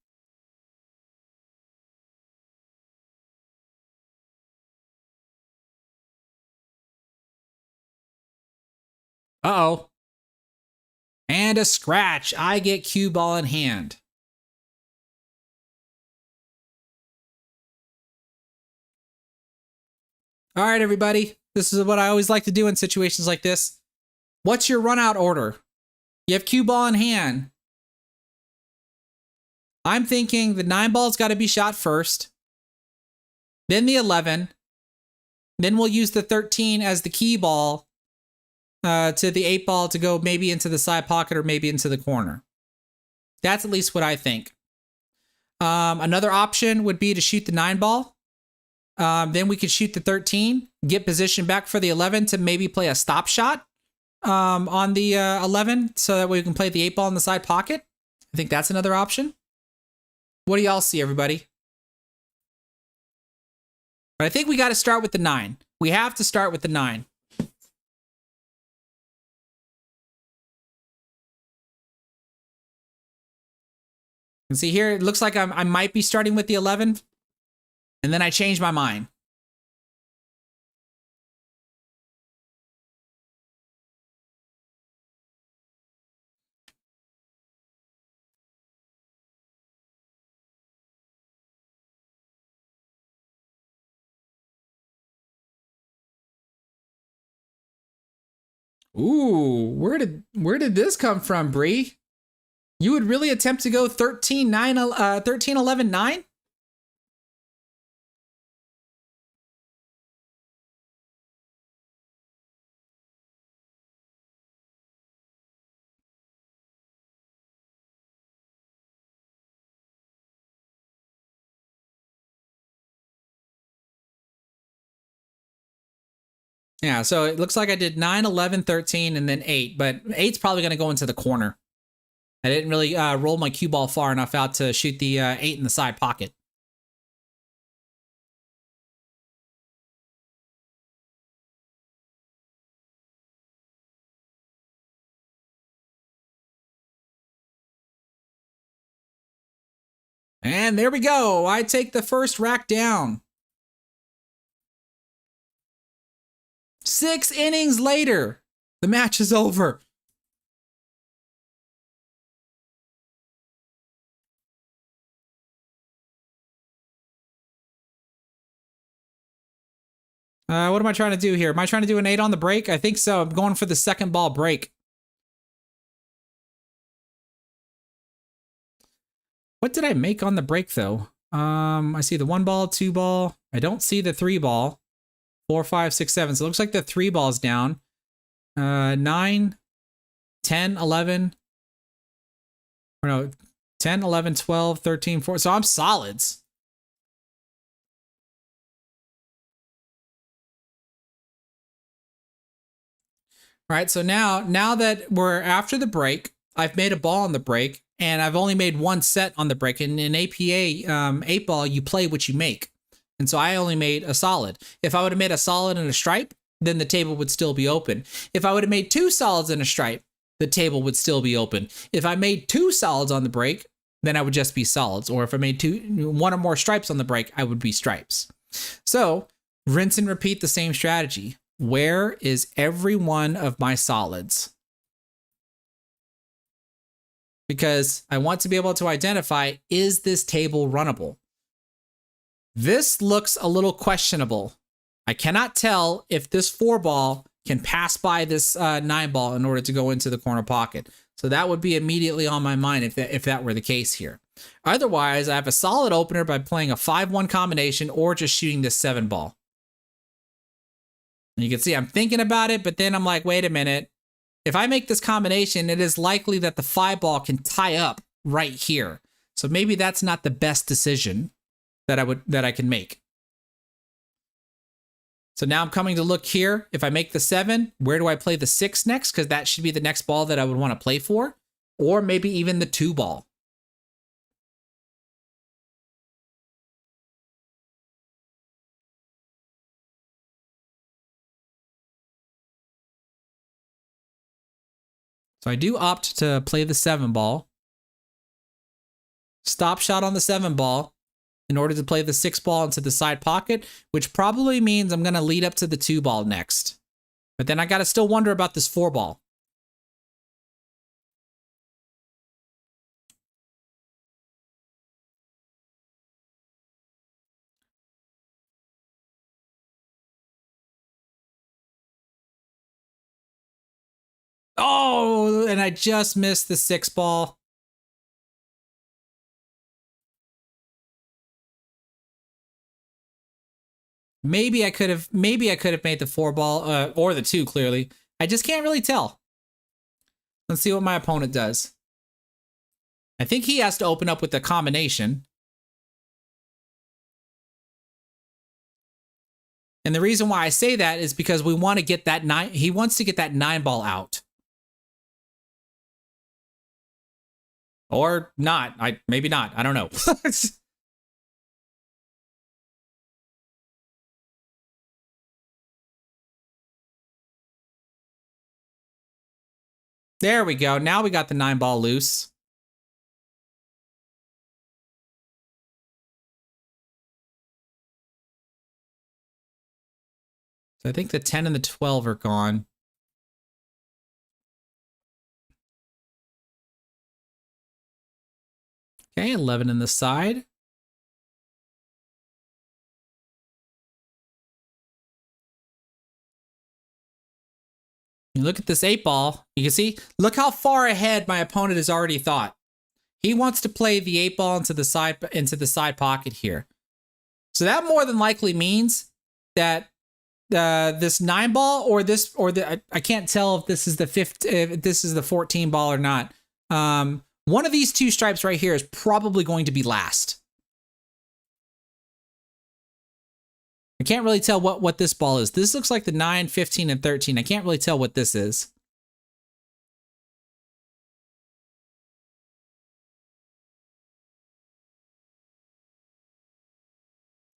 Uh-oh. And a scratch. I get cue ball in hand. All right, everybody. This is what I always like to do in situations like this. What's your run out order? You have cue ball in hand. I'm thinking the 9 ball's got to be shot first. Then the 11. Then we'll use the 13 as the key ball to the 8 ball to go maybe into the side pocket or maybe into the corner. That's at least what I think. Another option would be to shoot the 9 ball. Then we could shoot the 13, get position back for the 11 to maybe play a stop shot on the 11 so that way we can play the 8 ball in the side pocket. I think that's another option. What do y'all see, everybody? But I think we got to start with the 9. We have to start with the 9. And see here, it looks like I might be starting with the 11. And then I changed my mind. Ooh, where did this come from, Bree? You would really attempt to go 13, 9, 13, 11, 9? Yeah, so it looks like I did 9, 11, 13, and then 8, but 8's probably going to go into the corner. I didn't really roll my cue ball far enough out to shoot the 8 in the side pocket. And there we go. I take the first rack down. 6 innings later, the match is over. What am I trying to do here? Am I trying to do an 8 on the break? I think so. I'm going for the second ball break. What did I make on the break, though? I see the 1 ball, 2 ball. I don't see the 3 ball. 4, 5, 6, 7. So it looks like the 3 ball's down. 9, 10, 11. Or no, 10, 11, 12, 13, 4. So I'm solids. All right, so now that we're after the break, I've made a ball on the break, and I've only made 1 set on the break. And in APA 8 ball, you play what you make. And so I only made a solid. If I would have made a solid and a stripe, then the table would still be open. If I would have made 2 solids and a stripe, the table would still be open. If I made 2 solids on the break, then I would just be solids. Or if I made 1 or more stripes on the break, I would be stripes. So rinse and repeat the same strategy. Where is every one of my solids? Because I want to be able to identify, is this table runnable? This looks a little questionable. I cannot tell if this 4 ball can pass by this 9 ball in order to go into the corner pocket. So that would be immediately on my mind if that were the case here. Otherwise, I have a solid opener by playing a 5-1 combination or just shooting this 7 ball. And you can see I'm thinking about it, but then I'm like, wait a minute. If I make this combination, it is likely that the 5 ball can tie up right here. So maybe that's not the best decision that I can make. So now I'm coming to look here. If I make the 7, where do I play the 6 next? Because that should be the next ball that I would want to play for. Or maybe even the 2 ball. So I do opt to play the 7 ball. Stop shot on the 7 ball in order to play the 6 ball into the side pocket, which probably means I'm going to lead up to the 2 ball next. But then I got to still wonder about this 4 ball. Oh, and I just missed the 6 ball. Maybe I could have made the 4 ball or the 2 clearly. I just can't really tell. Let's see what my opponent does. I think he has to open up with the combination. And the reason why I say that is because we want to get that 9. He wants to get that 9 ball out. Or not. Maybe not. I don't know. There we go. Now we got the 9 ball loose. I think the 10 and the 12 are gone. Okay, 11 in the side. You look at this 8-ball, you can see, look how far ahead my opponent has already thought. He wants to play the 8-ball into the side pocket here. So that more than likely means that this 9-ball I can't tell if this is the 14-ball or not. One of these two stripes right here is probably going to be last. I can't really tell what this ball is. This looks like the 9, 15, and 13. I can't really tell what this is.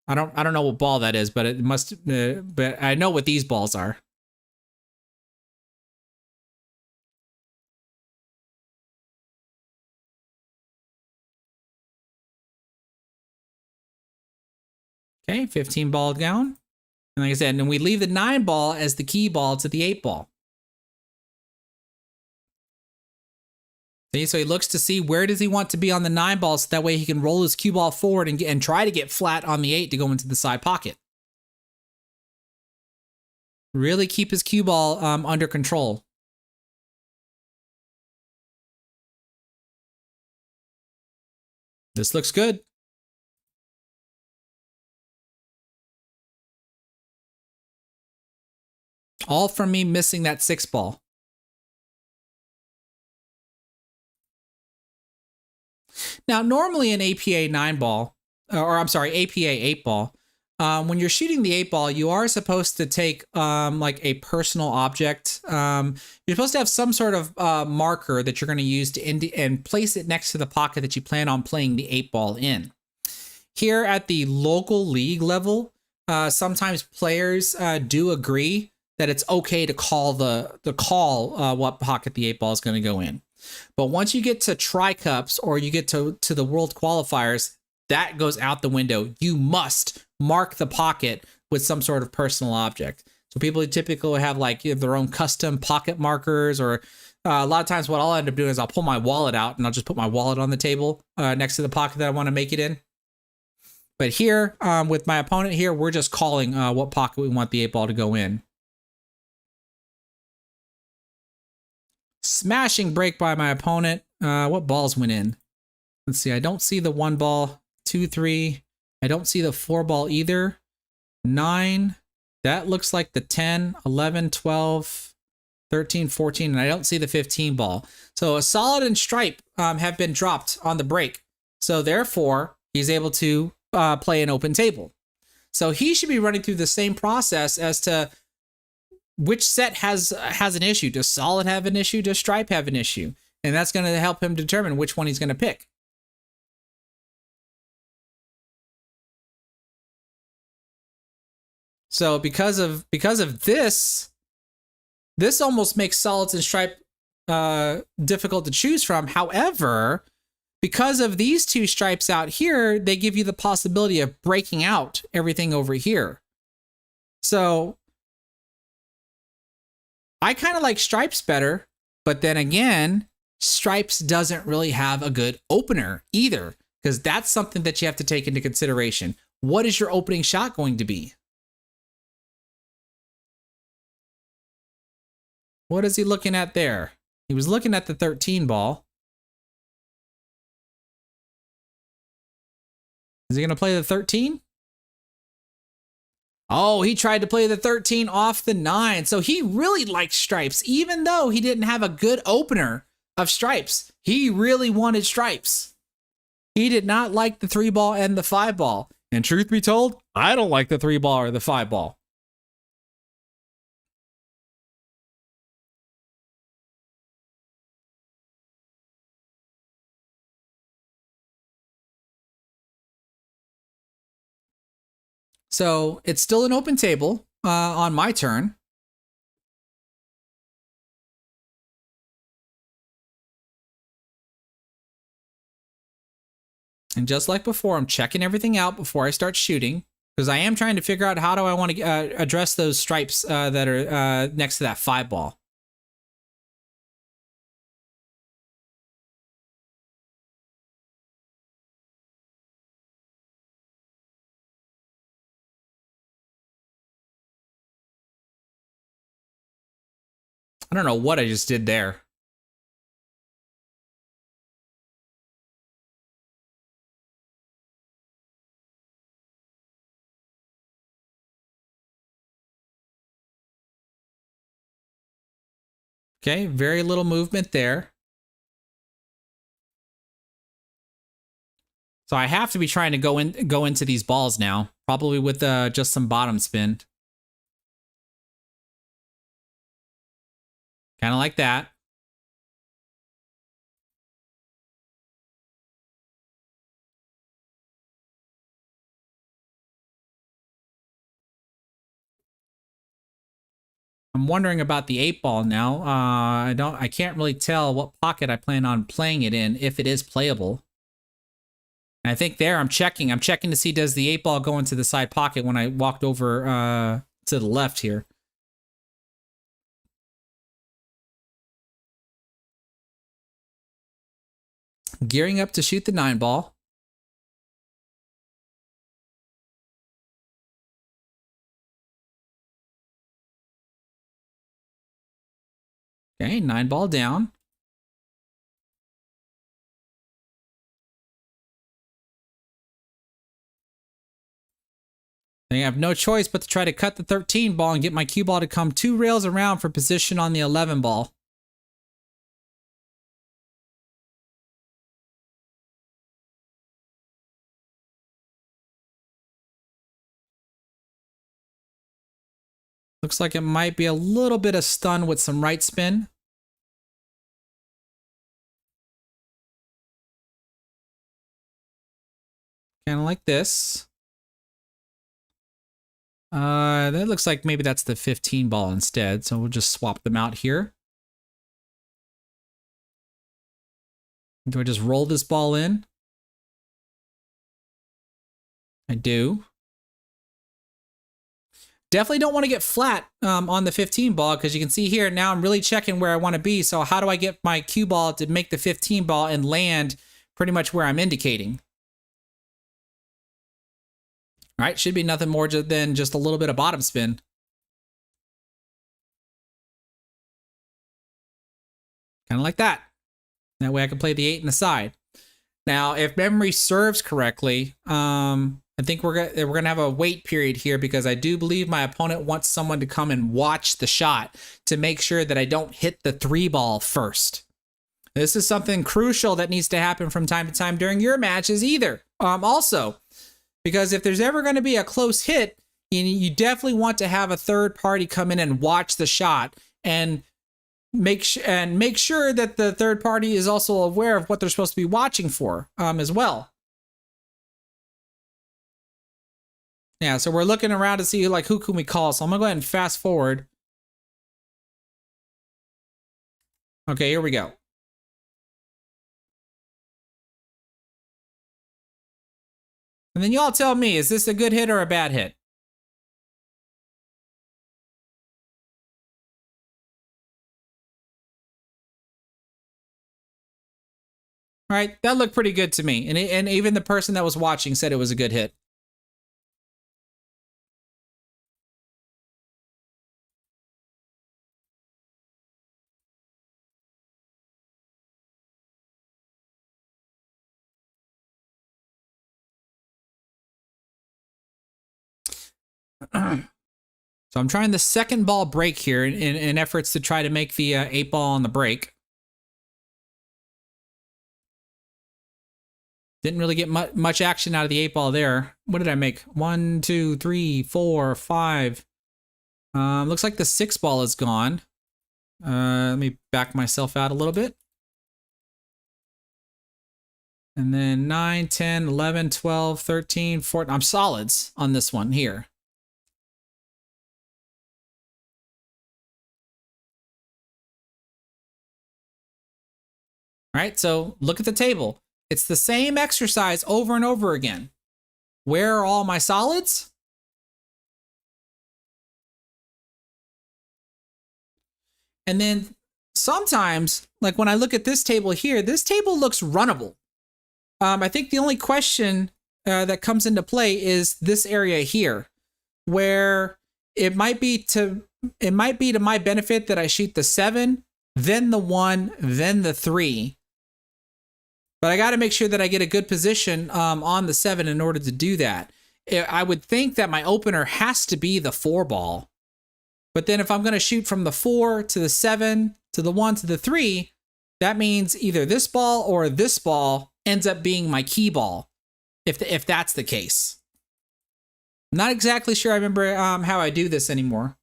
I don't know what ball that is, but it must. But I know what these balls are. Okay, 15 ball down. And like I said, and we leave the 9 ball as the key ball to the 8 ball. See, so he looks to see where does he want to be on the 9 ball, so that way he can roll his cue ball forward and try to get flat on the 8 to go into the side pocket. Really keep his cue ball under control. This looks good. All from me missing that 6 ball. Now, normally an APA 9-ball, or I'm sorry, APA 8-ball, when you're shooting the 8-ball, you are supposed to take like a personal object. You're supposed to have some sort of marker that you're going to use and place it next to the pocket that you plan on playing the 8-ball in. Here at the local league level, sometimes players do agree that it's okay to call what pocket the 8-ball is going to go in. But once you get to tri-cups or you get to the world qualifiers, that goes out the window. You must mark the pocket with some sort of personal object. So people typically have like their own custom pocket markers, or a lot of times what I'll end up doing is I'll pull my wallet out and I'll just put my wallet on the table next to the pocket that I want to make it in. But here, with my opponent here, we're just calling what pocket we want the 8-ball to go in. Smashing break by my opponent. What balls went in? Let's see. I don't see the 1 ball, 2, 3. I don't see the 4 ball either. 9. That looks like the 10, 11, 12, 13, 14, and I don't see the 15 ball. So a solid and stripe have been dropped on the break. So therefore, he's able to play an open table. So he should be running through the same process as to which set has an issue. Does solid have an issue? Does stripe have an issue? And that's going to help him determine which one he's going to pick. So because of this almost makes solids and stripe difficult to choose from. However, because of these 2 stripes out here, they give you the possibility of breaking out everything over here. So I kind of like stripes better, but then again, stripes doesn't really have a good opener either, because that's something that you have to take into consideration. What is your opening shot going to be? What is he looking at there? He was looking at the 13 ball. Is he going to play the 13? Oh, he tried to play the 13 off the 9. So he really liked stripes, even though he didn't have a good opener of stripes. He really wanted stripes. He did not like the 3 ball and the 5 ball. And truth be told, I don't like the 3 ball or the 5 ball. So it's still an open table on my turn. And just like before, I'm checking everything out before I start shooting. Because I am trying to figure out how do I want to address those stripes that are next to that 5 ball. I don't know what I just did there. Okay, very little movement there. So I have to be trying to go into these balls now, probably with just some bottom spin. Kind of like that. I'm wondering about the 8 ball now. I can't really tell what pocket I plan on playing it in if it is playable. And I think there I'm checking to see does the 8 ball go into the side pocket when I walked over to the left here. Gearing up to shoot the 9 ball. Okay, 9 ball down. I have no choice but to try to cut the 13 ball and get my cue ball to come 2 rails around for position on the 11 ball. Looks like it might be a little bit of stun with some right spin. Kind of like this. That looks like maybe that's the 15 ball instead, so we'll just swap them out here. Do I just roll this ball in? I do. Definitely don't want to get flat on the 15 ball because you can see here now I'm really checking where I want to be. So how do I get my cue ball to make the 15 ball and land pretty much where I'm indicating? All right, should be nothing more than just a little bit of bottom spin. Kind of like that. That way I can play the 8 in the side. Now, if memory serves correctly, I think we're gonna have a wait period here because I do believe my opponent wants someone to come and watch the shot to make sure that I don't hit the 3 ball first. This is something crucial that needs to happen from time to time during your matches either. Also, because if there's ever going to be a close hit, you definitely want to have a third party come in and watch the shot and make sure that the third party is also aware of what they're supposed to be watching for as well. Yeah, so we're looking around to see like who can we call. So I'm gonna go ahead and fast forward. Okay, here we go. And then y'all tell me, is this a good hit or a bad hit? All right, that looked pretty good to me. And even the person that was watching said it was a good hit. So I'm trying the second ball break here in efforts to try to make the 8 ball on the break. Didn't really get much action out of the 8 ball there. What did I make? 1, 2, 3, 4, 5. Looks like the 6 ball is gone. Let me back myself out a little bit. And then 9, 10, 11, 12, 13, 14. I'm solids on this one here. All right, so look at the table. It's the same exercise over and over again. Where are all my solids? And then sometimes, like when I look at this table here, this table looks runnable. I think the only question that comes into play is this area here, where it might be to my benefit that I shoot the 7, then the 1, then the 3. But I got to make sure that I get a good position on the 7 in order to do that. I would think that my opener has to be the 4 ball. But then if I'm going to shoot from the 4 to the 7 to the 1 to the 3, that means either this ball or this ball ends up being my key ball, if that's the case. I'm not exactly sure I remember how I do this anymore.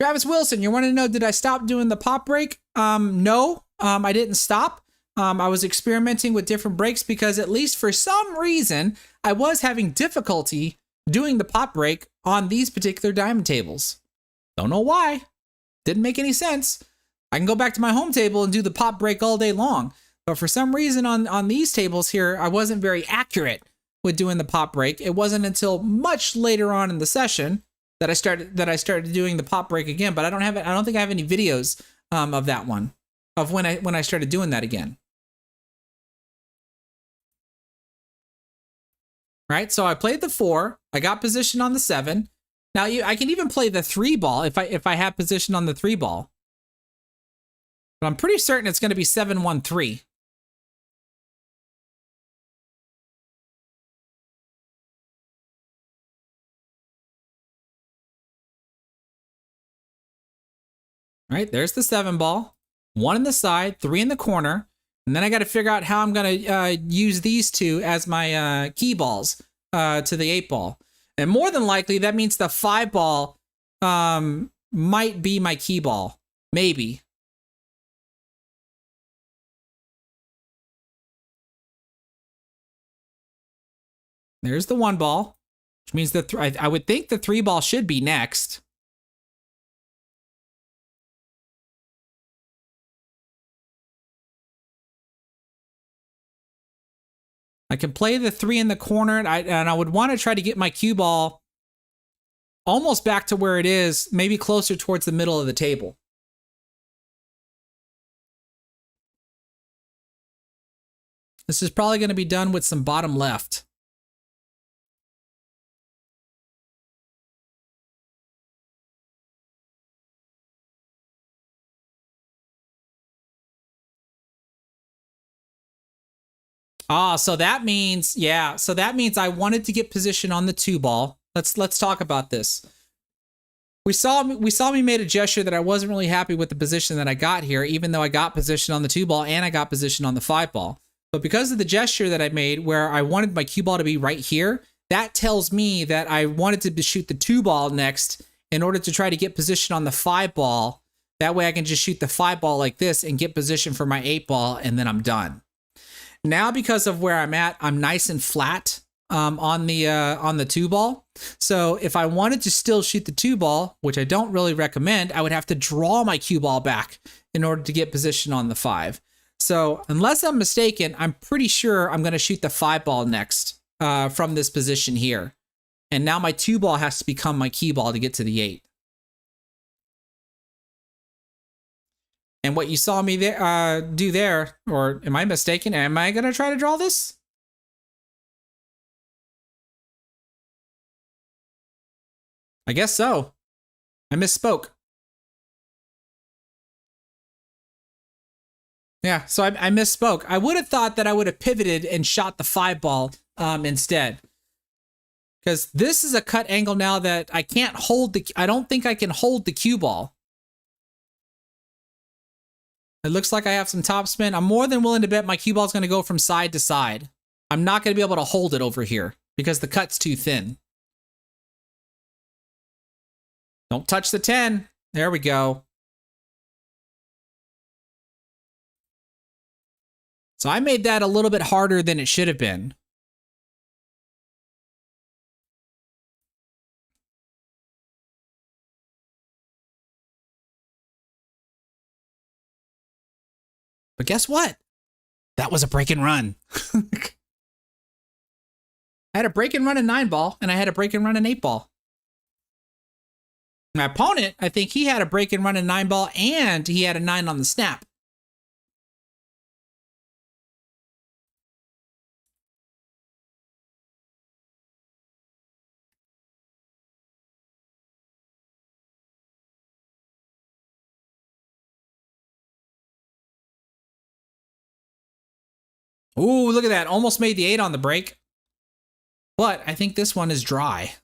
Travis Wilson, you want to know, did I stop doing the pop break? No, I didn't stop. I was experimenting with different breaks because at least for some reason, I was having difficulty doing the pop break on these particular diamond tables. Don't know why. Didn't make any sense. I can go back to my home table and do the pop break all day long. But for some reason on these tables here, I wasn't very accurate with doing the pop break. It wasn't until much later on in the session that I started doing the pop break again. But I don't think I have any videos of that one, of when I started doing that again. Right, so I played the 4. I got position on the 7. Now I can even play the 3 ball if I have position on the 3 ball. But I'm pretty certain it's going to be 7-1-3. Right, there's the 7 ball. 1 in the side, 3 in the corner. And then I got to figure out how I'm going to use these 2 as my key balls to the 8 ball. And more than likely, that means the 5 ball might be my key ball. Maybe. There's the 1 ball, which means I would think the 3 ball should be next. I can play the 3 in the corner, and I would want to try to get my cue ball almost back to where it is, maybe closer towards the middle of the table. This is probably going to be done with some bottom left. So that means, so that means I wanted to get position on the 2 ball. Let's talk about this. We saw me made a gesture that I wasn't really happy with the position that I got here, even though I got position on the 2 ball and I got position on the 5 ball. But because of the gesture that I made where I wanted my cue ball to be right here, that tells me that I wanted to shoot the 2 ball next in order to try to get position on the 5 ball. That way I can just shoot the 5 ball like this and get position for my 8 ball, and then I'm done. Now, because of where I'm at, I'm nice and flat on the 2 ball. So if I wanted to still shoot the 2 ball, which I don't really recommend, I would have to draw my cue ball back in order to get position on the 5. So unless I'm mistaken, I'm pretty sure I'm going to shoot the 5 ball next from this position here. And now my 2 ball has to become my key ball to get to the 8. And what you saw me there, do there, or am I mistaken? Am I going to try to draw this? I guess so. I misspoke. Yeah, so I misspoke. I would have thought that I would have pivoted and shot the 5 ball instead. Because this is a cut angle now that I can't hold I don't think I can hold the cue ball. It looks like I have some topspin. I'm more than willing to bet my cue ball is going to go from side to side. I'm not going to be able to hold it over here because the cut's too thin. Don't touch the 10. There we go. So I made that a little bit harder than it should have been. But guess what? That was a break and run. I had a break and run in 9 ball, and I had a break and run in 8 ball. My opponent, I think he had a break and run and 9-ball, and he had a 9 on the snap. Ooh, look at that. Almost made the 8 on the break. But I think this one is dry.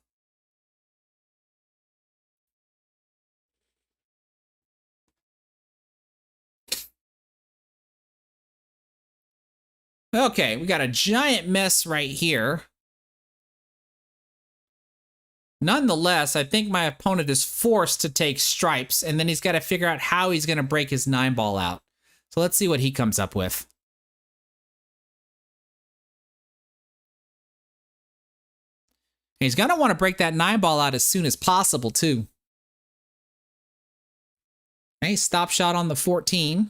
Okay, we got a giant mess right here. Nonetheless, I think my opponent is forced to take stripes, and then he's got to figure out how he's going to break his 9-ball out. So let's see what he comes up with. He's going to want to break that 9-ball out as soon as possible, too. Okay, stop shot on the 14.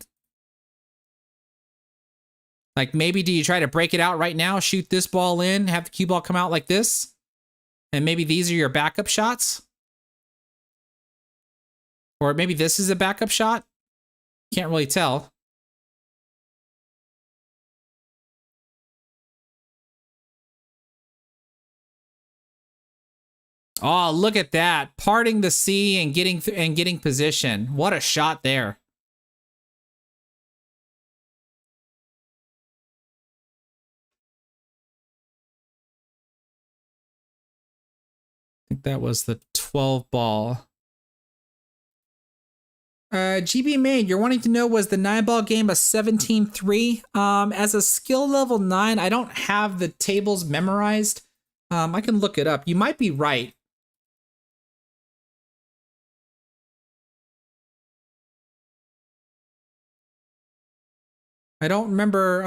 Like, maybe do you try to break it out right now, shoot this ball in, have the cue ball come out like this? And maybe these are your backup shots? Or maybe this is a backup shot? Can't really tell. Oh, look at that. Parting the sea and getting position. What a shot there. I think that was the 12 ball. GB Main, you're wanting to know, was the 9-ball game a 17-3? As a skill level 9, I don't have the tables memorized. I can look it up. You might be right. I don't remember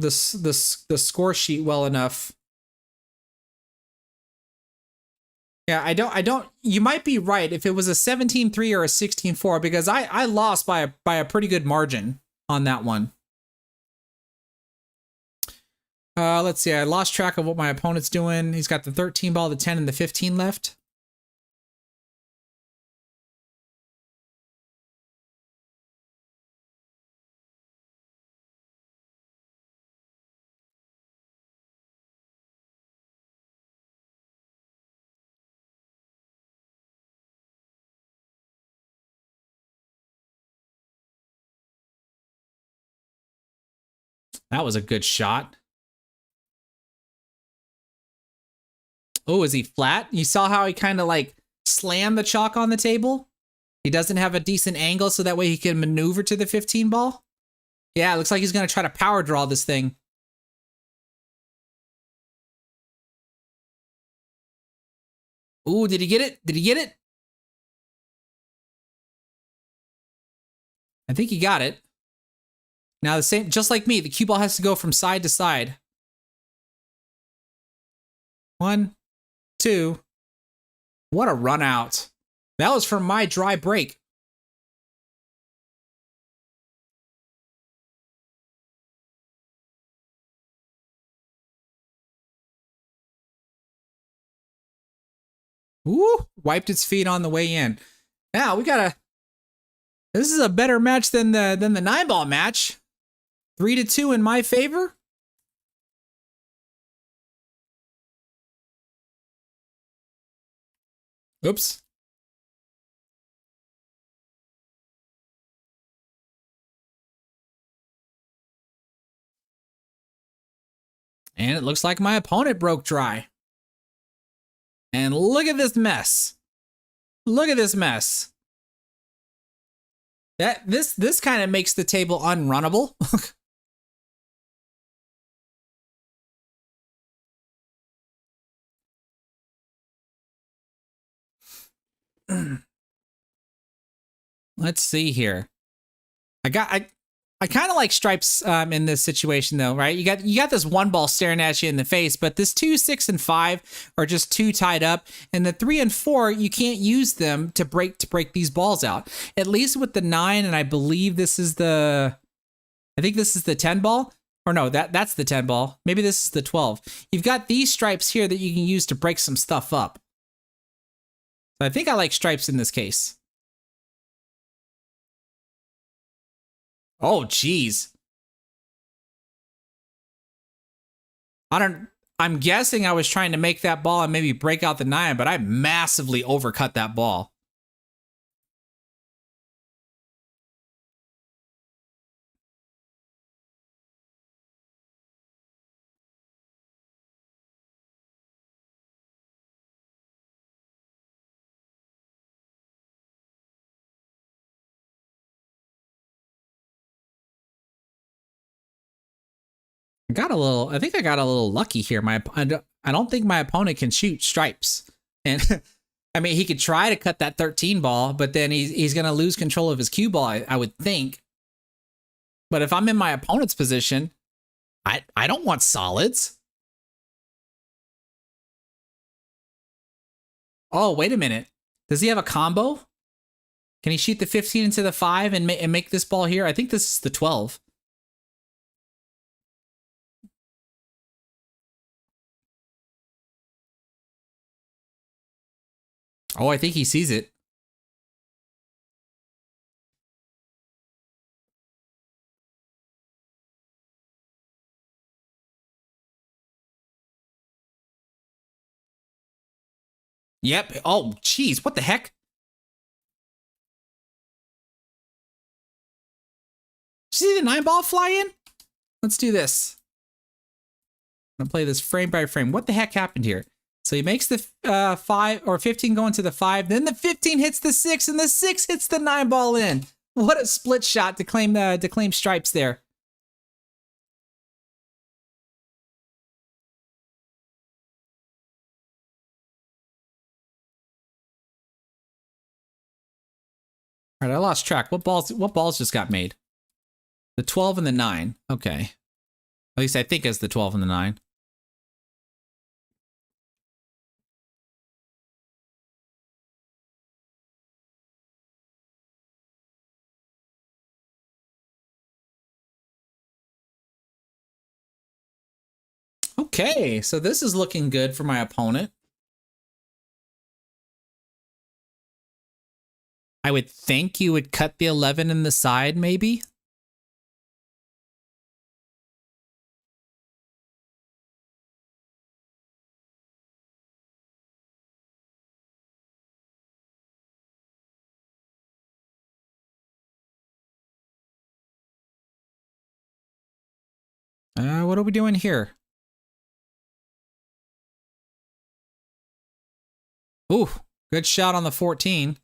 the score sheet well enough. Yeah, I don't. You might be right if it was a 17-3 or a 16-4, because I lost by a pretty good margin on that one. Let's see. I lost track of what my opponent's doing. He's got the 13 ball, the 10, and the 15 left. That was a good shot. Oh, is he flat? You saw how he kind of like slammed the chalk on the table? He doesn't have a decent angle, so that way he can maneuver to the 15 ball. Yeah, it looks like he's going to try to power draw this thing. Ooh, did he get it? Did he get it? I think he got it. Now the same, just like me, the cue ball has to go from side to side. 1, 2. What a run out. That was from my dry break. Woo! Wiped its feet on the way in. Now we gotta. This is a better match than the 9-ball match. 3-2 in my favor. Oops. And it looks like my opponent broke dry. And look at this mess. Look at this mess. This kind of makes the table unrunnable. Let's see here. I kind of like stripes in this situation though, right? You got this 1 ball staring at you in the face, but this 2, 6, and 5 are just too tied up, and the 3 and 4 you can't use them to break these balls out. At least with the 9, and I believe this is the, I think this is the 10 ball, or no, that's the 10 ball. Maybe this is the 12. You've got these stripes here that you can use to break some stuff up. I think I like stripes in this case. Oh, geez. I'm guessing I was trying to make that ball and maybe break out the 9, but I massively overcut that ball. I think I got a little lucky here. I don't think my opponent can shoot stripes. And I mean, he could try to cut that 13 ball, but then he's going to lose control of his cue ball, I would think. But if I'm in my opponent's position, I don't want solids. Oh, wait a minute. Does he have a combo? Can he shoot the 15 into the 5 and make this ball here? I think this is the 12. Oh, I think he sees it. Yep. Oh, geez. What the heck? Did you see the 9 ball fly in? Let's do this. I'm gonna play this frame by frame. What the heck happened here? So he makes the 5 or 15 go into the 5. Then the 15 hits the 6, and the 6 hits the 9 ball in. What a split shot to claim stripes there. All right, I lost track. What balls just got made? The 12 and the 9. Okay. At least I think it's the 12 and the 9. Okay, so this is looking good for my opponent. I would think you would cut the 11 in the side, maybe? What are we doing here? Ooh, good shot on the 14.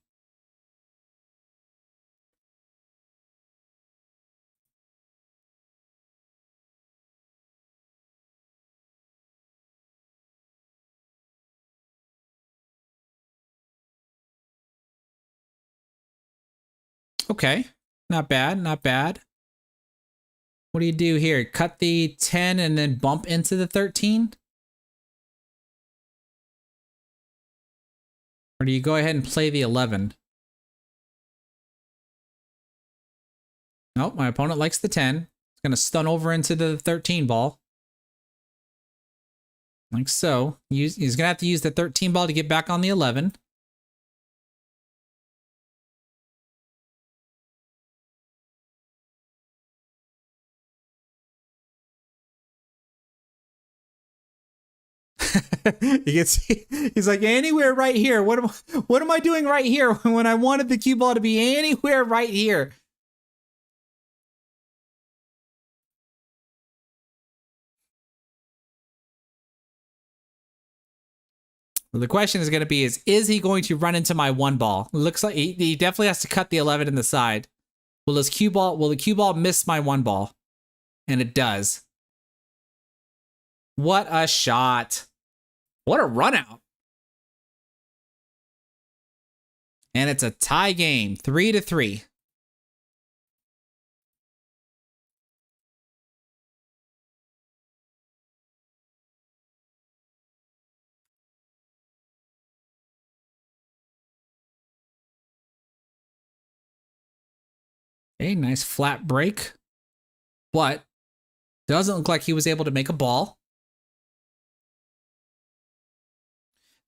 Okay, not bad, not bad. What do you do here? Cut the 10 and then bump into the 13? Or do you go ahead and play the 11? Nope, my opponent likes the 10. It's going to stun over into the 13 ball. Like so. He's going to have to use the 13 ball to get back on the 11. You can see he's like anywhere right here. What am I doing right here when I wanted the cue ball to be anywhere right here? Well, the question is going to be is he going to run into my 1 ball? It looks like he definitely has to cut the 11 in the side. Will the cue ball miss my 1 ball? And it does. What a shot. What a run out. And it's a tie game, 3-3. A nice flat break, but doesn't look like he was able to make a ball.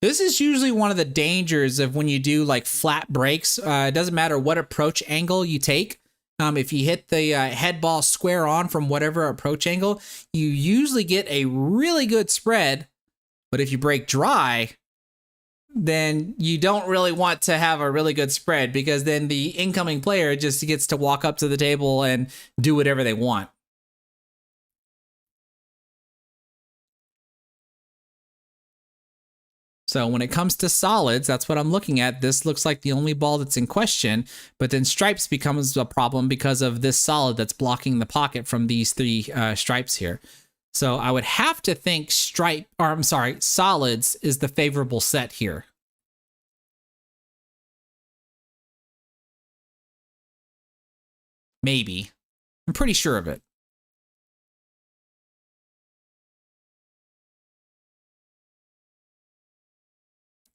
This is usually one of the dangers of when you do like flat breaks. It doesn't matter what approach angle you take. If you hit the head ball square on from whatever approach angle, you usually get a really good spread. But if you break dry, then you don't really want to have a really good spread, because then the incoming player just gets to walk up to the table and do whatever they want. So when it comes to solids, that's what I'm looking at. This looks like the only ball that's in question, but then stripes becomes a problem because of this solid that's blocking the pocket from these three stripes here. So I would have to think solids is the favorable set here. Maybe. I'm pretty sure of it.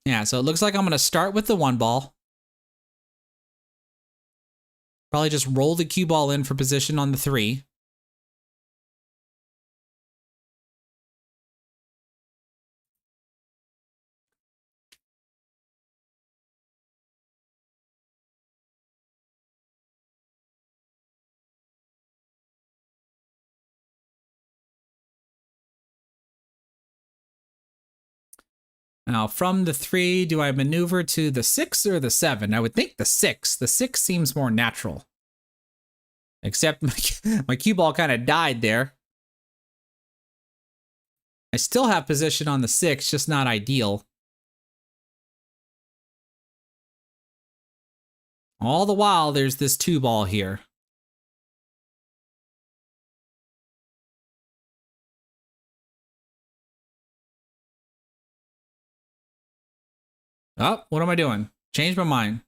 Yeah, so it looks like I'm going to start with the one ball. Probably just roll the cue ball in for position on the 3. Now, from the 3, do I maneuver to the 6 or the 7? I would think the 6. The 6 seems more natural. Except my cue ball kind of died there. I still have position on the 6, just not ideal. All the while, there's this 2 ball here. Oh, what am I doing? Changed my mind.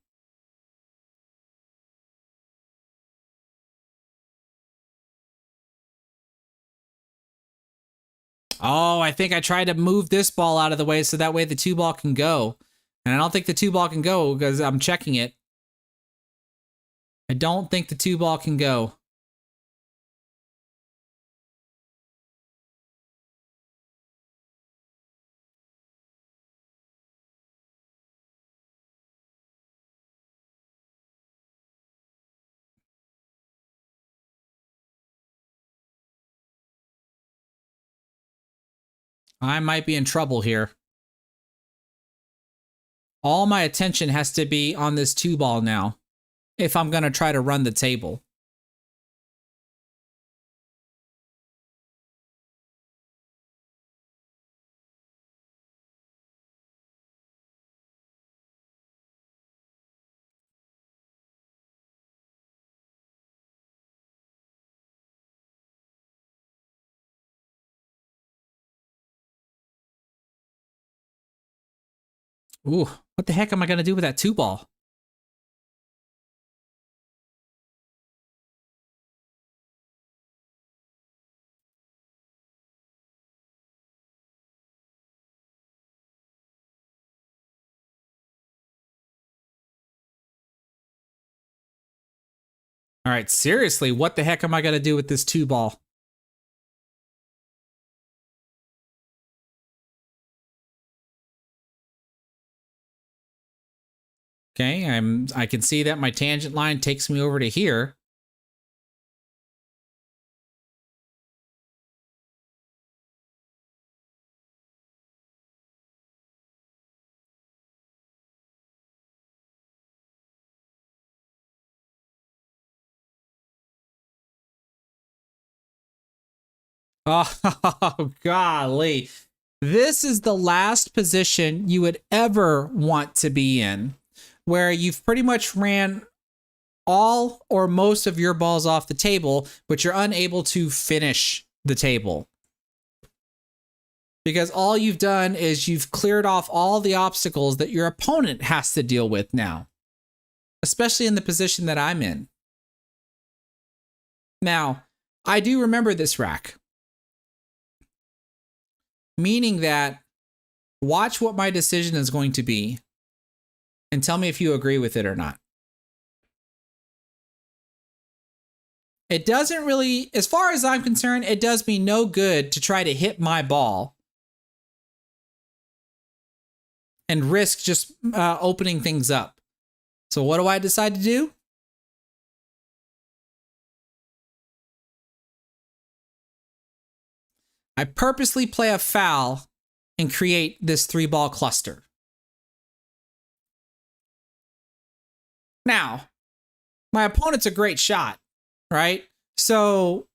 Oh, I think I tried to move this ball out of the way so that way the 2 ball can go. And I don't think the 2 ball can go because I'm checking it. I don't think the 2 ball can go. I might be in trouble here. All my attention has to be on this 2 ball now if I'm going to try to run the table. Ooh, what the heck am I going to do with that 2 ball? All right, seriously, what the heck am I going to do with this 2 ball? Okay, I can see that my tangent line takes me over to here. Oh, golly. This is the last position you would ever want to be in, where you've pretty much ran all or most of your balls off the table, but you're unable to finish the table. Because all you've done is you've cleared off all the obstacles that your opponent has to deal with now, especially in the position that I'm in. Now, I do remember this rack, meaning that watch what my decision is going to be and tell me if you agree with it or not. It doesn't really, as far as I'm concerned, it does me no good to try to hit my ball and risk just opening things up. So what do I decide to do? I purposely play a foul and create this 3-ball cluster. Now, my opponent's a great shot, right? So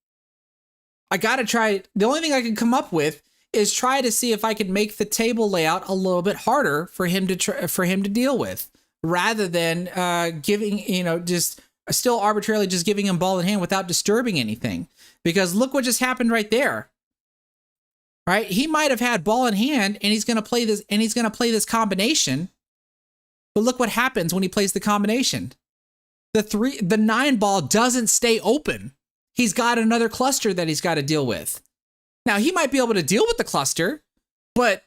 I got to try. The only thing I can come up with is try to see if I can make the table layout a little bit harder for him to deal with, rather than giving, just still arbitrarily just giving him ball in hand without disturbing anything. Because look what just happened right there. Right? He might have had ball in hand and he's going to play this combination. But look what happens when he plays the combination. The 9 ball doesn't stay open. He's got another cluster that he's got to deal with. Now, he might be able to deal with the cluster, but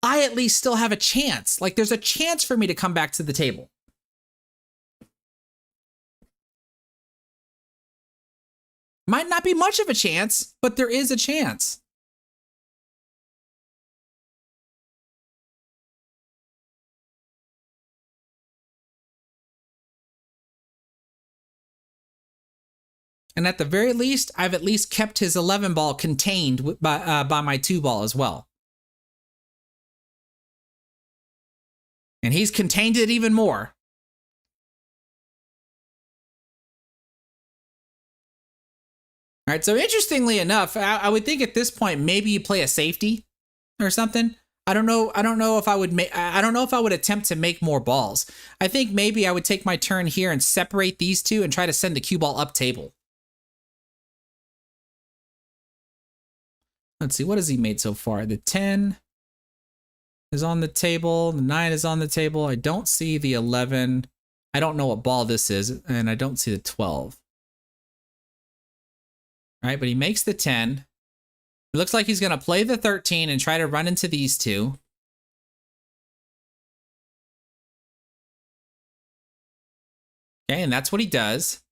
I at least still have a chance. Like, there's a chance for me to come back to the table. Might not be much of a chance, but there is a chance. And at the very least, I've at least kept his 11 ball contained by my 2 ball as well. And he's contained it even more. All right, so interestingly enough, I would think at this point maybe you play a safety or something. I don't know if I would attempt to make more balls. I think maybe I would take my turn here and separate these two and try to send the cue ball up table. Let's see, what has he made so far? The 10 is on the table, the 9 is on the table. I don't see the 11. I don't know what ball this is, and I don't see the 12. All right, but he makes the 10. It looks like he's going to play the 13 and try to run into these two. Okay, and that's what he does.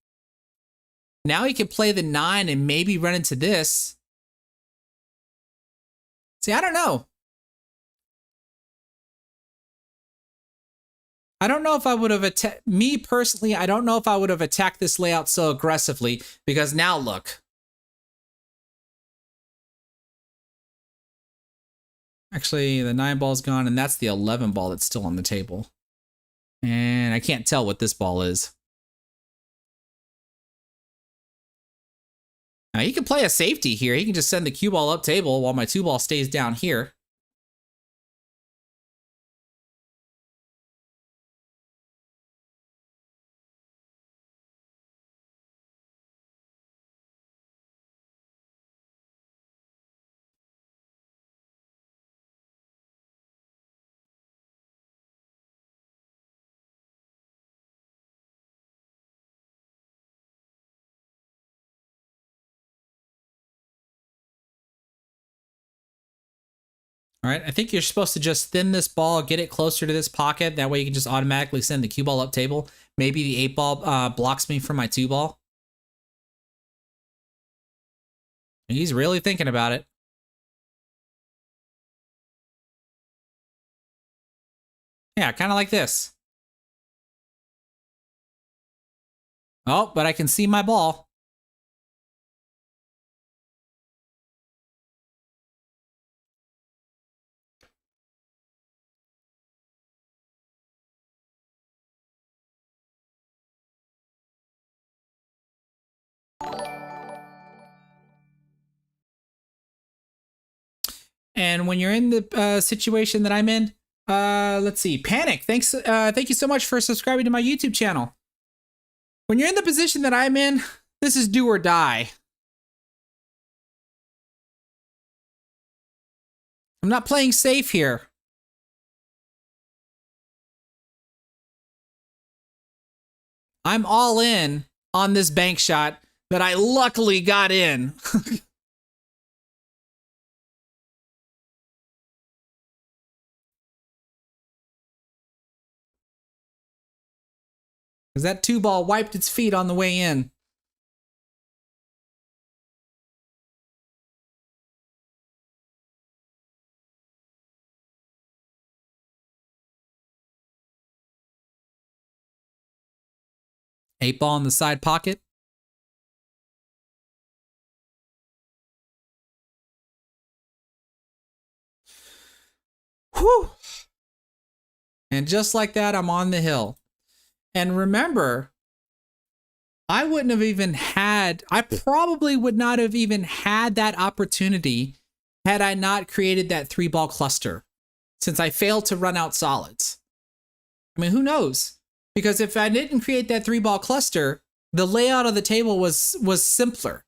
Now he can play the 9 and maybe run into this. See, I don't know. I don't know if I would have attacked... Me personally, I don't know if I would have attacked this layout so aggressively, because now look. Actually, the 9 ball's gone, and that's the 11 ball that's still on the table. And I can't tell what this ball is. Now, he can play a safety here. He can just send the cue ball up table while my 2 ball stays down here. All right, I think you're supposed to just thin this ball, get it closer to this pocket. That way you can just automatically send the cue ball up table. Maybe the 8 ball blocks me from my 2 ball. He's really thinking about it. Yeah, kind of like this. Oh, but I can see my ball. And when you're in the situation that I'm in, let's see, Panic. Thanks, thank you so much for subscribing to my YouTube channel. When you're in the position that I'm in, this is do or die. I'm not playing safe here. I'm all in on this bank shot that I luckily got in. Because that 2 ball wiped its feet on the way in. 8 ball in the side pocket. Whew. And just like that, I'm on the hill. And remember, I probably would not have even had that opportunity had I not created that 3-ball cluster, since I failed to run out solids. I mean, who knows? Because if I didn't create that 3-ball cluster, the layout of the table was simpler.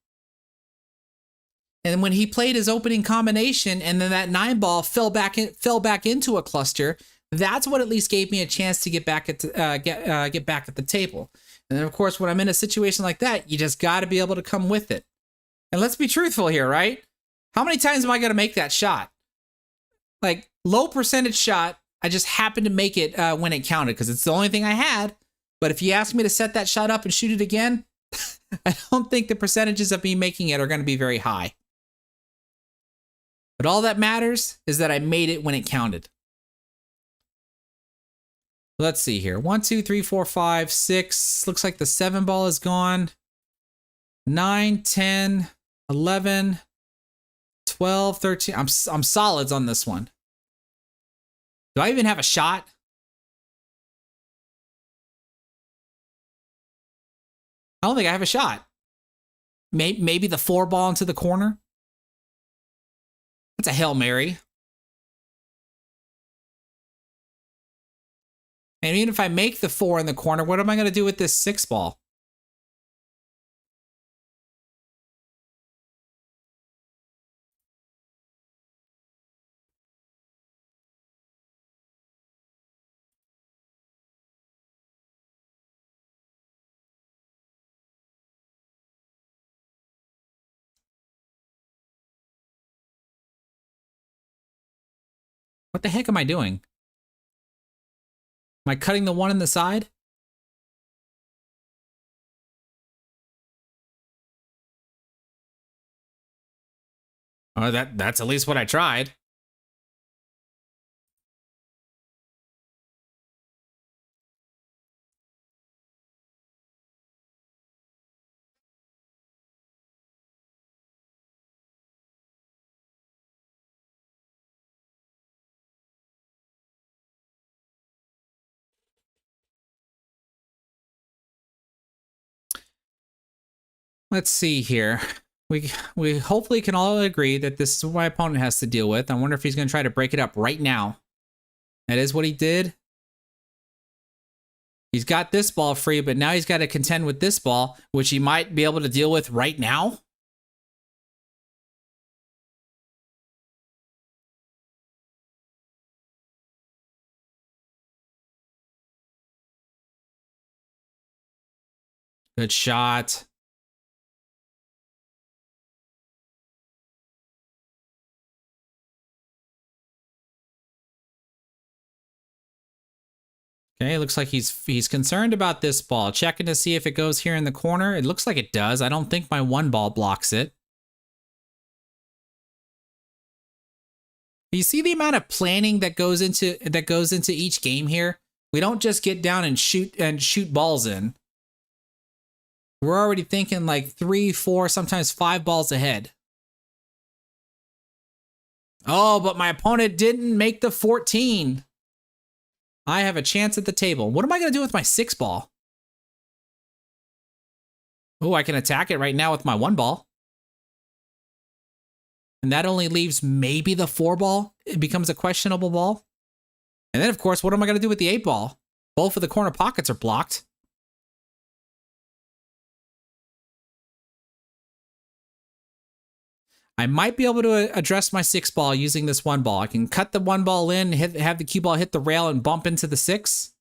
And when he played his opening combination and then that 9-ball fell back into a cluster, that's what at least gave me a chance to get back at the table. And then, of course, when I'm in a situation like that, you just got to be able to come with it. And let's be truthful here, right? How many times am I going to make that shot? Like, low percentage shot, I just happened to make it when it counted because it's the only thing I had. But if you ask me to set that shot up and shoot it again, I don't think the percentages of me making it are going to be very high. But all that matters is that I made it when it counted. Let's see here. 1, 2, 3, 4, 5, 6. Looks like the 7 ball is gone. 9, 10, 11, 12, 13. I'm solids on this one. Do I even have a shot? I don't think I have a shot. Maybe the 4 ball into the corner. That's a Hail Mary. And even if I make the 4 in the corner, what am I going to do with this 6 ball? What the heck am I doing? Am I cutting the 1 in the side? Oh, that's at least what I tried. Let's see here. We hopefully can all agree that this is what my opponent has to deal with. I wonder if he's going to try to break it up right now. That is what he did. He's got this ball free, but now he's got to contend with this ball, which he might be able to deal with right now. Good shot. Okay, looks like he's concerned about this ball. Checking to see if it goes here in the corner. It looks like it does. I don't think my 1 ball blocks it. You see the amount of planning that goes into each game here? We don't just get down and shoot balls in. We're already thinking like 3, 4, sometimes 5 balls ahead. Oh, but my opponent didn't make the 14. I have a chance at the table. What am I going to do with my 6 ball? Oh, I can attack it right now with my 1 ball. And that only leaves maybe the 4 ball. It becomes a questionable ball. And then, of course, what am I going to do with the 8 ball? Both of the corner pockets are blocked. I might be able to address my 6 ball using this 1 ball. I can cut the 1 ball in, have the cue ball hit the rail and bump into the 6.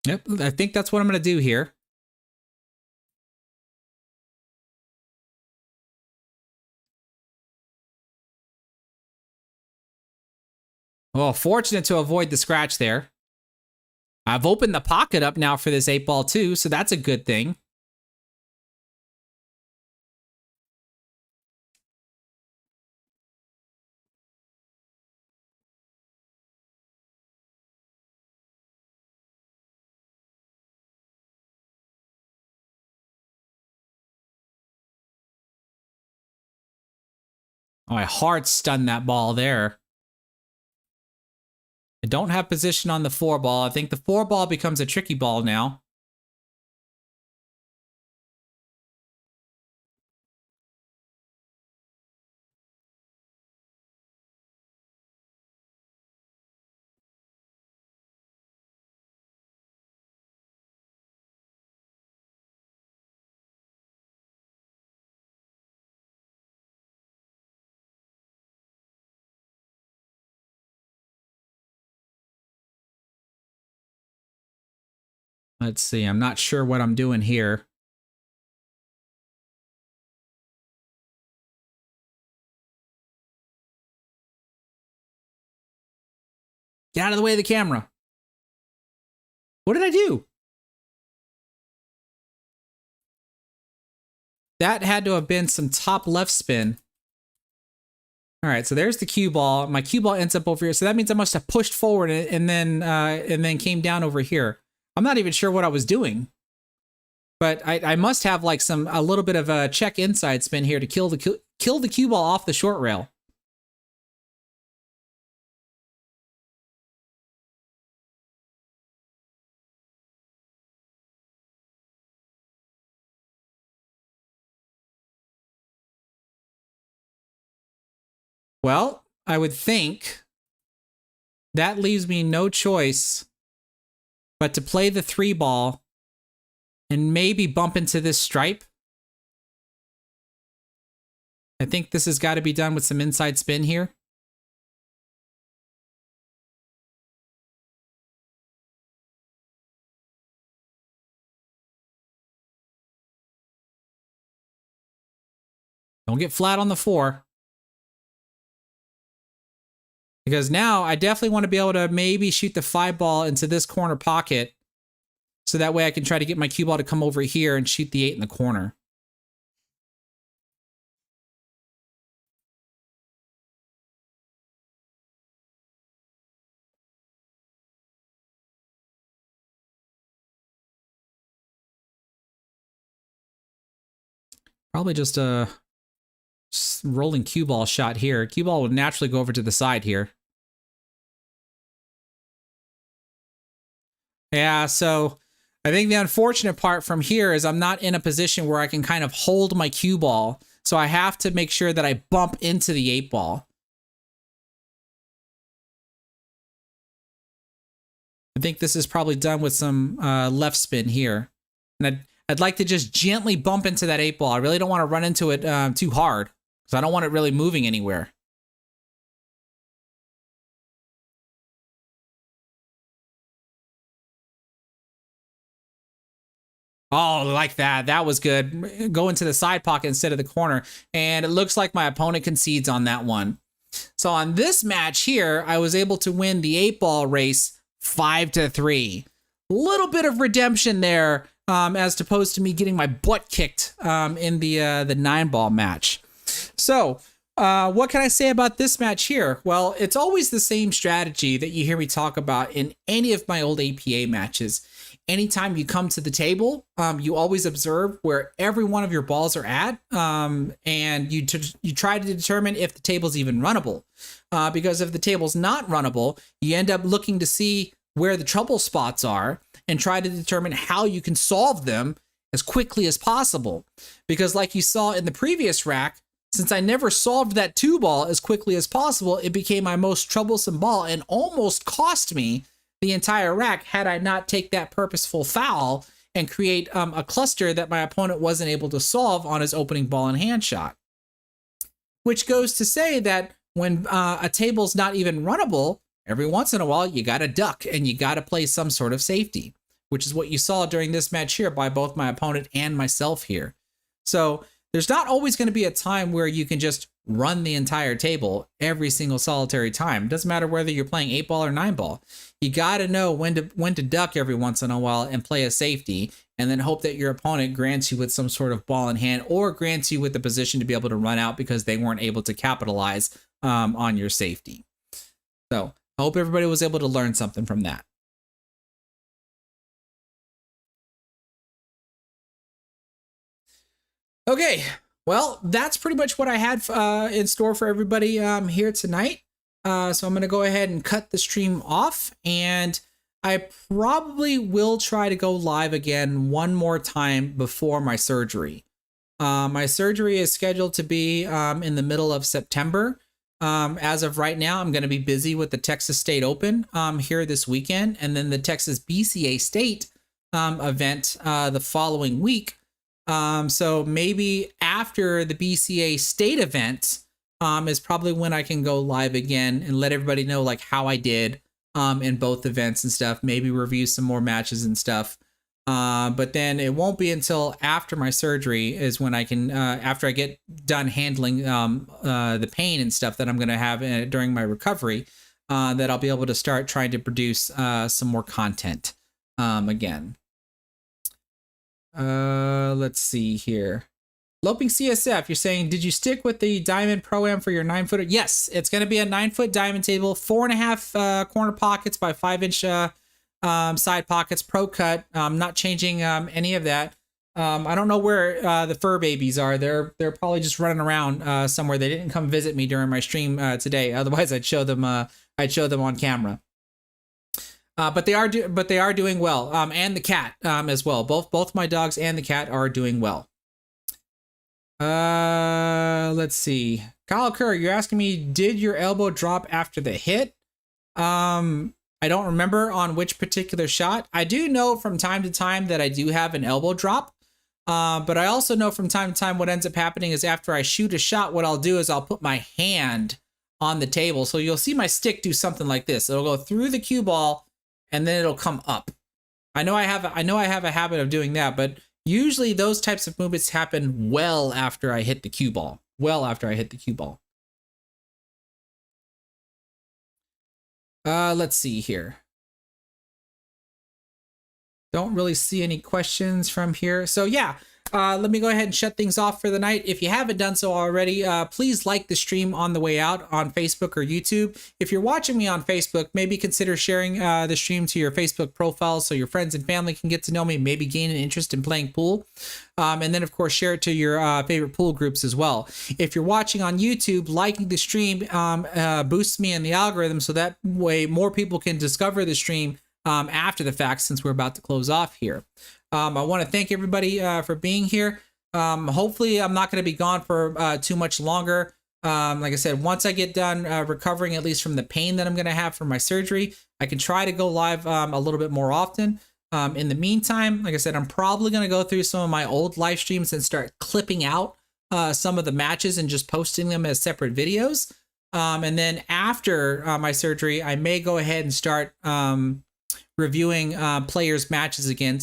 Yep, I think that's what I'm going to do here. Well, fortunate to avoid the scratch there. I've opened the pocket up now for this 8-ball too, so that's a good thing. Oh, I hard stunned that ball there. I don't have position on the 4-ball. I think the 4-ball becomes a tricky ball now. Let's see. I'm not sure what I'm doing here. Get out of the way of the camera. What did I do? That had to have been some top left spin. All right, so there's the cue ball. My cue ball ends up over here. So that means I must have pushed forward and then came down over here. I'm not even sure what I was doing. But I must have like a little bit of a check inside spin here to kill the cue ball off the short rail. Well, I would think that leaves me no choice but to play the 3-ball and maybe bump into this stripe. I think this has got to be done with some inside spin here. Don't get flat on the 4. Because now I definitely want to be able to maybe shoot the 5-ball into this corner pocket. So that way I can try to get my cue ball to come over here and shoot the 8 in the corner. Probably just a rolling cue ball shot here. Cue ball would naturally go over to the side here. Yeah, so I think the unfortunate part from here is I'm not in a position where I can kind of hold my cue ball. So I have to make sure that I bump into the 8-ball. I think this is probably done with some left spin here. And I'd like to just gently bump into that 8-ball. I really don't want to run into it too hard because I don't want it really moving anywhere. Oh, like that. That was good. Go into the side pocket instead of the corner. And it looks like my opponent concedes on that one. So on this match here, I was able to win the 8-ball race 5-3. A little bit of redemption there, as opposed to me getting my butt kicked in the 9-ball match. So what can I say about this match here? Well, it's always the same strategy that you hear me talk about in any of my old APA matches. Anytime you come to the table, you always observe where every one of your balls are at, and you try to determine if the table's even runnable. Because if the table's not runnable, you end up looking to see where the trouble spots are and try to determine how you can solve them as quickly as possible. Because like you saw in the previous rack, since I never solved that 2-ball as quickly as possible, it became my most troublesome ball and almost cost me the entire rack had I not take that purposeful foul and create a cluster that my opponent wasn't able to solve on his opening ball and hand shot. Which goes to say that when a table's not even runnable, every once in a while you gotta duck and you gotta play some sort of safety, which is what you saw during this match here by both my opponent and myself here. So there's not always going to be a time where you can just run the entire table every single solitary time. It doesn't matter whether you're playing 8-ball or 9-ball. You got to know when to duck every once in a while and play a safety, and then hope that your opponent grants you with some sort of ball in hand or grants you with the position to be able to run out because they weren't able to capitalize on your safety. So I hope everybody was able to learn something from that. Okay, well, that's pretty much what I had in store for everybody here tonight. So I'm going to go ahead and cut the stream off, and I probably will try to go live again one more time before my surgery. My surgery is scheduled to be in the middle of September. As of right now, I'm going to be busy with the Texas State Open here this weekend, and then the Texas BCA State event the following week. So maybe after the BCA State event is probably when I can go live again and let everybody know like how I did in both events and stuff, maybe review some more matches and stuff. But then it won't be until after my surgery is when I can, after I get done handling the pain and stuff that I'm going to have during my recovery, that I'll be able to start trying to produce some more content again. Let's see here. Loping CSF, you're saying, did you stick with the Diamond Pro-Am for your 9-footer? Yes, it's going to be a 9-foot diamond table, 4.5 corner pockets by 5-inch side pockets, pro cut. Not changing any of that. I don't know where the fur babies are. They're probably just running around somewhere. They didn't come visit me during my stream today. Otherwise, I'd show them on camera. But they are doing well. And the cat as well. Both my dogs and the cat are doing well. Let's see. Kyle Kerr, you're asking me, did your elbow drop after the hit? I don't remember on which particular shot. I do know from time to time that I do have an elbow drop. But I also know from time to time what ends up happening is after I shoot a shot, what I'll do is I'll put my hand on the table. So you'll see my stick do something like this. It'll go through the cue ball and then it'll come up. I know I have a habit of doing that, but usually those types of movements happen well after I hit the cue ball. Let's see here. Don't really see any questions from here. So yeah, let me go ahead and shut things off for the night. If you haven't done so already, please like the stream on the way out on Facebook or YouTube. If you're watching me on Facebook, maybe consider sharing the stream to your Facebook profile so your friends and family can get to know me, maybe gain an interest in playing pool. And then, of course, share it to your favorite pool groups as well. If you're watching on YouTube, liking the stream boosts me in the algorithm, so that way more people can discover the stream after the fact, since we're about to close off here. I want to thank everybody for being here. Hopefully, I'm not going to be gone for too much longer. Like I said, once I get done recovering, at least from the pain that I'm going to have from my surgery, I can try to go live a little bit more often. In the meantime, like I said, I'm probably going to go through some of my old live streams and start clipping out some of the matches and just posting them as separate videos. And then after my surgery, I may go ahead and start reviewing players' matches again.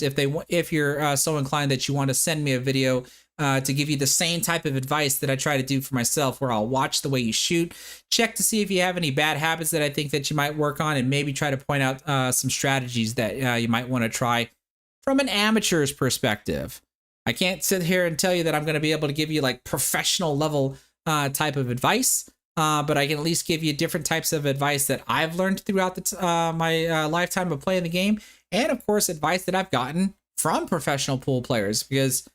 If you're so inclined that you want to send me a video to give you the same type of advice that I try to do for myself, where I'll watch the way you shoot, check to see if you have any bad habits that I think that you might work on, and maybe try to point out some strategies that you might want to try from an amateur's perspective. I can't sit here and tell you that I'm going to be able to give you like professional level type of advice, but I can at least give you different types of advice that I've learned throughout my lifetime of playing the game, and of course advice that I've gotten from professional pool players, because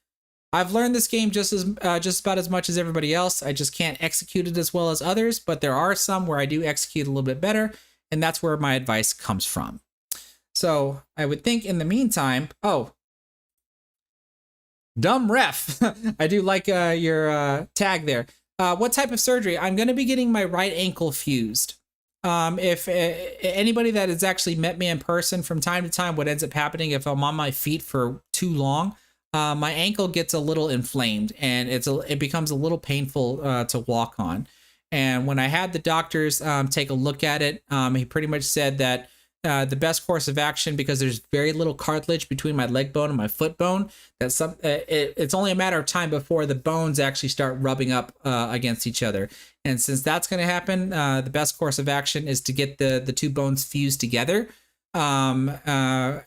I've learned this game just about as much as everybody else. I just can't execute it as well as others, but there are some where I do execute a little bit better, and that's where my advice comes from. So I would think in the meantime, dumb ref. I do like your tag there. What type of surgery? I'm going to be getting my right ankle fused. If anybody that has actually met me in person, from time to time, what ends up happening if I'm on my feet for too long, my ankle gets a little inflamed and it becomes a little painful to walk on. And when I had the doctors take a look at it, he pretty much said that the best course of action, because there's very little cartilage between my leg bone and my foot bone. It's only a matter of time before the bones actually start rubbing up against each other. And since that's going to happen, the best course of action is to get the two bones fused together. Ankle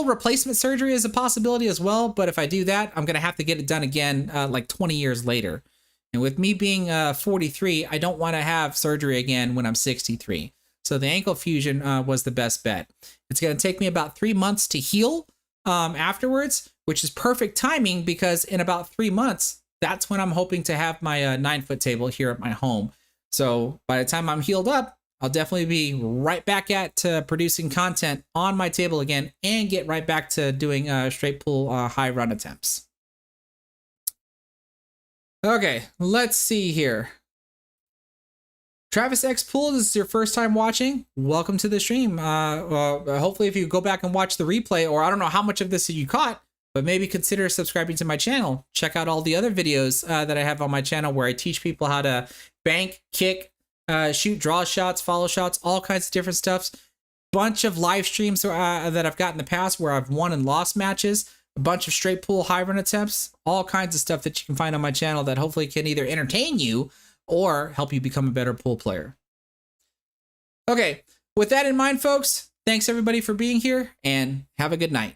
replacement surgery is a possibility as well, but if I do that, I'm going to have to get it done again like 20 years later. And with me being 43, I don't want to have surgery again when I'm 63. So the ankle fusion was the best bet. It's going to take me about 3 months to heal afterwards, which is perfect timing because in about 3 months, that's when I'm hoping to have my 9-foot table here at my home. So by the time I'm healed up, I'll definitely be right back at producing content on my table again and get right back to doing straight pull high run attempts. Okay, let's see here. Travis X Pool, this is your first time watching. Welcome to the stream. Hopefully if you go back and watch the replay, or I don't know how much of this you caught, but maybe consider subscribing to my channel. Check out all the other videos that I have on my channel where I teach people how to bank, kick, shoot draw shots, follow shots, all kinds of different stuffs. Bunch of live streams that I've got in the past where I've won and lost matches. A bunch of straight pool high run attempts. All kinds of stuff that you can find on my channel that hopefully can either entertain you or help you become a better pool player. Okay, with that in mind, folks, thanks everybody for being here and have a good night.